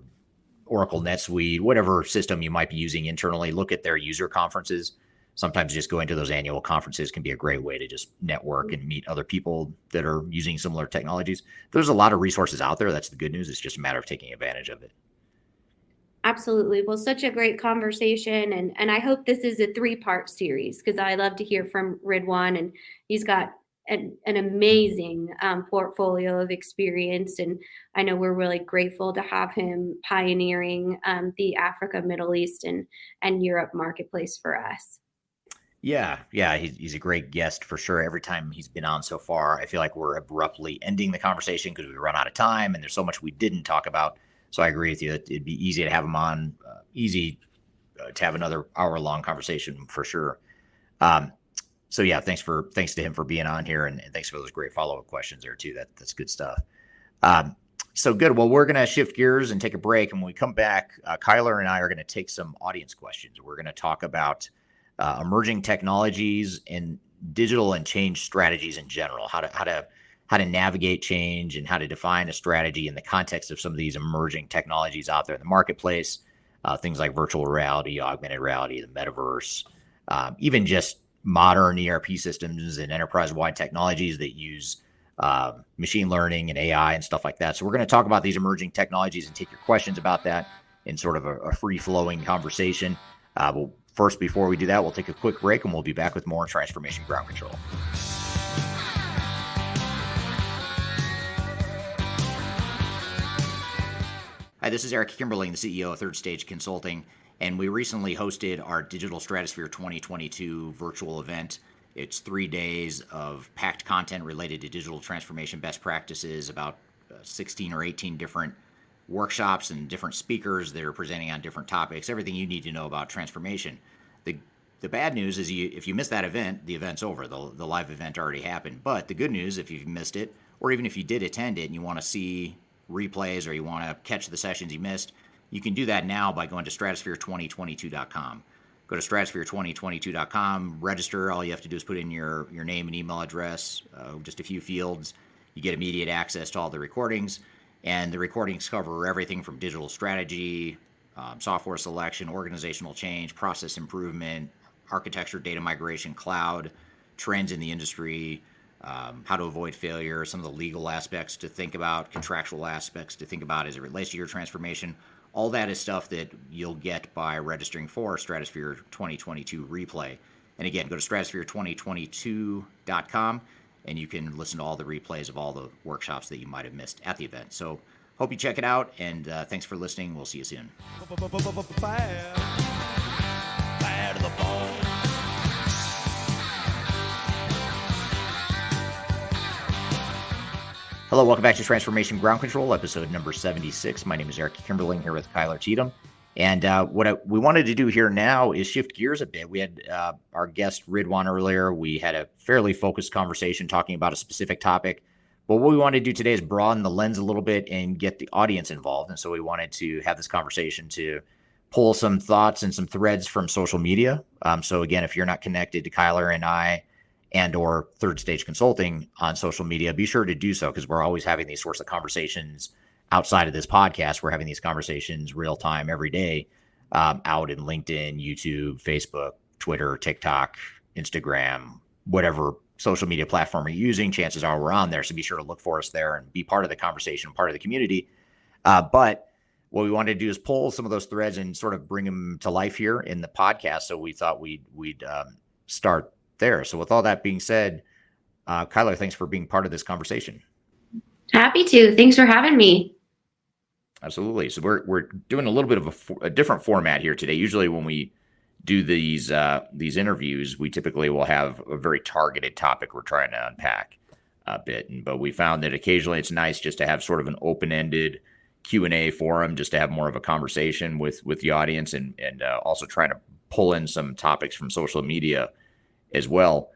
Oracle NetSuite, whatever system you might be using internally, look at their user conferences. Sometimes just going to those annual conferences can be a great way to just network and meet other people that are using similar technologies. There's a lot of resources out there. That's the good news. It's just a matter of taking advantage of it. Absolutely. Well, such a great conversation. And I hope this is a 3-part series, because I love to hear from Ridwaan, and he's got an amazing portfolio of experience. And I know we're really grateful to have him pioneering the Africa, Middle East, and Europe marketplace for us. Yeah, he's a great guest for sure. Every time he's been on so far, I feel like we're abruptly ending the conversation because we run out of time and there's so much we didn't talk about. So I agree with you. It'd be easy to have him on, easy to have another hour-long conversation for sure. So yeah, thanks to him for being on here, and thanks for those great follow-up questions there too. That's good stuff. So good. Well, we're going to shift gears and take a break, and when we come back, Kyler and I are going to take some audience questions. We're going to talk about emerging technologies and digital and change strategies in general, how to navigate change and how to define a strategy in the context of some of these emerging technologies out there in the marketplace, things like virtual reality, augmented reality, the metaverse, even just modern ERP systems and enterprise-wide technologies that use machine learning and AI and stuff like that. So we're going to talk about these emerging technologies and take your questions about that in sort of a free-flowing conversation. But first, before we do that, we'll take a quick break and we'll be back with more Transformation Ground Control. Hi, this is Eric Kimberling, the CEO of Third Stage Consulting, and we recently hosted our Digital Stratosphere 2022 virtual event. It's 3 days of packed content related to digital transformation best practices, about 16 or 18 different workshops and different speakers that are presenting on different topics, everything you need to know about transformation. The bad news is if you miss that event, the event's over. The live event already happened. But the good news, if you've missed it, or even if you did attend it and you want to see replays or you want to catch the sessions you missed, you can do that now by going to stratosphere2022.com. Go to stratosphere2022.com, register. All you have to do is put in your name and email address, just a few fields. You get immediate access to all the recordings. And the recordings cover everything from digital strategy, software selection, organizational change, process improvement, architecture, data migration, cloud, trends in the industry, how to avoid failure, some of the legal aspects to think about, contractual aspects to think about as it relates to your transformation. All that is stuff that you'll get by registering for Stratosphere 2022 replay. And again, go to stratosphere2022.com and you can listen to all the replays of all the workshops that you might have missed at the event. So hope you check it out, and thanks for listening. We'll see you soon. Fire to the bone. Hello, welcome back to Transformation Ground Control, episode number 76. My name is Eric Kimberling here with Kyler Cheatham. And we wanted to do here now is shift gears a bit. We had our guest Ridwaan earlier. We had a fairly focused conversation talking about a specific topic. But what we want to do today is broaden the lens a little bit and get the audience involved. And so we wanted to have this conversation to pull some thoughts and some threads from social media. So again, if you're not connected to Kyler and I and or Third Stage Consulting on social media, be sure to do so, because we're always having these sorts of conversations outside of this podcast. We're having these conversations real time every day, out in LinkedIn, YouTube, Facebook, Twitter, TikTok, Instagram, whatever social media platform you're using. Chances are we're on there. So be sure to look for us there and be part of the conversation, part of the community. But what we wanted to do is pull some of those threads and sort of bring them to life here in the podcast. So we thought we'd start there. So with all that being said, Kyler, thanks for being part of this conversation. Happy to. Thanks for having me. Absolutely. So we're doing a little bit of a different format here today. Usually when we do these interviews, we typically will have a very targeted topic we're trying to unpack a bit. But we found that occasionally it's nice just to have sort of an open-ended Q&A forum, just to have more of a conversation with the audience, and also trying to pull in some topics from social media as well.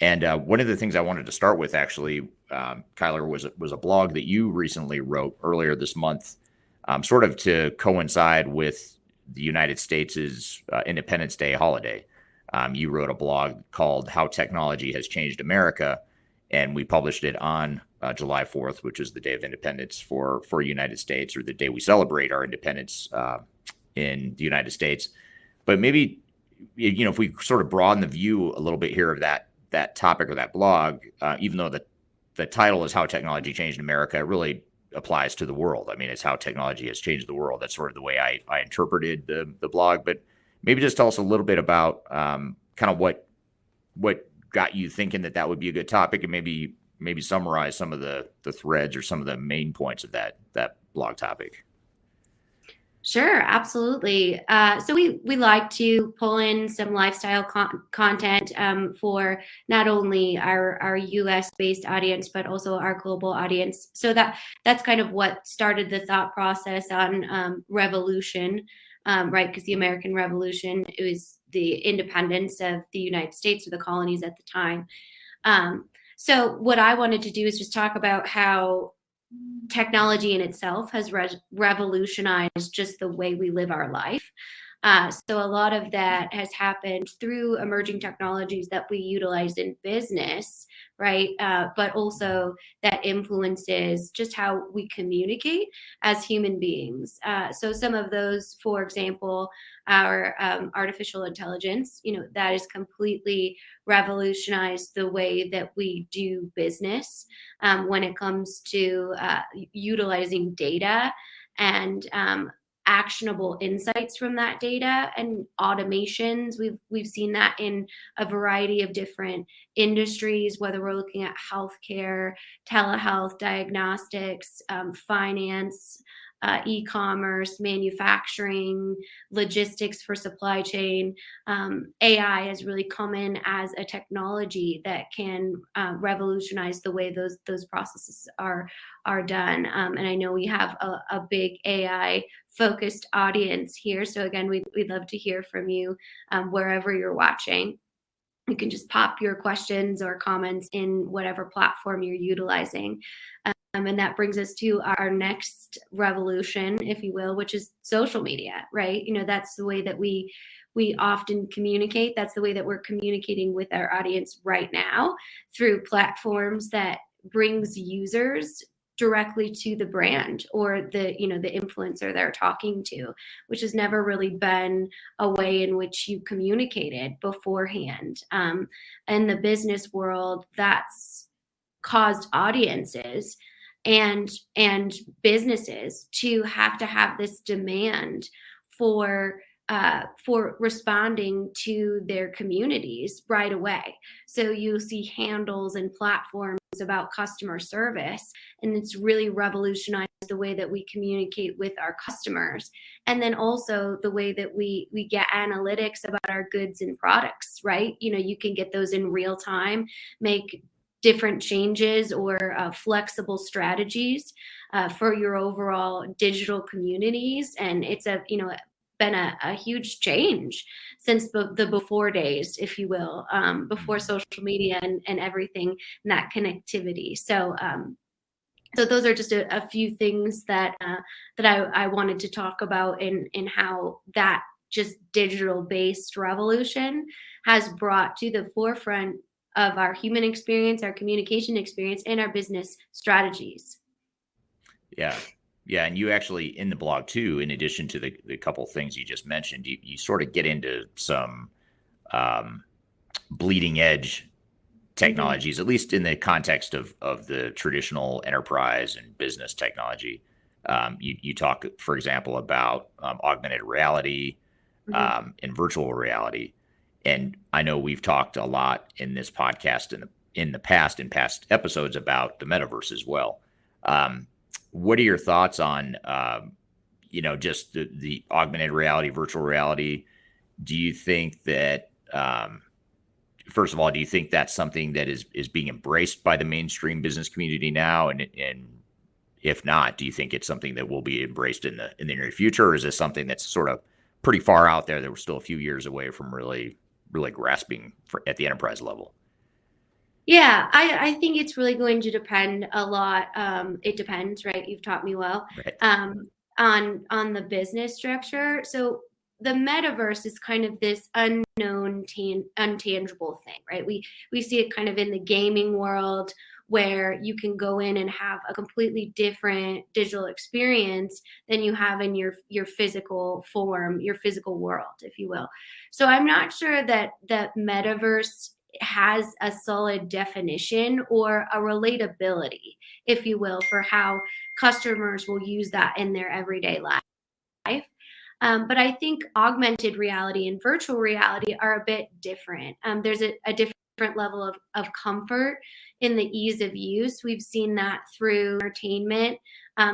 And one of the things I wanted to start with, actually, Kyler, was a blog that you recently wrote earlier this month, sort of to coincide with the United States' Independence Day holiday. You wrote a blog called "How Technology Has Changed America," and we published it on July 4th, which is the Day of Independence for the United States, or the day we celebrate our independence in the United States. But maybe, if we sort of broaden the view a little bit here of that topic or that blog, even though the title is "How Technology Changed America," it really applies to the world. I mean, it's how technology has changed the world. That's sort of the way I interpreted the blog. But maybe just tell us a little bit about kind of what got you thinking that would be a good topic, and maybe summarize some of the threads or some of the main points of that blog topic. Sure, absolutely. So we like to pull in some lifestyle content for not only our US-based audience, but also our global audience. So that's kind of what started the thought process on revolution, right? Because the American Revolution, it was the independence of the United States, or the colonies at the time. So what I wanted to do is just talk about how technology in itself has revolutionized just the way we live our life. So a lot of that has happened through emerging technologies that we utilize in business, right? But also that influences just how we communicate as human beings. So some of those, for example, our artificial intelligence, that has completely revolutionized the way that we do business when it comes to utilizing data and actionable insights from that data and automations. We've seen that in a variety of different industries, whether we're looking at healthcare, telehealth, diagnostics, finance, e-commerce, manufacturing, logistics for supply chain. AI has really come in as a technology that can revolutionize the way those processes are done. And I know we have a big AI focused audience here. So again, we'd love to hear from you wherever you're watching. You can just pop your questions or comments in whatever platform you're utilizing. And that brings us to our next revolution, if you will, which is social media, right? That's the way that we often communicate. That's the way that we're communicating with our audience right now, through platforms that brings users directly to the brand or the influencer they're talking to, which has never really been a way in which you communicated beforehand. In the business world, that's caused audiences and businesses to have this demand for responding to their communities right away. So you'll see handles and platforms about customer service, and it's really revolutionized the way that we communicate with our customers, and then also the way that we get analytics about our goods and products, right? You can get those in real time, make different changes or flexible strategies for your overall digital communities. And it's been a huge change since the before days, if you will, before social media and everything and that connectivity. So So those are just a few things that I wanted to talk about in how that just digital based revolution has brought to the forefront of our human experience, our communication experience, and our business strategies. Yeah. Yeah. And you actually, in the blog too, in addition to the couple things you just mentioned, you sort of get into some bleeding edge technologies, at least in the context of the traditional enterprise and business technology. You talk, for example, about augmented reality and virtual reality. And I know we've talked a lot in this podcast in the past, in past episodes, about the metaverse as well. What are your thoughts on, just the augmented reality, virtual reality? Do you think that, first of all, do you think that's something that is being embraced by the mainstream business community now? And if not, do you think it's something that will be embraced in the near future? Or is this something that's sort of pretty far out there that we're still a few years away from really grasping at the enterprise level? Yeah, I think it's really going to depend a lot. It depends, right? You've taught me well. Right. On the business structure. So the metaverse is kind of this unknown, untangible thing, right? We see it kind of in the gaming world, where you can go in and have a completely different digital experience than you have in your physical form, your physical world, if you will. So I'm not sure that metaverse has a solid definition or a relatability, if you will, for how customers will use that in their everyday life. But I think augmented reality and virtual reality are a bit different. There's a different level of comfort in the ease of use. We've seen that through entertainment,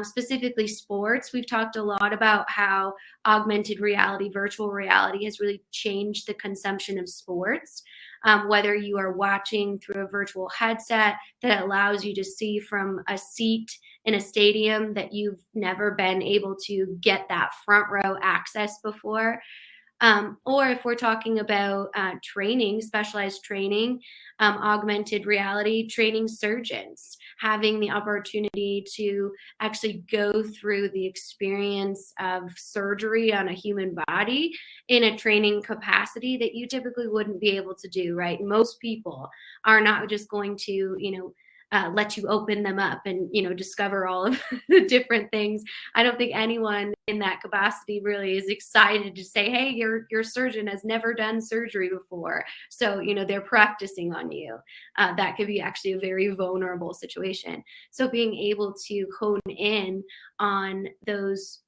specifically sports. We've talked a lot about how augmented reality, virtual reality has really changed the consumption of sports. Whether you are watching through a virtual headset that allows you to see from a seat in a stadium that you've never been able to get that front row access before. Or if we're talking about training, specialized training, augmented reality, training surgeons, having the opportunity to actually go through the experience of surgery on a human body in a training capacity that you typically wouldn't be able to do, right? Most people are not just going to, let you open them up and discover all of the different things. I don't think anyone in that capacity really is excited to say, hey, your surgeon has never done surgery before, so they're practicing on you. That could be actually a very vulnerable situation. So being able to hone in on those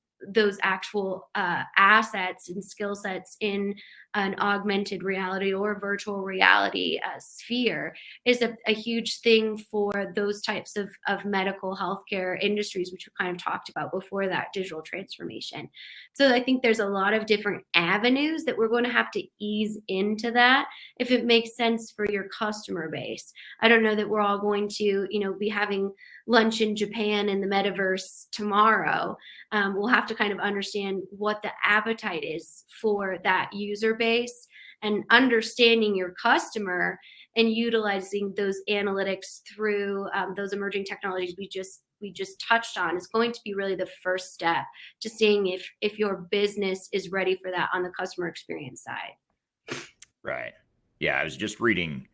actual assets and skill sets in an augmented reality or virtual reality sphere is a huge thing for those types of medical healthcare industries, which we kind of talked about before that digital transformation. So I think there's a lot of different avenues that we're going to have to ease into that if it makes sense for your customer base. I don't know that we're all going to, be having lunch in Japan in the metaverse tomorrow. We'll have to kind of understand what the appetite is for that user base, and understanding your customer and utilizing those analytics through those emerging technologies we just touched on is going to be really the first step to seeing if your business is ready for that on the customer experience side. Right. Yeah, I was just reading,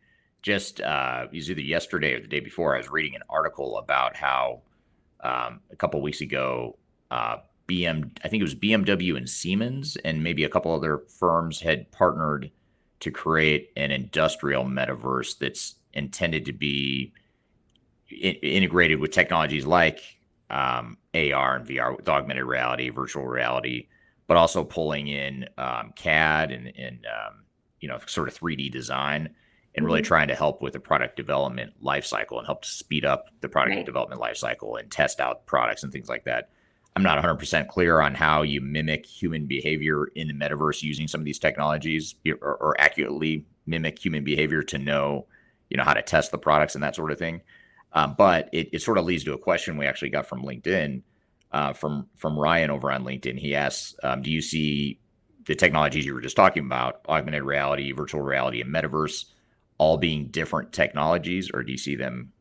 it was either yesterday or the day before, I was reading an article about how a couple of weeks ago, I think it was BMW and Siemens and maybe a couple other firms had partnered to create an industrial metaverse that's intended to be integrated with technologies like AR and VR, with augmented reality, virtual reality, but also pulling in CAD and sort of 3D design, and really trying to help with the product development lifecycle and help to speed up the product development lifecycle and test out products and things like that. I'm not 100% clear on how you mimic human behavior in the metaverse using some of these technologies, or accurately mimic human behavior to know, how to test the products and that sort of thing. But it sort of leads to a question we actually got from LinkedIn, from Ryan over on LinkedIn. He asks, do you see the technologies you were just talking about, augmented reality, virtual reality, and metaverse, all being different technologies, or do you see them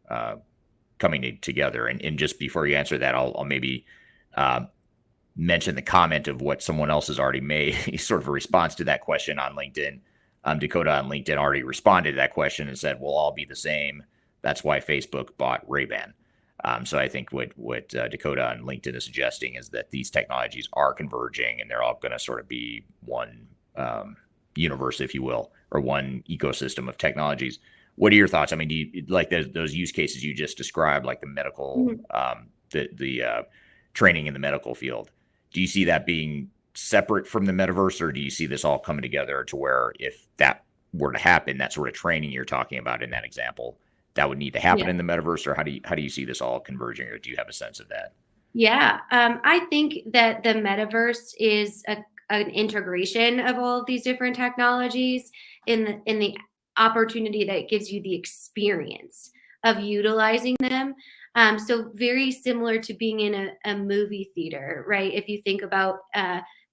coming together. And just before you answer that, I'll maybe mention the comment of what someone else has already made, sort of a response to that question on LinkedIn. Dakota on LinkedIn already responded to that question and said, we'll all be the same. That's why Facebook bought Ray-Ban. So I think what Dakota on LinkedIn is suggesting is that these technologies are converging and they're all going to sort of be one universe, if you will, or one ecosystem of technologies. What are your thoughts? I mean, do you like those use cases you just described, like the medical, the training in the medical field? Do you see that being separate from the metaverse, or do you see this all coming together to where if that were to happen, that sort of training you're talking about in that example, that would need to happen in the metaverse, or how do you see this all converging, or do you have a sense of that? Yeah, I think that the metaverse is an integration of all of these different technologies in the opportunity that it gives you the experience of utilizing them. So very similar to being in a movie theater, right? If you think about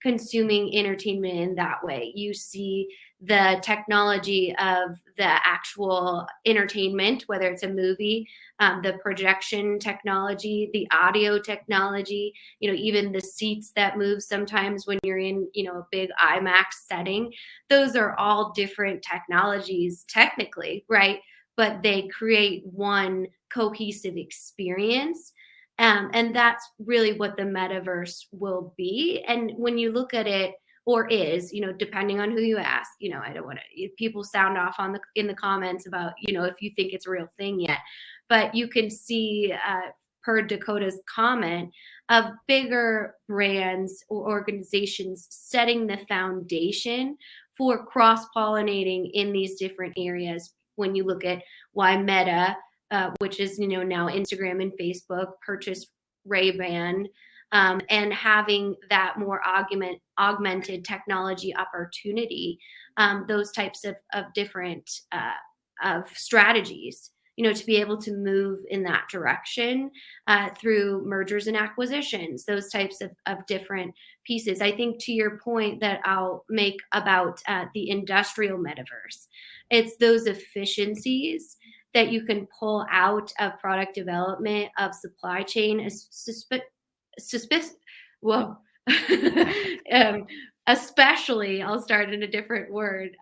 consuming entertainment in that way, you see the technology of the actual entertainment, whether it's a movie, the projection technology, the audio technology, even the seats that move sometimes when you're in, a big IMAX setting. Those are all different technologies technically, right? But they create one cohesive experience. And that's really what the metaverse will be. And when you look at it, or is, depending on who you ask, I don't want to, people sound off in the comments about, if you think it's a real thing yet, but you can see per Dakota's comment of bigger brands or organizations setting the foundation for cross-pollinating in these different areas. When you look at why Meta, which is, now Instagram and Facebook, purchased Ray-Ban, and having that more augmented technology opportunity, those types of different of strategies, to be able to move in that direction through mergers and acquisitions, those types of different pieces. I think to your point that I'll make about the industrial metaverse, it's those efficiencies that you can pull out of product development, of supply chain, especially, I'll start in a different word,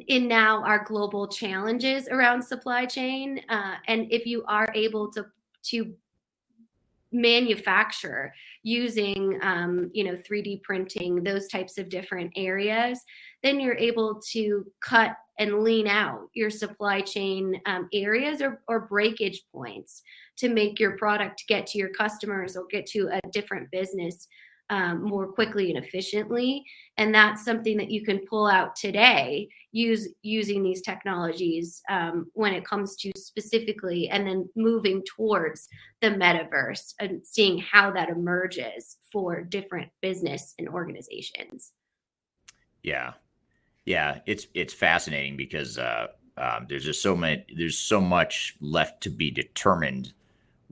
in now our global challenges around supply chain. And if you are able to manufacture using 3D printing, those types of different areas, then you're able to cut and lean out your supply chain areas or breakage points to make your product get to your customers or get to a different business more quickly and efficiently. And that's something that you can pull out today using these technologies when it comes to specifically, and then moving towards the metaverse and seeing how that emerges for different business and organizations. Yeah, it's fascinating because there's just so much left to be determined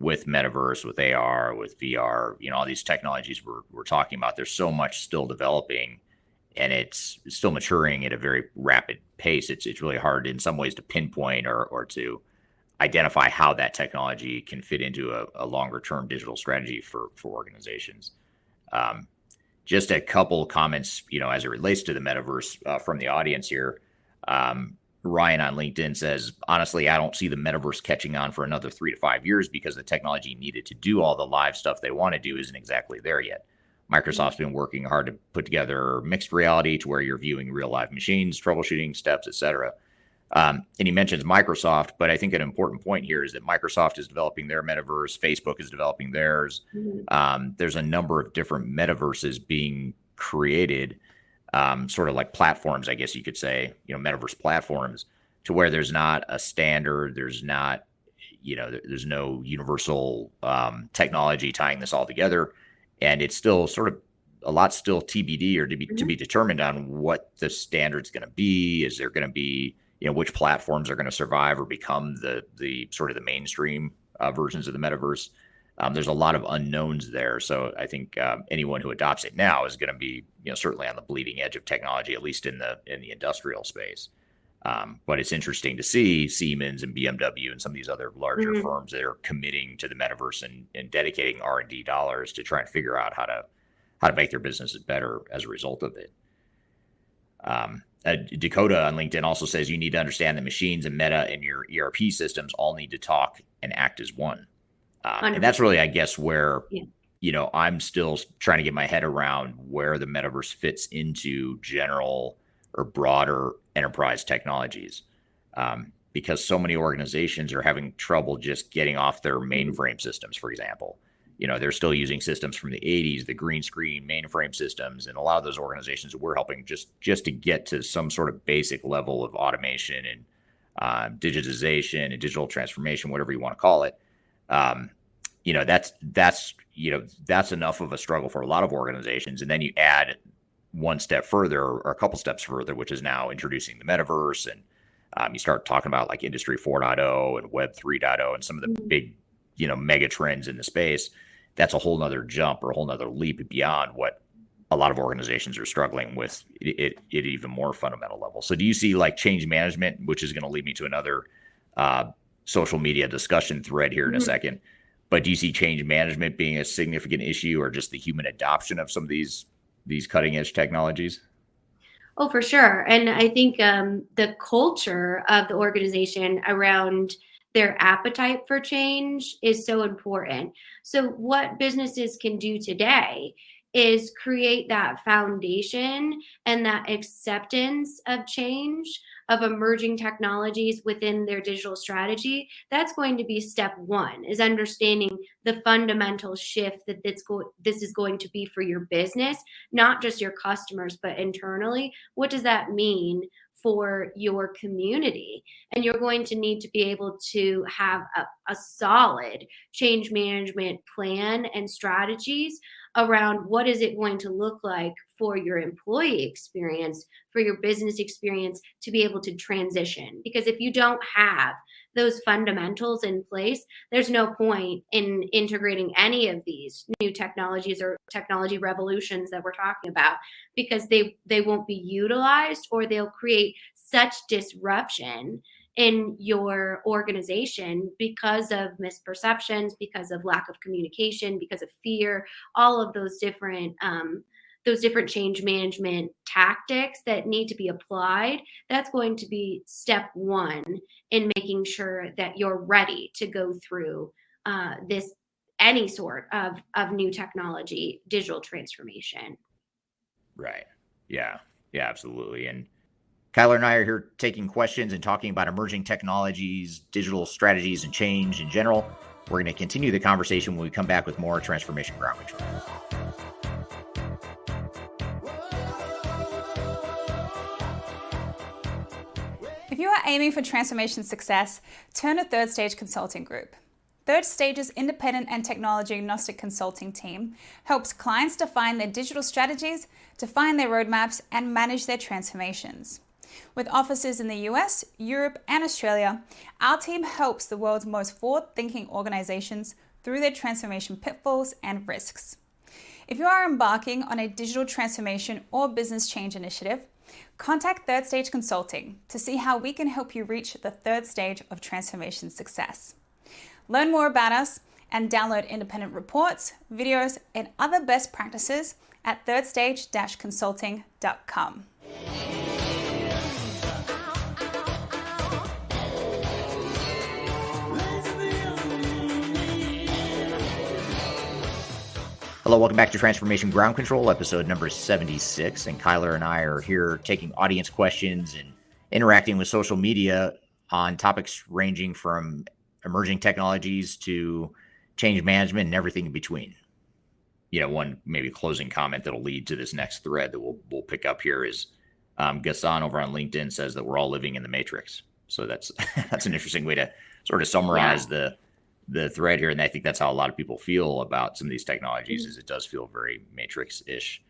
with metaverse, with AR, with VR, all these technologies we're talking about. There's so much still developing, and it's still maturing at a very rapid pace. It's really hard in some ways to pinpoint or to identify how that technology can fit into a longer term digital strategy for organizations. Just a couple of comments, as it relates to the metaverse from the audience here. Ryan on LinkedIn says, honestly, I don't see the metaverse catching on for another 3 to 5 years because the technology needed to do all the live stuff they want to do isn't exactly there yet. Microsoft's been working hard to put together mixed reality to where you're viewing real live machines, troubleshooting steps, etc. And he mentions Microsoft, but I think an important point here is that Microsoft is developing their metaverse, Facebook is developing theirs. There's a number of different metaverses being created, sort of like platforms, I guess you could say, metaverse platforms, to where there's not a standard, there's not, there's no universal technology tying this all together, and it's still sort of a lot still TBD or to be determined on what the standard's going to be. Is there going to be, which platforms are going to survive or become the sort of the mainstream versions of the metaverse? There's a lot of unknowns there. So I think anyone who adopts it now is going to be, certainly on the bleeding edge of technology, at least in the industrial space. But it's interesting to see Siemens and BMW and some of these other larger firms that are committing to the metaverse and dedicating R&D dollars to try and figure out how to make their businesses better as a result of it. Dakota on LinkedIn also says you need to understand that machines and Meta and your ERP systems all need to talk and act as one. And that's really, I guess, where I'm still trying to get my head around where the metaverse fits into general or broader enterprise technologies, because so many organizations are having trouble just getting off their mainframe systems, for example. They're still using systems from the 80s, the green screen mainframe systems, and a lot of those organizations we're helping just to get to some sort of basic level of automation and digitization and digital transformation, whatever you want to call it. That's enough of a struggle for a lot of organizations. And then you add one step further or a couple steps further, which is now introducing the metaverse. And you start talking about like Industry 4.0 and Web 3.0 and some of the big, mega trends in the space. That's a whole nother jump or a whole nother leap beyond what a lot of organizations are struggling with at even more fundamental level. So do you see like change management, which is going to lead me to another social media discussion thread here in a second, but do you see change management being a significant issue, or just the human adoption of some of these cutting edge technologies? Oh, for sure. And I think the culture of the organization around their appetite for change is so important. So what businesses can do today is create that foundation and that acceptance of change, of emerging technologies within their digital strategy. That's going to be step one, is understanding the fundamental shift that this is going to be for your business, not just your customers, but internally. What does that mean for your community? And you're going to need to be able to have a solid change management plan and strategies around what is it going to look like for your employee experience, for your business experience, to be able to transition. Because if you don't have those fundamentals in place, there's no point in integrating any of these new technologies or technology revolutions that we're talking about, because they won't be utilized, or they'll create such disruption in your organization because of misperceptions, because of lack of communication, because of fear, all of those different change management tactics that need to be applied. That's going to be step one in making sure that you're ready to go through any sort of new technology, digital transformation. Right. Yeah, absolutely. And Kyler and I are here taking questions and talking about emerging technologies, digital strategies, and change in general. We're going to continue the conversation when we come back with more Transformation Ground Control. If you are aiming for transformation success, turn to Third Stage Consulting Group. Third Stage's independent and technology agnostic consulting team helps clients define their digital strategies, define their roadmaps, and manage their transformations. With offices in the US, Europe, and Australia, our team helps the world's most forward-thinking organizations through their transformation pitfalls and risks. If you are embarking on a digital transformation or business change initiative, contact Third Stage Consulting to see how we can help you reach the third stage of transformation success. Learn more about us and download independent reports, videos, and other best practices at thirdstage-consulting.com. Hello, welcome back to Transformation Ground Control, episode number 76. And Kyler and I are here taking audience questions and interacting with social media on topics ranging from emerging technologies to change management and everything in between. One maybe closing comment that'll lead to this next thread that we'll pick up here is Gassan over on LinkedIn says that we're all living in the Matrix. So that's an interesting way to sort of summarize the thread here. And I think that's how a lot of people feel about some of these technologies, is it does feel very Matrix-ish.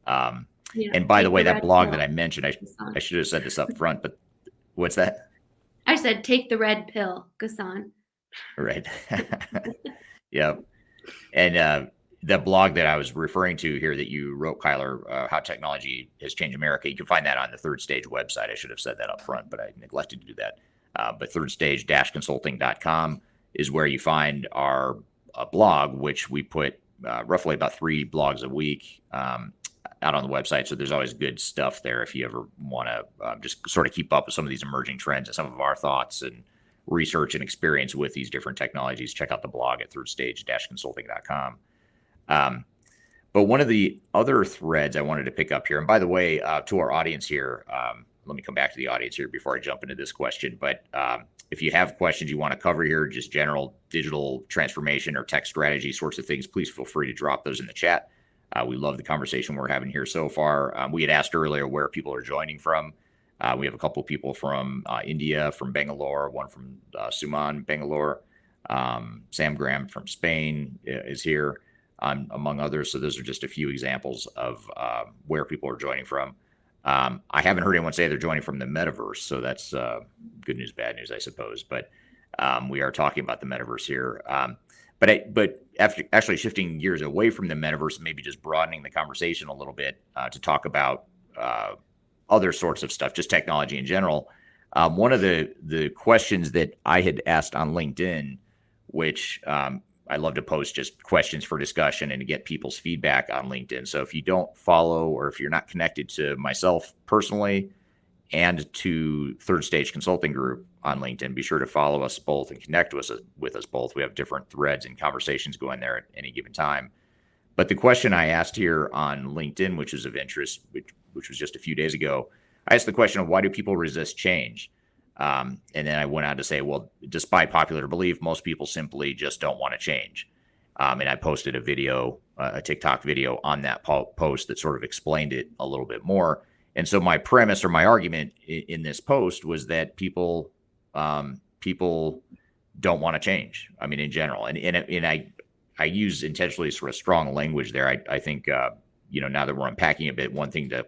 And by the way, that blog that I mentioned, I should have said this up front, but what's that? I said, take the red pill, Gassan. Right. Yeah. And the blog that I was referring to here that you wrote, Kyler, how technology has changed America, you can find that on the Third Stage website. I should have said that up front, but I neglected to do that. But thirdstage-consulting.com is where you find our blog, which we put roughly about 3 blogs a week out on the website. So there's always good stuff there if you ever want to just sort of keep up with some of these emerging trends and some of our thoughts and research and experience with these different technologies. Check out the blog at thirdstage-consulting.com. But one of the other threads I wanted to pick up here, and by the way, to our audience here, let me come back to the audience here before I jump into this question. But if you have questions you want to cover here, just general digital transformation or tech strategy sorts of things, please feel free to drop those in the chat. We love the conversation we're having here so far. We had asked earlier where people are joining from. We have a couple of people from India, from Bangalore, one from Suman, Bangalore. Sam Graham from Spain is here, among others. So those are just a few examples of where people are joining from. I haven't heard anyone say they're joining from the metaverse, so that's good news, bad news, I suppose. But we are talking about the metaverse here. But after actually shifting gears away from the metaverse, maybe just broadening the conversation a little bit to talk about other sorts of stuff, just technology in general. One of the questions that I had asked on LinkedIn, which I love to post just questions for discussion and to get people's feedback on LinkedIn. So if you don't follow or if you're not connected to myself personally and to Third Stage Consulting Group on LinkedIn, be sure to follow us both and connect with us both. We have different threads and conversations going there at any given time. But the question I asked here on LinkedIn, which is of interest, which was just a few days ago, I asked the question of why do people resist change? And then I went on to say, well, despite popular belief, most people simply just don't want to change. And I posted a video, a TikTok video on that post that sort of explained it a little bit more. And so my premise or my argument in this post was that people don't want to change. I mean, in general, and I use intentionally sort of strong language there. I think now that we're unpacking a bit, one thing to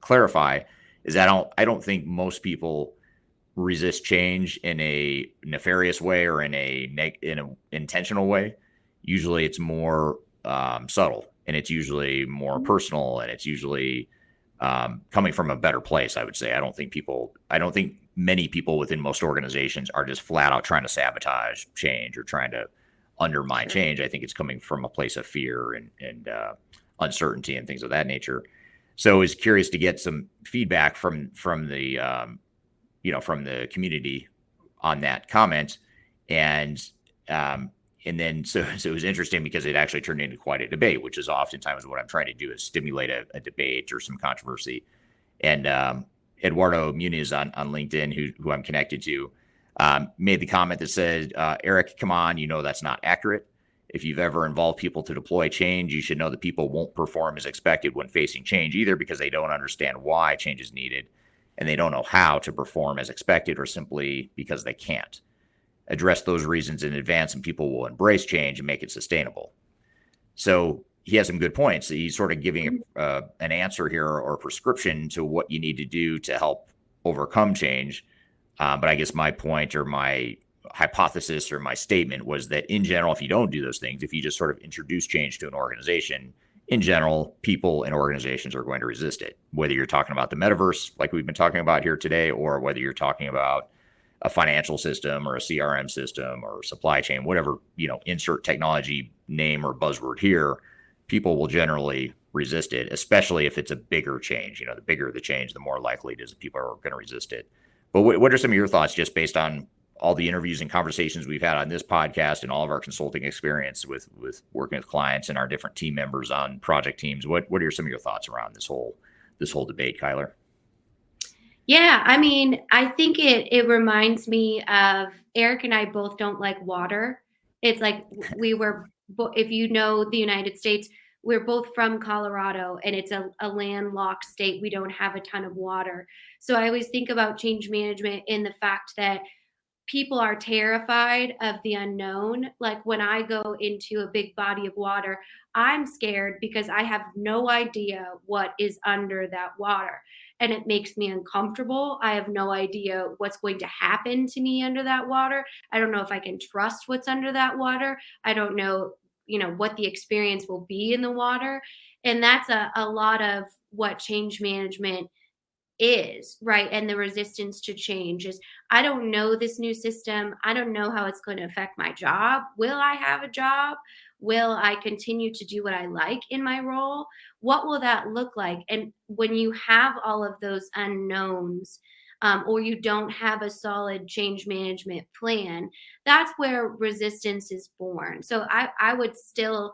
clarify is I don't think most people resist change in a nefarious way or in an intentional way. Usually it's more subtle, and it's usually more personal, and it's usually coming from a better place, I would say. I don't think many people within most organizations are just flat out trying to sabotage change or trying to undermine change. I think it's coming from a place of fear and uncertainty and things of that nature. So I was curious to get some feedback from the community on that comment. And then so it was interesting because it actually turned into quite a debate, which is oftentimes what I'm trying to do, is stimulate a debate or some controversy. And Eduardo Muniz on LinkedIn, who I'm connected to, made the comment that said, Eric, come on, that's not accurate. If you've ever involved people to deploy change, you should know that people won't perform as expected when facing change, either because they don't understand why change is needed and they don't know how to perform as expected, or simply because they can't. Address those reasons in advance and people will embrace change and make it sustainable. So he has some good points. He's sort of giving an answer here or a prescription to what you need to do to help overcome change. But I guess my point or my hypothesis or my statement was that in general, if you don't do those things, if you just sort of introduce change to an organization, in general, people and organizations are going to resist it, whether you're talking about the metaverse, like we've been talking about here today, or whether you're talking about a financial system or a CRM system or supply chain, whatever, insert technology name or buzzword here, people will generally resist it, especially if it's a bigger change. The bigger the change, the more likely it is that people are going to resist it. But what are some of your thoughts, just based on all the interviews and conversations we've had on this podcast and all of our consulting experience with working with clients and our different team members on project teams? What are some of your thoughts around this whole debate, Kyler? Yeah, I mean, I think it reminds me of Eric and I both don't like water. It's like if you know the United States, we're both from Colorado, and it's a landlocked state. We don't have a ton of water. So I always think about change management in the fact that people are terrified of the unknown. Like when I go into a big body of water, I'm scared because I have no idea what is under that water. And it makes me uncomfortable. I have no idea what's going to happen to me under that water. I don't know if I can trust what's under that water. I don't know, what the experience will be in the water. And that's a lot of what change management is, right? And the resistance to change is, I don't know this new system. I don't know how it's going to affect my job. Will I have a job? Will I continue to do what I like in my role? What will that look like? And when you have all of those unknowns, or you don't have a solid change management plan, that's where resistance is born. So I would still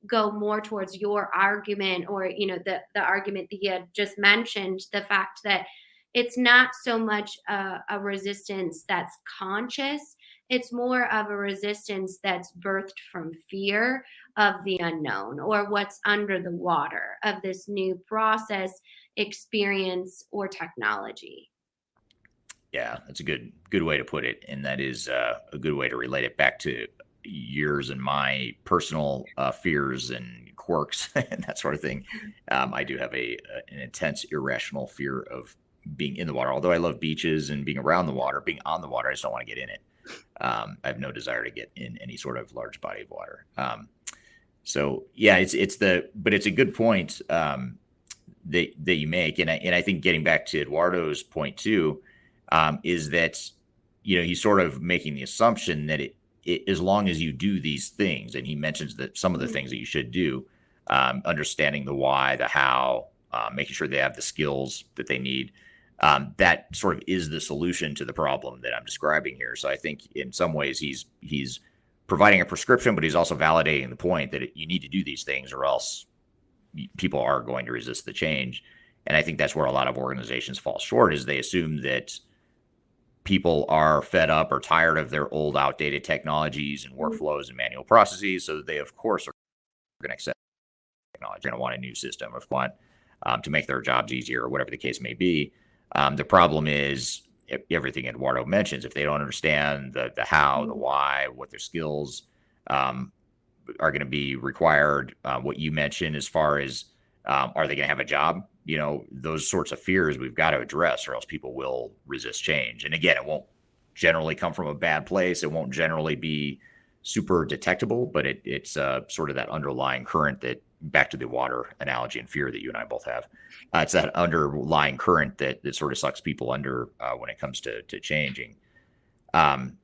go more towards your argument, or the argument that you had just mentioned, the fact that it's not so much a resistance that's conscious. It's more of a resistance that's birthed from fear of the unknown, or what's under the water of this new process, experience, or technology. Yeah, that's a good way to put it, and that is a good way to relate it back to yours and my personal fears and quirks and that sort of thing. I do have an intense irrational fear of being in the water. Although I love beaches and being around the water, being on the water, I just don't want to get in it. I have no desire to get in any sort of large body of water. So yeah, but it's a good point that you make, and I think getting back to Eduardo's point too. Is that, he's sort of making the assumption that as long as you do these things, and he mentions that some of the things that you should do, understanding the why, the how, making sure they have the skills that they need, that sort of is the solution to the problem that I'm describing here. So I think in some ways he's providing a prescription, but he's also validating the point that you need to do these things, or else people are going to resist the change. And I think that's where a lot of organizations fall short, is they assume that people are fed up or tired of their old, outdated technologies and workflows and manual processes. So they, of course, are going to accept technology. They're going to want a new system, or want to make their jobs easier, or whatever the case may be. The problem is everything Eduardo mentions. If they don't understand the how, the why, what their skills are going to be required, what you mentioned as far as are they going to have a job? Those sorts of fears we've got to address, or else people will resist change. And again, it won't generally come from a bad place. It won't generally be super detectable, but it's sort of that underlying current, that, back to the water analogy and fear that you and I both have. It's that underlying current that sort of sucks people under when it comes to changing. One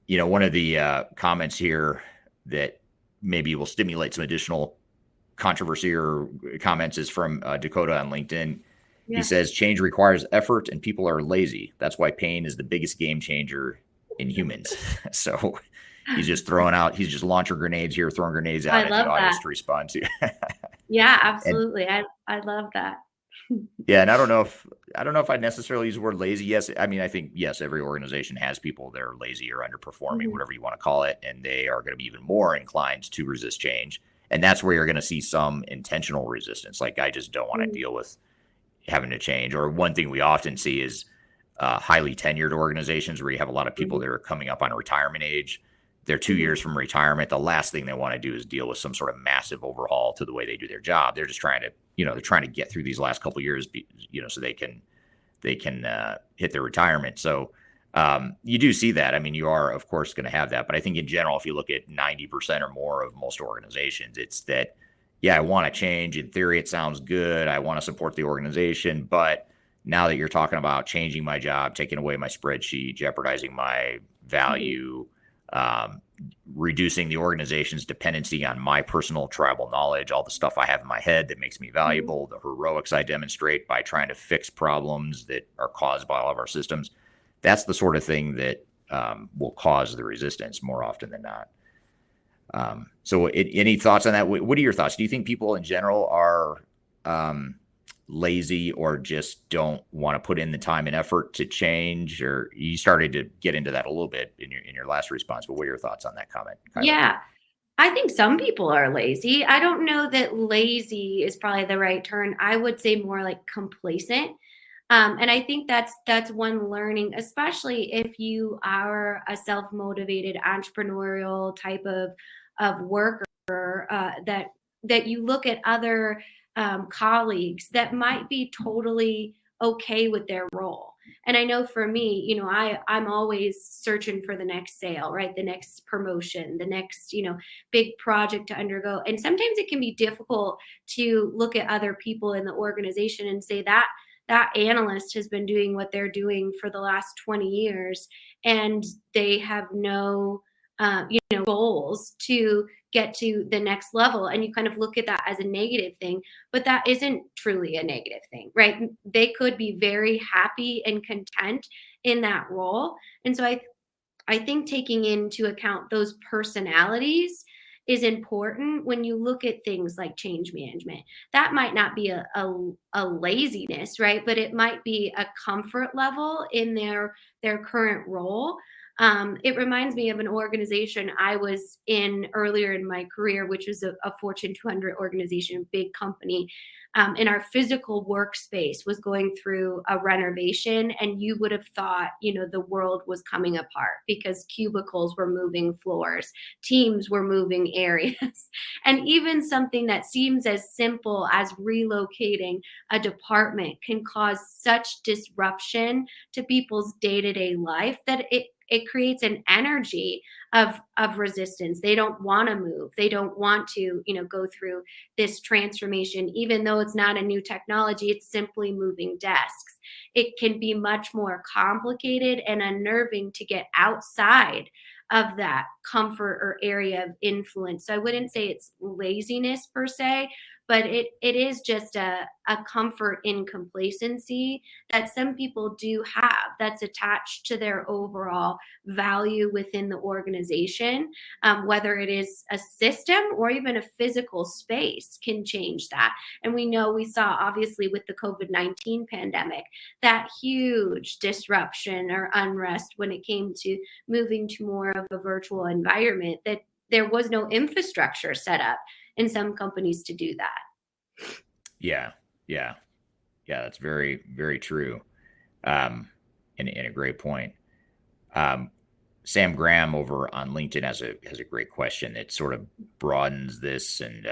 of the comments here that maybe will stimulate some additional controversy or comments is from Dakota on LinkedIn. Yeah. He says, change requires effort and people are lazy. That's why pain is the biggest game changer in humans. So he's just launching grenades here, throwing grenades out at the audience to respond to. Yeah, absolutely. I love that. Yeah. And I don't know if I'd necessarily use the word lazy. Yes. I mean, I think, yes, every organization has people that are lazy or underperforming, whatever you want to call it. And they are going to be even more inclined to resist change. And that's where you're going to see some intentional resistance. Like, I just don't want to deal with having to change. Or one thing we often see is highly tenured organizations where you have a lot of people that are coming up on retirement age. They're 2 years from retirement. The last thing they want to do is deal with some sort of massive overhaul to the way they do their job. They're just trying to, they're trying to get through these last couple of years, so they can hit their retirement. So you do see that. I mean, you are, of course, going to have that. But I think in general, if you look at 90% or more of most organizations, it's that, yeah, I want to change. In theory, it sounds good. I want to support the organization. But now that you're talking about changing my job, taking away my spreadsheet, jeopardizing my value, reducing the organization's dependency on my personal tribal knowledge, all the stuff I have in my head that makes me valuable, the heroics I demonstrate by trying to fix problems that are caused by all of our systems, that's the sort of thing that will cause the resistance more often than not. So any thoughts on that? What are your thoughts? Do you think people in general are lazy, or just don't want to put in the time and effort to change? Or you started to get into that a little bit in your last response, but what are your thoughts on that comment, Kylie? Yeah, I think some people are lazy. I don't know that lazy is probably the right term. I would say more like complacent. And I think that's one learning, especially if you are a self-motivated entrepreneurial type of worker, that you look at other colleagues that might be totally okay with their role. And I know for me, I'm always searching for the next sale, right? The next promotion, the next, big project to undergo. And sometimes it can be difficult to look at other people in the organization and say that analyst has been doing what they're doing for the last 20 years and they have no goals to get to the next level, and you kind of look at that as a negative thing, but that isn't truly a negative thing, right? They could be very happy and content in that role. And so I think taking into account those personalities is important when you look at things like change management. That might not be a laziness, right? But it might be a comfort level in their current role. It reminds me of an organization I was in earlier in my career, which was a Fortune 200 organization, big company. And our physical workspace was going through a renovation, and you would have thought, the world was coming apart because cubicles were moving floors, teams were moving areas. And even something that seems as simple as relocating a department can cause such disruption to people's day-to-day life that it creates an energy of resistance. They don't want to move. They don't want to, go through this transformation, even though it's not a new technology, it's simply moving desks. It can be much more complicated and unnerving to get outside of that comfort or area of influence. So I wouldn't say it's laziness per se, but it is just a comfort in complacency that some people do have that's attached to their overall value within the organization. Whether it is a system or even a physical space can change that. And we saw obviously with the COVID-19 pandemic, that huge disruption or unrest when it came to moving to more of a virtual environment, that there was no infrastructure set up in some companies to do that. Yeah. That's very, very true. And a great point. Sam Graham over on LinkedIn has a great question that sort of broadens this and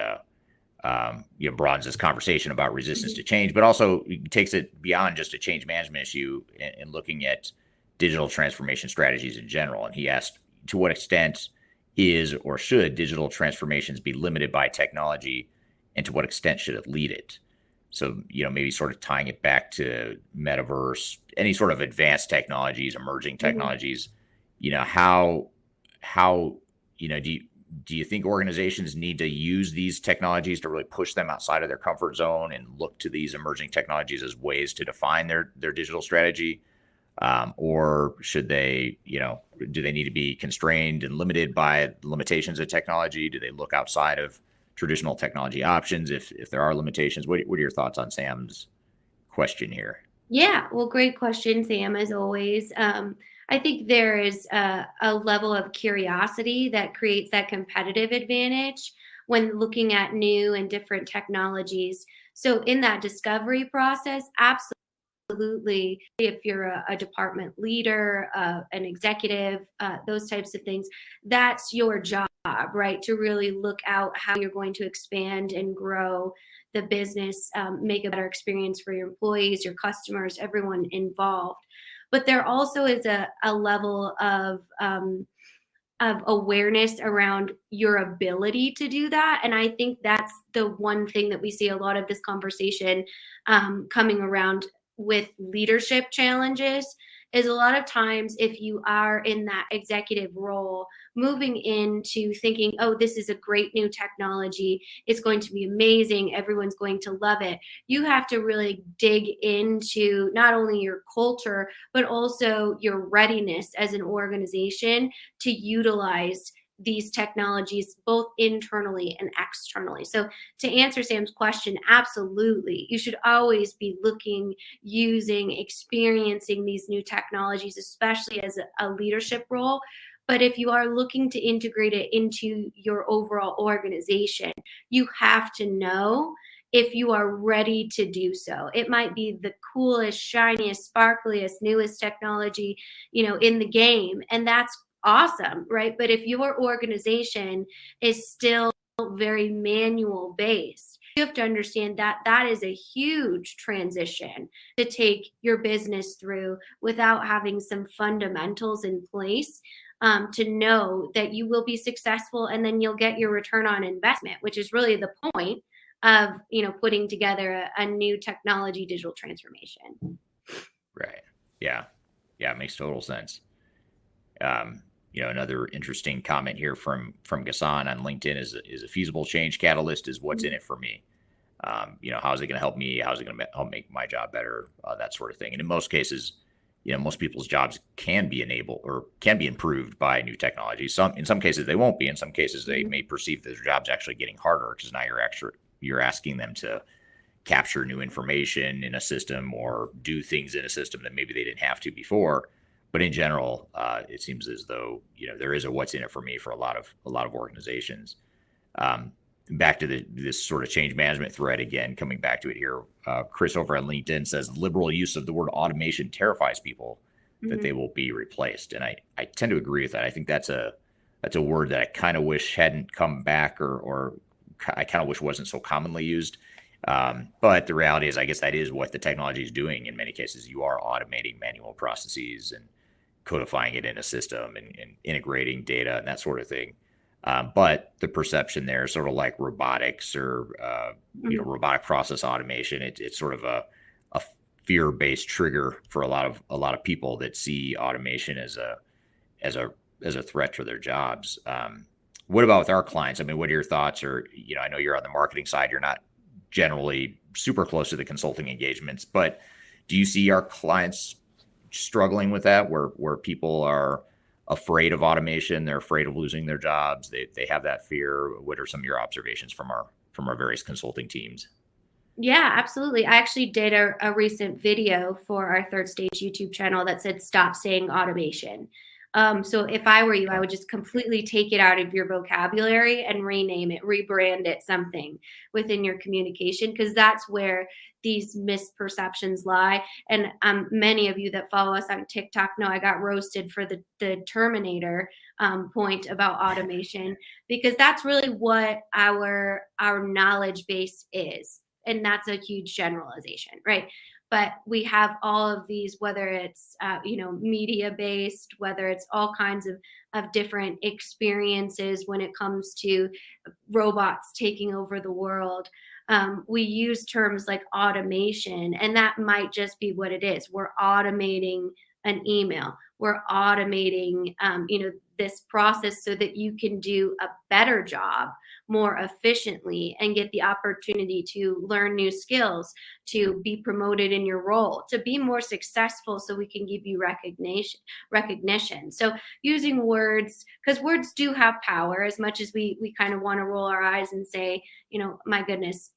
broadens this conversation about resistance to change, but also takes it beyond just a change management issue and looking at digital transformation strategies in general. And he asked, to what extent is or should digital transformations be limited by technology, and to what extent should it lead it? So, maybe sort of tying it back to metaverse, any sort of advanced technologies, emerging technologies, how do you think organizations need to use these technologies to really push them outside of their comfort zone and look to these emerging technologies as ways to define their digital strategy? Or should they, do they need to be constrained and limited by the limitations of technology? Do they look outside of traditional technology options if there are limitations? What are your thoughts on Sam's question here? Yeah, well, great question, Sam, as always. I think there is a level of curiosity that creates that competitive advantage when looking at new and different technologies. So in that discovery process, absolutely, if you're a department leader, an executive, those types of things, that's your job, right? To really look out how you're going to expand and grow the business, make a better experience for your employees, your customers, everyone involved. But there also is a level of awareness around your ability to do that. And I think that's the one thing that we see a lot of this conversation coming around with leadership challenges is a lot of times if you are in that executive role, moving into thinking, oh, this is a great new technology, it's going to be amazing, everyone's going to love it. You have to really dig into not only your culture, but also your readiness as an organization to utilize these technologies both internally and externally. So to answer Sam's question, absolutely. You should always be looking, using, experiencing these new technologies, especially as a leadership role. But if you are looking to integrate it into your overall organization, you have to know if you are ready to do so. It might be the coolest, shiniest, sparkliest, newest technology, in the game. And that's awesome, right? But if your organization is still very manual based, You have to understand that that is a huge transition to take your business through without having some fundamentals in place, to know that you will be successful, and then you'll get your return on investment, which is really the point of, putting together a new technology digital transformation. Right. Yeah. Yeah. It makes total sense. Another interesting comment here from Gassan on LinkedIn is a feasible change catalyst is what's in it for me. How's it going to help me? How's it going to help make my job better? That sort of thing. And in most cases, most people's jobs can be enabled or can be improved by new technology. In some cases they won't be. In some cases they may perceive that their job's actually getting harder because now you're asking them to capture new information in a system or do things in a system that maybe they didn't have to before. But in general, it seems as though there is a what's in it for me for a lot of organizations. Back to this sort of change management thread again, coming back to it here. Chris over on LinkedIn says liberal use of the word automation terrifies people that they will be replaced, and I tend to agree with that. I think that's a word that I kind of wish hadn't come back, or I kind of wish wasn't so commonly used. But the reality is, I guess that is what the technology is doing. In many cases, you are automating manual processes and codifying it in a system and integrating data and that sort of thing. But the perception there is sort of like robotics or robotic process automation. It's sort of a fear-based trigger for a lot of people that see automation as a threat to their jobs. What about with our clients? I mean, what are your thoughts? Or I know you're on the marketing side. You're not generally super close to the consulting engagements, but do you see our clients struggling with that, where people are afraid of automation, they're afraid of losing their jobs, they have that fear? What are some of your observations from our various consulting teams? Yeah, absolutely. I actually did a recent video for our Third Stage YouTube channel that said stop saying automation. So if I were you, I would just completely take it out of your vocabulary and rename it, rebrand it something within your communication, because that's where these misperceptions lie. And many of you that follow us on TikTok know I got roasted for the Terminator point about automation, because that's really what our knowledge base is. And that's a huge generalization, right? But we have all of these, whether it's, media based, whether it's all kinds of different experiences when it comes to robots taking over the world. We use terms like automation, and that might just be what it is. We're automating an email. We're automating, this process so that you can do a better job more efficiently and get the opportunity to learn new skills, to be promoted in your role, to be more successful, so we can give you recognition. So using words, because words do have power, as much as we kind of want to roll our eyes and say, my goodness,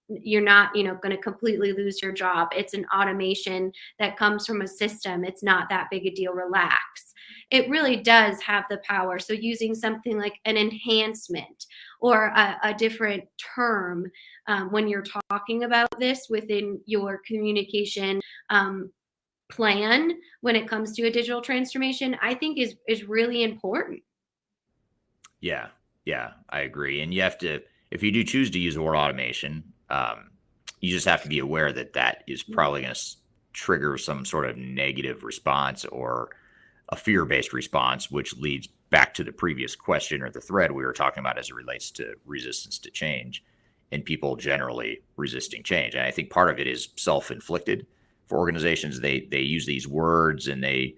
you're not, going to completely lose your job. It's an automation that comes from a system. It's not that big a deal. Relax. It really does have the power. So using something like an enhancement or a different term when you're talking about this within your communication plan when it comes to a digital transformation, I think is really important. Yeah, I agree. And you have to, if you do choose to use the word automation, you just have to be aware that is probably going to trigger some sort of negative response or a fear-based response, which leads back to the previous question or the thread we were talking about as it relates to resistance to change and people generally resisting change. And I think part of it is self-inflicted for organizations. They use these words, and they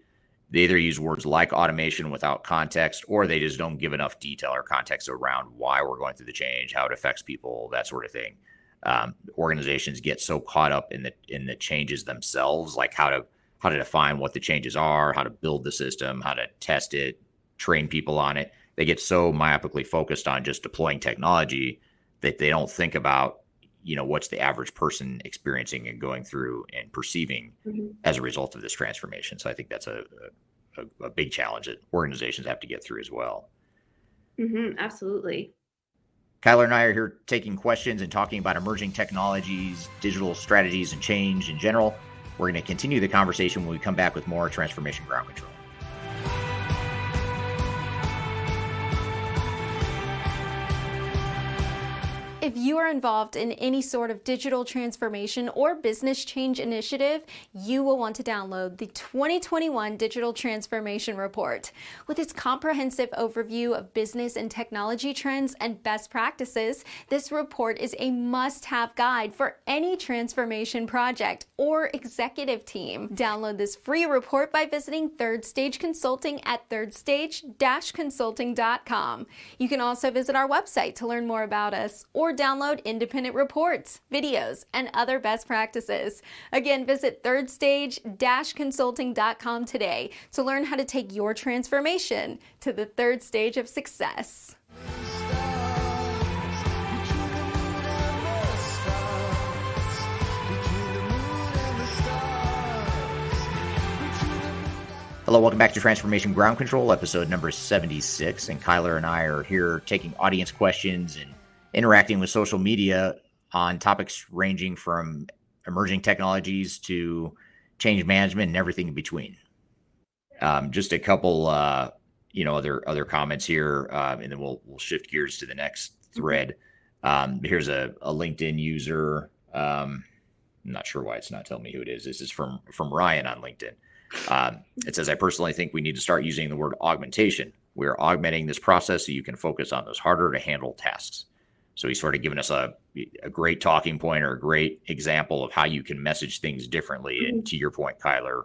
either use words like automation without context, or they just don't give enough detail or context around why we're going through the change, how it affects people, that sort of thing. Organizations get so caught up in the changes themselves, like how to define what the changes are, how to build the system, how to test it, train people on it. They get so myopically focused on just deploying technology that they don't think about, what's the average person experiencing and going through and perceiving as a result of this transformation. So I think that's a big challenge that organizations have to get through as well. Absolutely. Kyler and I are here taking questions and talking about emerging technologies, digital strategies, and change in general. We're going to continue the conversation when we come back with more Transformation Ground Control. If you are involved in any sort of digital transformation or business change initiative, you will want to download the 2021 Digital Transformation Report. With its comprehensive overview of business and technology trends and best practices, this report is a must-have guide for any transformation project or executive team. Download this free report by visiting Third Stage Consulting at thirdstage-consulting.com. You can also visit our website to learn more about us or download independent reports, videos, and other best practices. Again, visit thirdstage-consulting.com today to learn how to take your transformation to the third stage of success. Hello, welcome back to Transformation Ground Control, episode number 76. And Kyler and I are here taking audience questions and interacting with social media on topics ranging from emerging technologies to change management and everything in between. Just a couple, other comments here, and then we'll shift gears to the next thread. Here's a LinkedIn user. I'm not sure why it's not telling me who it is. This is from Ryan on LinkedIn. It says, I personally think we need to start using the word augmentation. We're augmenting this process so you can focus on those harder to handle tasks. So he's sort of given us a great talking point or a great example of how you can message things differently. And to your point, Kyler,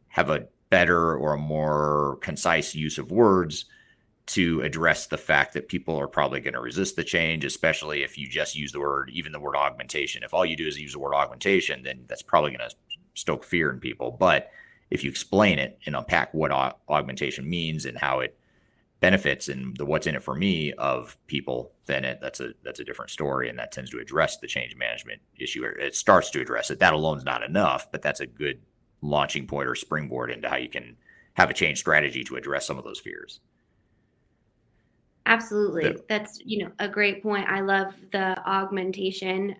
have a better or a more concise use of words to address the fact that people are probably going to resist the change, especially if you just use the word augmentation. If all you do is use the word augmentation, then that's probably going to stoke fear in people. But if you explain it and unpack what augmentation means and how it benefits and the what's in it for me of people, then that's a different story, and that tends to address the change management issue. It starts to address it. That alone is not enough, but that's a good launching point or springboard into how you can have a change strategy to address some of those fears. Absolutely. That's, a great point. I love the augmentation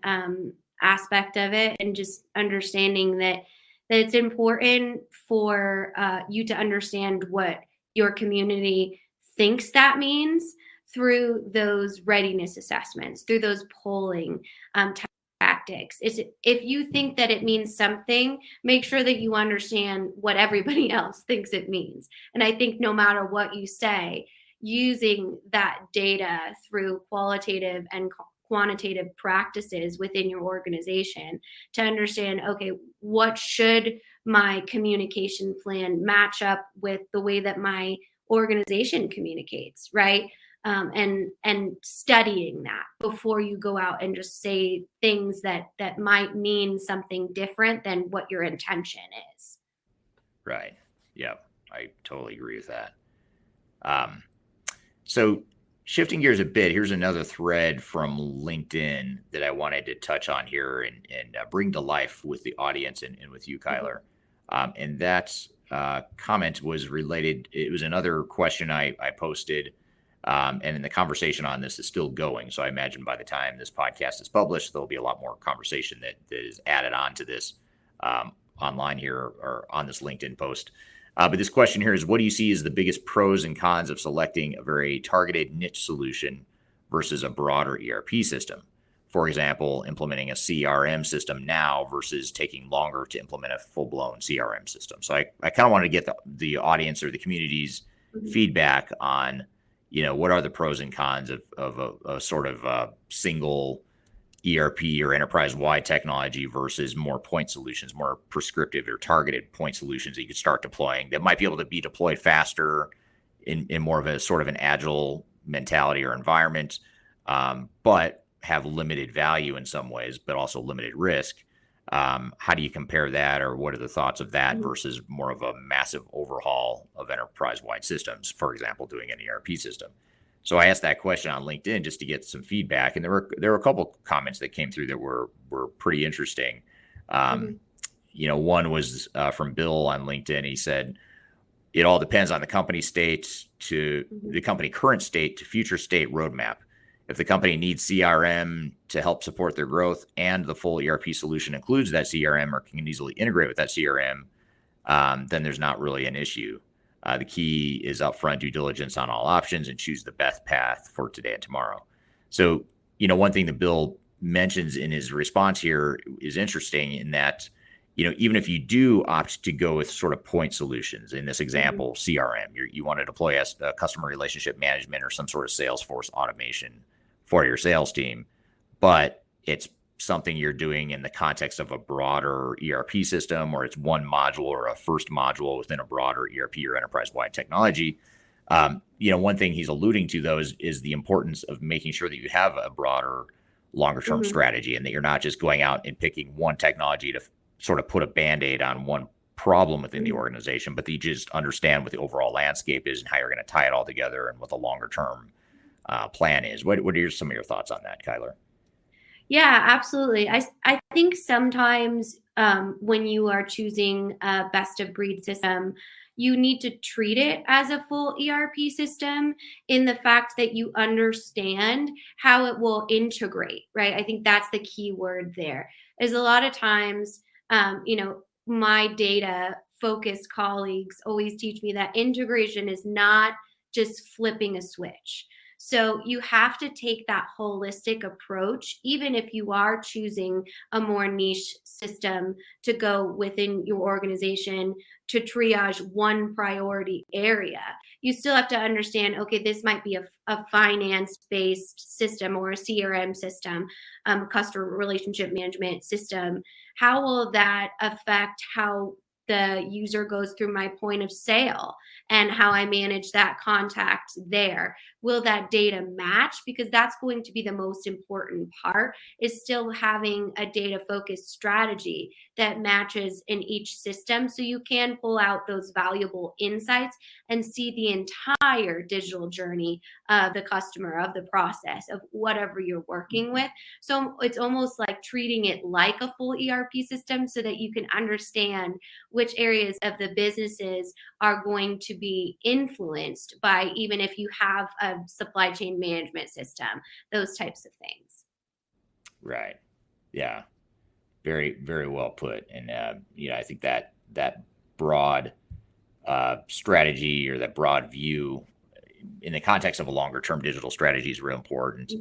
aspect of it, and just understanding that it's important for you to understand what your community thinks that means through those readiness assessments, through those polling tactics. If you think that it means something, make sure that you understand what everybody else thinks it means. And I think no matter what you say, using that data through qualitative and quantitative practices within your organization to understand, okay, what should my communication plan match up with the way that my organization communicates, right? And studying that before you go out and just say things that might mean something different than what your intention is. Right. Yeah, I totally agree with that. So shifting gears a bit, here's another thread from LinkedIn that I wanted to touch on here and bring to life with the audience and with you, Kyler. And that comment was related. It was another question I posted, and in the conversation on this is still going. So I imagine by the time this podcast is published, there'll be a lot more conversation that is added on to this online here or on this LinkedIn post. But this question here is, what do you see as the biggest pros and cons of selecting a very targeted niche solution versus a broader ERP system? For example, implementing a CRM system now versus taking longer to implement a full-blown CRM system. So I kind of wanted to get the audience or the community's feedback on, what are the pros and cons of a sort of single ERP or enterprise-wide technology versus more point solutions, more prescriptive or targeted point solutions that you could start deploying that might be able to be deployed faster in more of a sort of an agile mentality or environment, but have limited value in some ways, but also limited risk. How do you compare that, or what are the thoughts of that versus more of a massive overhaul of enterprise-wide systems, for example, doing an ERP system? So I asked that question on LinkedIn just to get some feedback, and there were a couple comments that came through that were pretty interesting. One was from Bill on LinkedIn. He said, it all depends on the company state to the company current state to future state roadmap. If the company needs CRM to help support their growth and the full ERP solution includes that CRM or can easily integrate with that CRM, then there's not really an issue. The key is upfront due diligence on all options and choose the best path for today and tomorrow. So one thing that Bill mentions in his response here is interesting in that, even if you do opt to go with sort of point solutions, in this example, CRM, you want to deploy a customer relationship management or some sort of Salesforce automation for your sales team, but it's something you're doing in the context of a broader ERP system, or it's one module or a first module within a broader ERP or enterprise-wide technology. One thing he's alluding to, though, is the importance of making sure that you have a broader, longer-term strategy, and that you're not just going out and picking one technology to sort of put a Band-Aid on one problem within the organization, but that you just understand what the overall landscape is and how you're going to tie it all together and what the longer-term plan is. What are some of your thoughts on that, Kyler? Yeah, absolutely. I think sometimes when you are choosing a best of breed system, you need to treat it as a full ERP system in the fact that you understand how it will integrate, right? I think that's the key word there. Is a lot of times, my data focused colleagues always teach me that integration is not just flipping a switch. So you have to take that holistic approach, even if you are choosing a more niche system to go within your organization to triage one priority area. You still have to understand, okay, this might be a finance-based system or a CRM system, customer relationship management system. How will that affect how the user goes through my point of sale and how I manage that contact there? Will that data match? Because that's going to be the most important part, is still having a data focused strategy that matches in each system, so you can pull out those valuable insights and see the entire digital journey of the customer, of the process, of whatever you're working with. So it's almost like treating it like a full ERP system so that you can understand which areas of the businesses are going to be influenced by, even if you have a supply chain management system, those types of things. Right. Yeah. Very, very well put. And, I think that broad strategy, or that broad view in the context of a longer term digital strategy, is real important.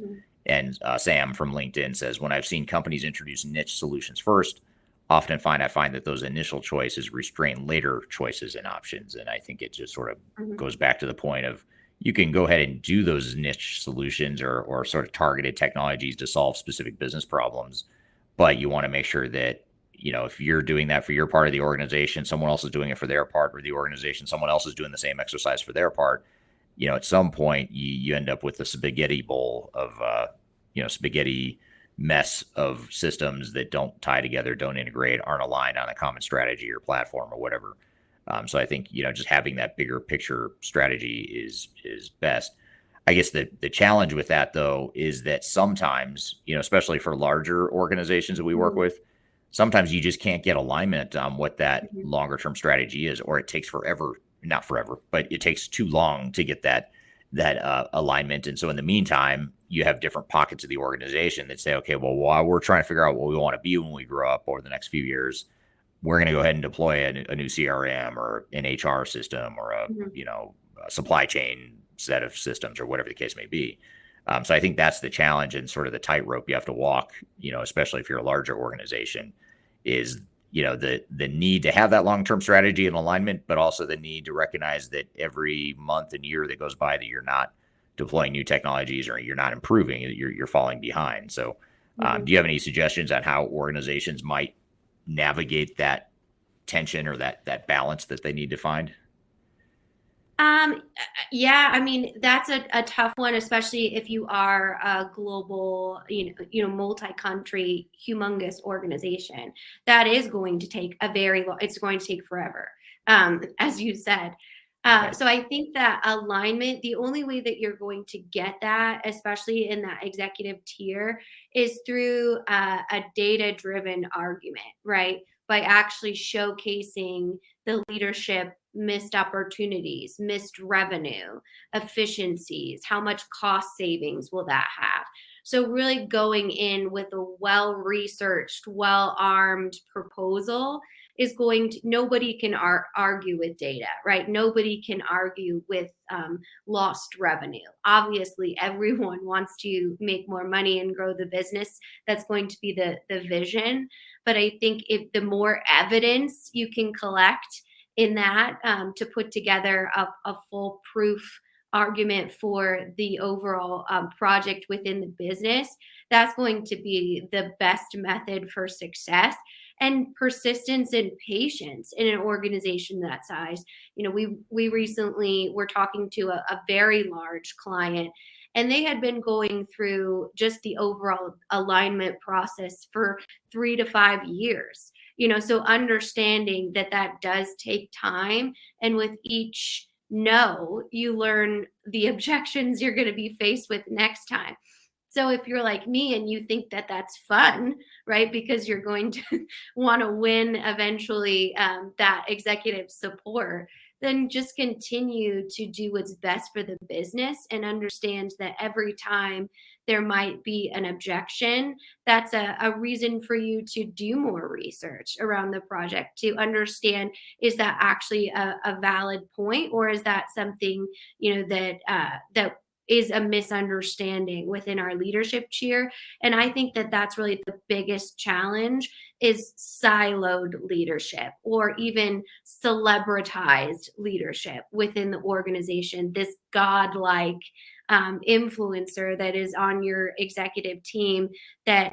And Sam from LinkedIn says, when I've seen companies introduce niche solutions first, I find that those initial choices restrain later choices and options. And I think it just sort of goes back to the point of, you can go ahead and do those niche solutions or sort of targeted technologies to solve specific business problems, but you want to make sure that, if you're doing that for your part of the organization, someone else is doing it for their part of the organization, someone else is doing the same exercise for their part. At some point you end up with a spaghetti bowl of, spaghetti mess of systems that don't tie together, don't integrate, aren't aligned on a common strategy or platform or whatever. So I think, just having that bigger picture strategy is best. I guess the challenge with that, though, is that sometimes, especially for larger organizations that we work with, sometimes you just can't get alignment on what that longer term strategy is, or it takes forever, not forever, but it takes too long to get that alignment. And so in the meantime, you have different pockets of the organization that say, okay, well, while we're trying to figure out what we want to be when we grow up over the next few years, we're going to go ahead and deploy a new CRM or an HR system or a supply chain set of systems or whatever the case may be. So I think that's the challenge and sort of the tightrope you have to walk, especially if you're a larger organization, is the need to have that long-term strategy and alignment, but also the need to recognize that every month and year that goes by that you're not deploying new technologies or you're not improving, you're falling behind. So do you have any suggestions on how organizations might navigate that tension or that balance that they need to find? Yeah, I mean, that's a tough one, especially if you are a global, multi-country, humongous organization. That is going to take it's going to take forever, as you said. So I think that alignment, the only way that you're going to get that, especially in that executive tier, is through a data-driven argument, right? By actually showcasing the leadership missed opportunities, missed revenue, efficiencies, how much cost savings will that have? So really going in with a well-researched, well-armed proposal is nobody can argue with data, right? Nobody can argue with lost revenue. Obviously, everyone wants to make more money and grow the business. That's going to be the vision. But I think if the more evidence you can collect in that to put together a full proof argument for the overall project within the business, that's going to be the best method for success. And persistence and patience in an organization that size. We recently were talking to a very large client, and they had been going through just the overall alignment process for 3 to 5 years. So understanding that does take time, and with each no, you learn the objections you're going to be faced with next time. So if you're like me and you think that that's fun, right, because you're going to want to win eventually that executive support, then just continue to do what's best for the business and understand that every time there might be an objection, that's a reason for you to do more research around the project to understand, is that actually a valid point, or is that something that is a misunderstanding within our leadership tier. And I think that's really the biggest challenge, is siloed leadership or even celebritized leadership within the organization. This godlike influencer that is on your executive team that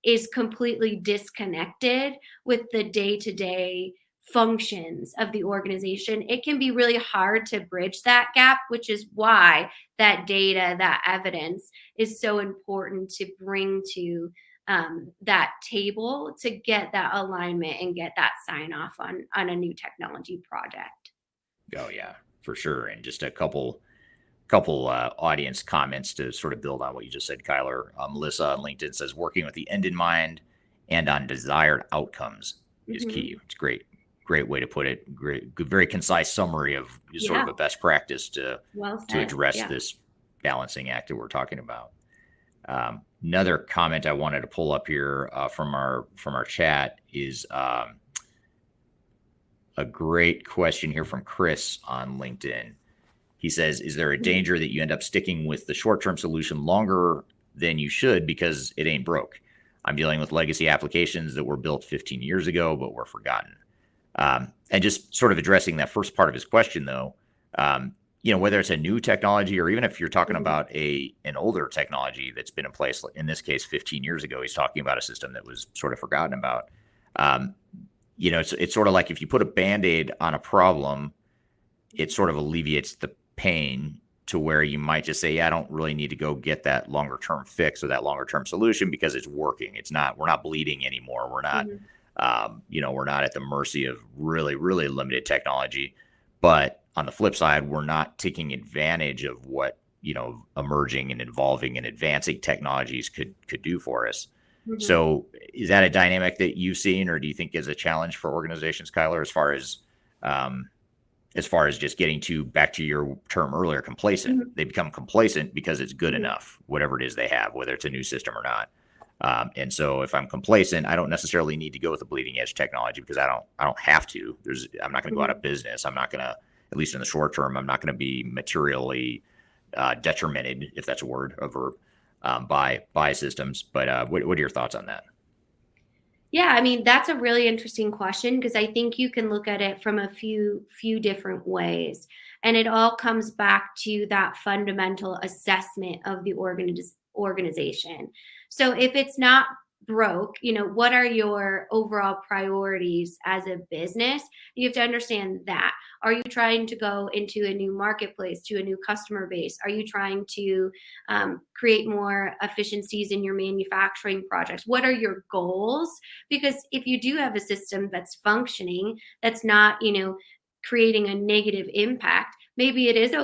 is completely disconnected with the day-to-day functions of the organization. It can be really hard to bridge that gap, which is why that data, that evidence is so important to bring to that table to get that alignment and get that sign off on a new technology project. Oh yeah, for sure. And just a couple audience comments to sort of build on what you just said, Kyler. Melissa on LinkedIn says, working with the end in mind and on desired outcomes is key. It's great way to put it. Great, good, very concise summary of sort of a best practice to address this balancing act that we're talking about. Another comment I wanted to pull up here from our chat is a great question here from Chris on LinkedIn. He says, is there a danger that you end up sticking with the short-term solution longer than you should because it ain't broke? I'm dealing with legacy applications that were built 15 years ago, but were forgotten. And just sort of addressing that first part of his question, though, whether it's a new technology or even if you're talking about an older technology that's been in place, in this case, 15 years ago, he's talking about a system that was sort of forgotten about. It's sort of like if you put a Band-Aid on a problem, it sort of alleviates the pain to where you might just say, I don't really need to go get that longer term fix or that longer term solution because it's working. We're not bleeding anymore. We're not, we're not at the mercy of really, really limited technology. But on the flip side, we're not taking advantage of what, emerging and evolving and advancing technologies could do for us. So is that a dynamic that you've seen, or do you think is a challenge for organizations, Kyler, as far as just getting back to your term earlier, complacent? They become complacent because it's good enough, whatever it is they have, whether it's a new system or not. And so if I'm complacent, I don't necessarily need to go with the bleeding edge technology because I don't have to. I'm not going to go out of business. I'm not going to, at least in the short term, I'm not going to be materially detrimented, if that's a word, over by systems. But what are your thoughts on that? Yeah, I mean, that's a really interesting question because I think you can look at it from a few different ways. And it all comes back to that fundamental assessment of the organization. So if it's not broke, what are your overall priorities as a business? You have to understand that. Are you trying to go into a new marketplace, to a new customer base? Are you trying to create more efficiencies in your manufacturing projects? What are your goals? Because if you do have a system that's functioning, that's not, creating a negative impact, maybe it is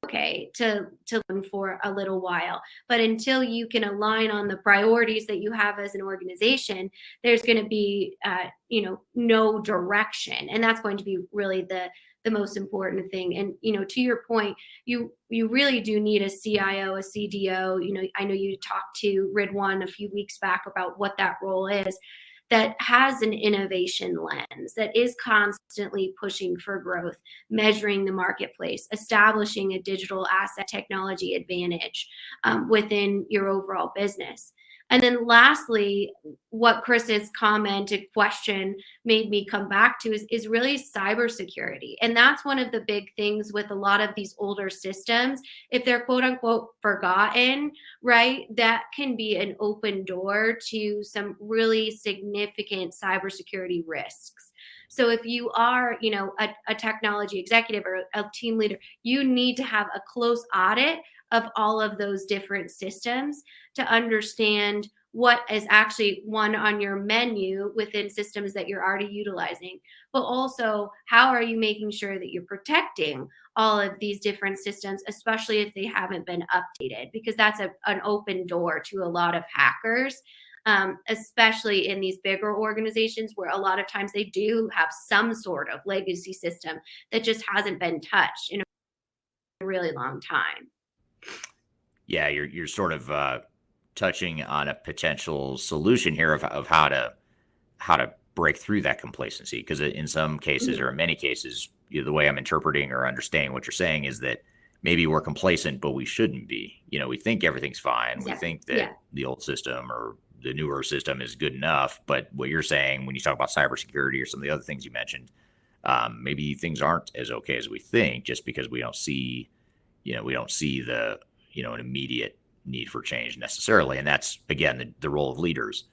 okay to learn for a little while. But until you can align on the priorities that you have as an organization, there's going to be, no direction. And that's going to be really the most important thing. And, to your point, you really do need a CIO, a CDO. I know you talked to Ridwaan a few weeks back about what that role is. that has an innovation lens, that is constantly pushing for growth, measuring the marketplace, establishing a digital asset technology advantage within your overall business. And then lastly, what Chris's comment and question made me come back to is really cybersecurity. And that's one of the big things with a lot of these older systems. If they're quote unquote forgotten, right, that can be an open door to some really significant cybersecurity risks. So if you are, a technology executive or a team leader, you need to have a close audit of all of those different systems to understand what is actually one on your menu within systems that you're already utilizing, but also how are you making sure that you're protecting all of these different systems, especially if they haven't been updated, because that's an open door to a lot of hackers. Especially in these bigger organizations where a lot of times they do have some sort of legacy system that just hasn't been touched in a really long time. Yeah, you're sort of touching on a potential solution here of how to break through that complacency, because in some cases or in many cases, the way I'm interpreting or understanding what you're saying is that maybe we're complacent, but we shouldn't be. We think everything's fine. Exactly. We think that the old system or the newer system is good enough. But what you're saying when you talk about cybersecurity or some of the other things you mentioned, maybe things aren't as okay as we think, just because we don't see the an immediate need for change necessarily. And that's, again, the role of leaders,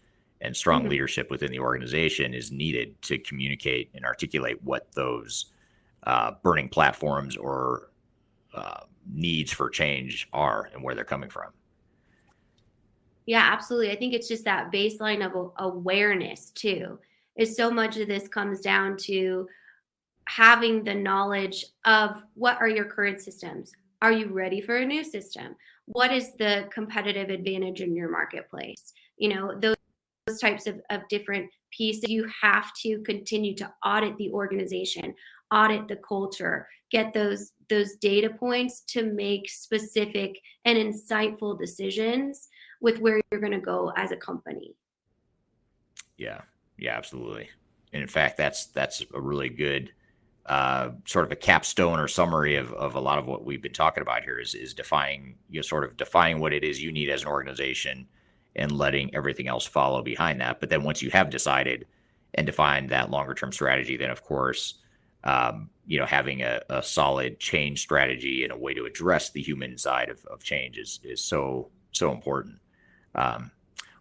and strong leadership within the organization is needed to communicate and articulate what those burning platforms or needs for change are and where they're coming from. Yeah, absolutely. I think it's just that baseline of awareness too. Is so much of this comes down to having the knowledge of what are your current systems. Are you ready for a new system? What is the competitive advantage in your marketplace? Those types of different pieces. You have to continue to audit the organization, audit the culture, get those data points to make specific and insightful decisions with where you're going to go as a company. Yeah, absolutely. And in fact, that's a really good sort of a capstone or summary of a lot of what we've been talking about here is defining what it is you need as an organization and letting everything else follow behind that. But then once you have decided and defined that longer term strategy, then of course, having a solid change strategy and a way to address the human side of change is so important.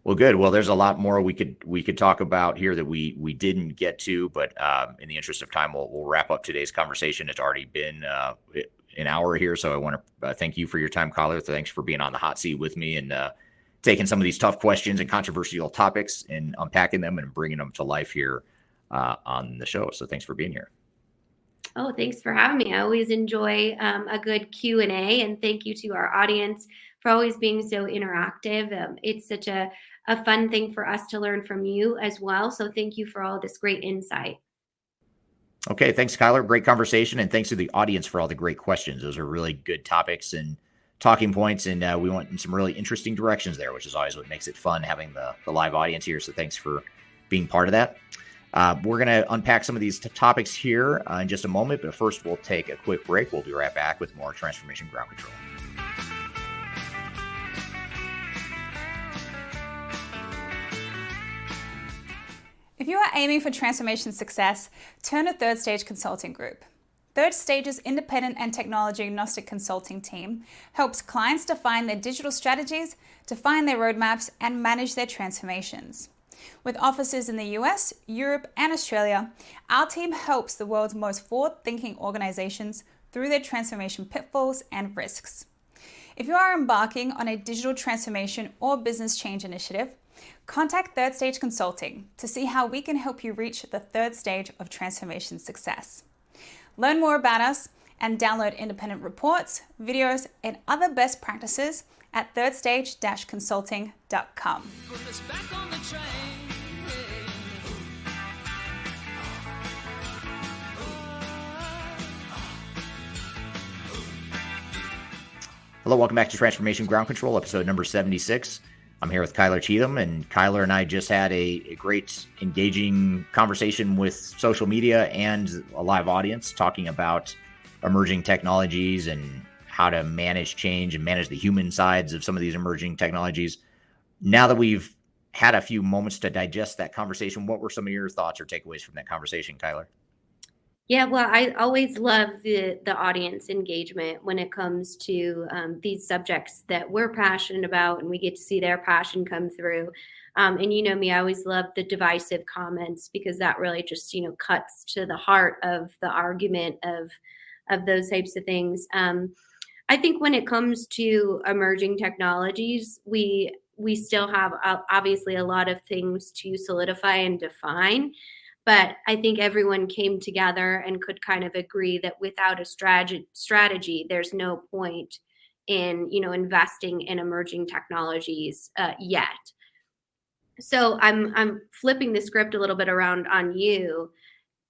Well, good. Well, there's a lot more we could talk about here that we didn't get to, but in the interest of time, we'll wrap up today's conversation. It's already been an hour here, so I want to thank you for your time, Kyler. Thanks for being on the hot seat with me and taking some of these tough questions and controversial topics and unpacking them and bringing them to life here on the show. So thanks for being here. Oh, thanks for having me. I always enjoy a good Q&A, and thank you to our audience for always being so interactive. It's such a fun thing for us to learn from you as well. So thank you for all this great insight. Okay, thanks, Kyler. Great conversation, and thanks to the audience for all the great questions. Those are really good topics and talking points, and we went in some really interesting directions there, which is always what makes it fun having the live audience here. So thanks for being part of that. We're going to unpack some of these topics here in just a moment, but first we'll take a quick break. We'll be right back with more Transformation Ground Control. If you are aiming for transformation success, turn to Third Stage Consulting Group. Third Stage's independent and technology agnostic consulting team helps clients define their digital strategies, define their roadmaps, and manage their transformations. With offices in the US, Europe, and Australia, our team helps the world's most forward-thinking organizations through their transformation pitfalls and risks. If you are embarking on a digital transformation or business change initiative, contact Third Stage Consulting to see how we can help you reach the third stage of transformation success. Learn more about us and download independent reports, videos, and other best practices at thirdstage-consulting.com. Hello, welcome back to Transformation Ground Control, episode number 76. I'm here with Kyler Cheatham, and Kyler and I just had a great, engaging conversation with social media and a live audience talking about emerging technologies and how to manage change and manage the human sides of some of these emerging technologies. Now that we've had a few moments to digest that conversation, what were some of your thoughts or takeaways from that conversation, Kyler? Yeah, well, I always love the audience engagement when it comes to these subjects that we're passionate about, and we get to see their passion come through. And you know me, I always love the divisive comments because that really just cuts to the heart of the argument of those types of things. I think when it comes to emerging technologies, we still have obviously a lot of things to solidify and define. But I think everyone came together and could kind of agree that without a strategy, there's no point in investing in emerging technologies yet. So I'm flipping the script a little bit around on you.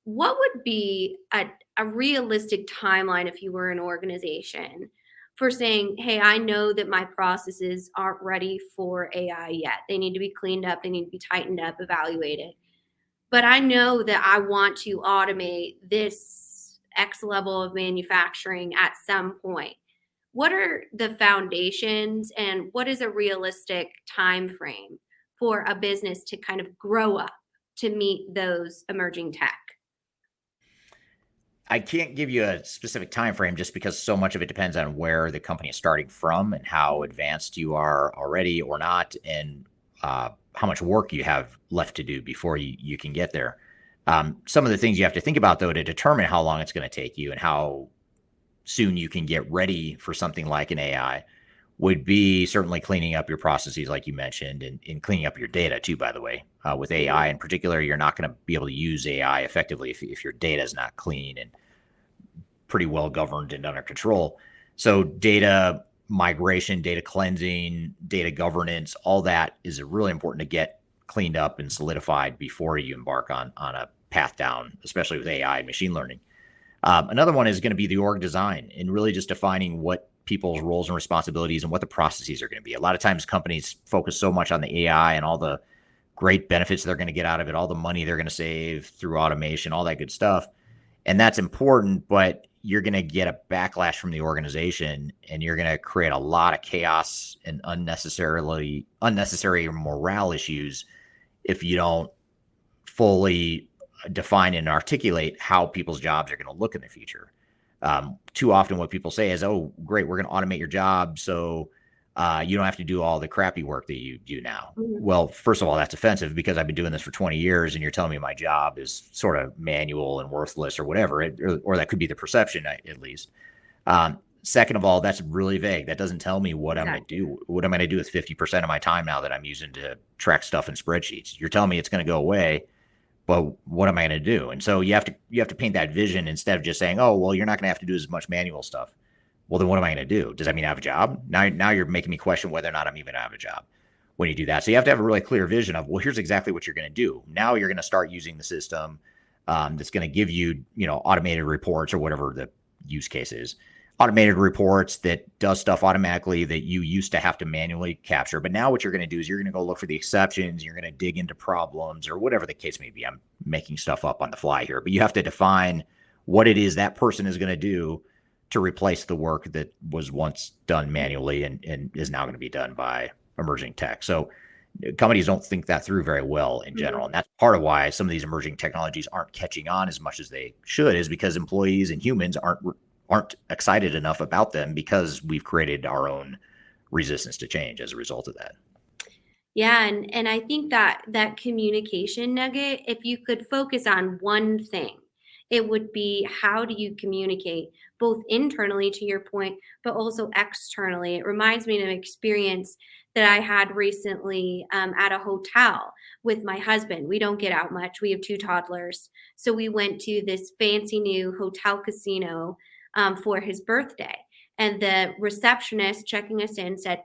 What would be a realistic timeline if you were an organization for saying, hey, I know that my processes aren't ready for AI yet. They need to be cleaned up, they need to be tightened up, evaluated. But I know that I want to automate this X level of manufacturing at some point. What are the foundations and what is a realistic time frame for a business to kind of grow up to meet those emerging tech? I can't give you a specific time frame just because so much of it depends on where the company is starting from and how advanced you are already or not, and how much work you have left to do before you can get there. Some of the things you have to think about, though, to determine how long it's going to take you and how soon you can get ready for something like an AI would be certainly cleaning up your processes, like you mentioned, and cleaning up your data, too, by the way. With AI in particular, you're not going to be able to use AI effectively if your data is not clean and pretty well governed and under control. So data migration, data cleansing, data governance, all that is really important to get cleaned up and solidified before you embark on a path down, especially with AI and machine learning. Another one is going to be the org design and really just defining what people's roles and responsibilities and what the processes are going to be. A lot of times companies focus so much on the AI and all the great benefits they're going to get out of it, all the money they're going to save through automation, all that good stuff. And that's important, but you're going to get a backlash from the organization and you're going to create a lot of chaos and unnecessary morale issues if you don't fully define and articulate how people's jobs are going to look in the future. Too often what people say is, oh, great, we're going to automate your job so you don't have to do all the crappy work that you do now. Mm-hmm. Well, first of all, that's offensive because I've been doing this for 20 years and you're telling me my job is sort of manual and worthless or whatever, or that could be the perception at least. Second of all, that's really vague. That doesn't tell me what I'm going to do. What am I going to do with 50% of my time now that I'm using to track stuff in spreadsheets? You're telling me it's going to go away, but what am I going to do? And so you have to paint that vision instead of just saying, oh, well, you're not going to have to do as much manual stuff. Well, then what am I going to do? Does that mean I have a job? Now you're making me question whether or not I'm even going to have a job when you do that. So you have to have a really clear vision of, well, here's exactly what you're going to do. Now you're going to start using the system that's going to give you, automated reports or whatever the use case is. Automated reports that does stuff automatically that you used to have to manually capture. But now what you're going to do is you're going to go look for the exceptions. You're going to dig into problems or whatever the case may be. I'm making stuff up on the fly here, but you have to define what it is that person is going to do to replace the work that was once done manually and is now going to be done by emerging tech. So companies don't think that through very well in general. And that's part of why some of these emerging technologies aren't catching on as much as they should, is because employees and humans aren't excited enough about them because we've created our own resistance to change as a result of that. Yeah, and I think that communication nugget, if you could focus on one thing, it would be how do you communicate both internally, to your point, but also externally. It reminds me of an experience that I had recently at a hotel with my husband. We don't get out much. We have 2 toddlers. So we went to this fancy new hotel casino for his birthday. And the receptionist checking us in said,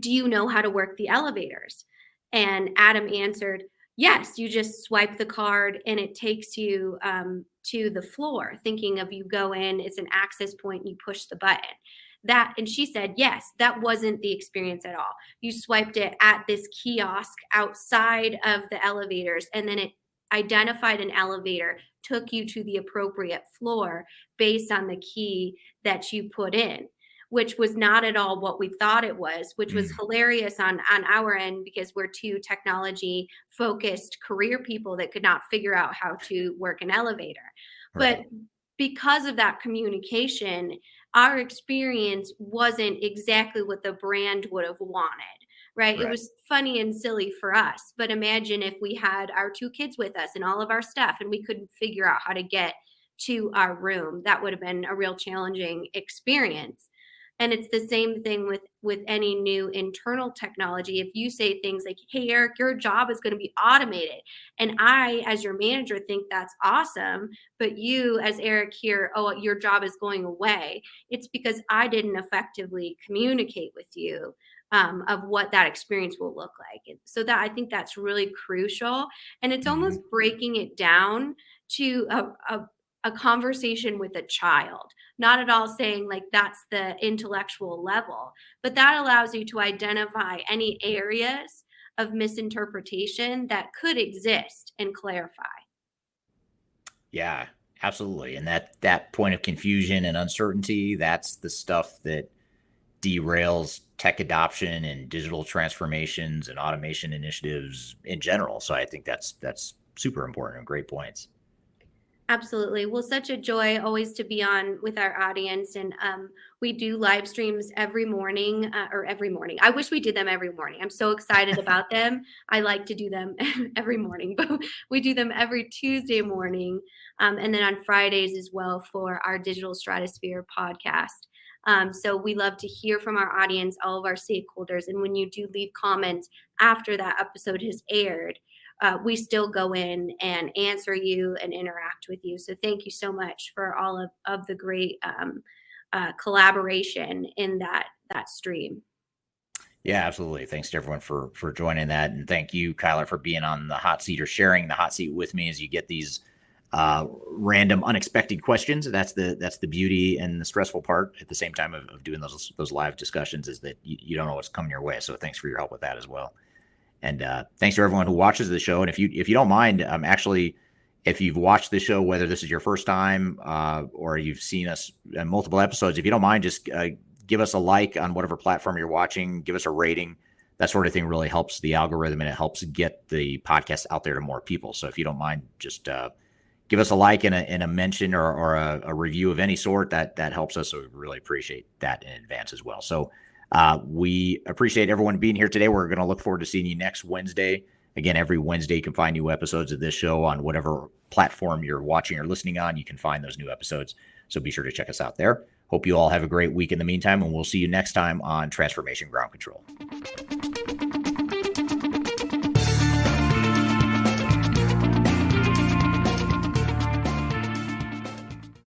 do you know how to work the elevators? And Adam answered, yes, you just swipe the card and it takes you to the floor, thinking of you go in, it's an access point, you push the button. that, and she said, yes, that wasn't the experience at all. You swiped it at this kiosk outside of the elevators, and then it identified an elevator, took you to the appropriate floor based on the key that you put in, which was not at all what we thought it was, which was hilarious on our end, because we're two technology focused career people that could not figure out how to work an elevator. Right. But because of that communication, our experience wasn't exactly what the brand would have wanted. Right. It was funny and silly for us. But imagine if we had our two kids with us and all of our stuff, and we couldn't figure out how to get to our room. That would have been a real challenging experience. And it's the same thing with any new internal technology. If you say things like, hey, Eric, your job is going to be automated, and I, as your manager, think that's awesome, but you, as Eric, hear, oh, your job is going away, it's because I didn't effectively communicate with you of what that experience will look like. And so that, I think that's really crucial. And it's almost breaking it down to a conversation with a child, not at all saying like that's the intellectual level, but that allows you to identify any areas of misinterpretation that could exist and clarify. Yeah, absolutely. And that point of confusion and uncertainty, that's the stuff that derails tech adoption and digital transformations and automation initiatives in general. So I think that's super important and great points. Absolutely. Well, such a joy always to be on with our audience. And we do live streams every morning or every morning. I wish we did them every morning. I'm so excited about them. I like to do them every morning, but we do them every Tuesday morning. And then on Fridays as well for our Digital Stratosphere podcast. So we love to hear from our audience, all of our stakeholders. And when you do leave comments after that episode has aired, we still go in and answer you and interact with you. So thank you so much for all of the great collaboration in that stream. Yeah, absolutely. Thanks to everyone for joining that. And thank you, Kyler, for being on the hot seat or sharing the hot seat with me as you get these random, unexpected questions. That's the beauty and the stressful part at the same time of doing those live discussions, is that you don't know what's coming your way. So thanks for your help with that as well. And thanks to everyone who watches the show. And if you don't mind, actually, if you've watched the show, whether this is your first time or you've seen us in multiple episodes, if you don't mind, just give us a like on whatever platform you're watching, give us a rating. That sort of thing really helps the algorithm, and it helps get the podcast out there to more people. So if you don't mind, just give us a like and a mention or a review of any sort. That helps us. So we really appreciate that in advance as well. So we appreciate everyone being here today. We're going to look forward to seeing you next Wednesday. Again, every Wednesday you can find new episodes of this show on whatever platform you're watching or listening on. You can find those new episodes. So be sure to check us out there. Hope you all have a great week in the meantime, and we'll see you next time on Transformation Ground Control.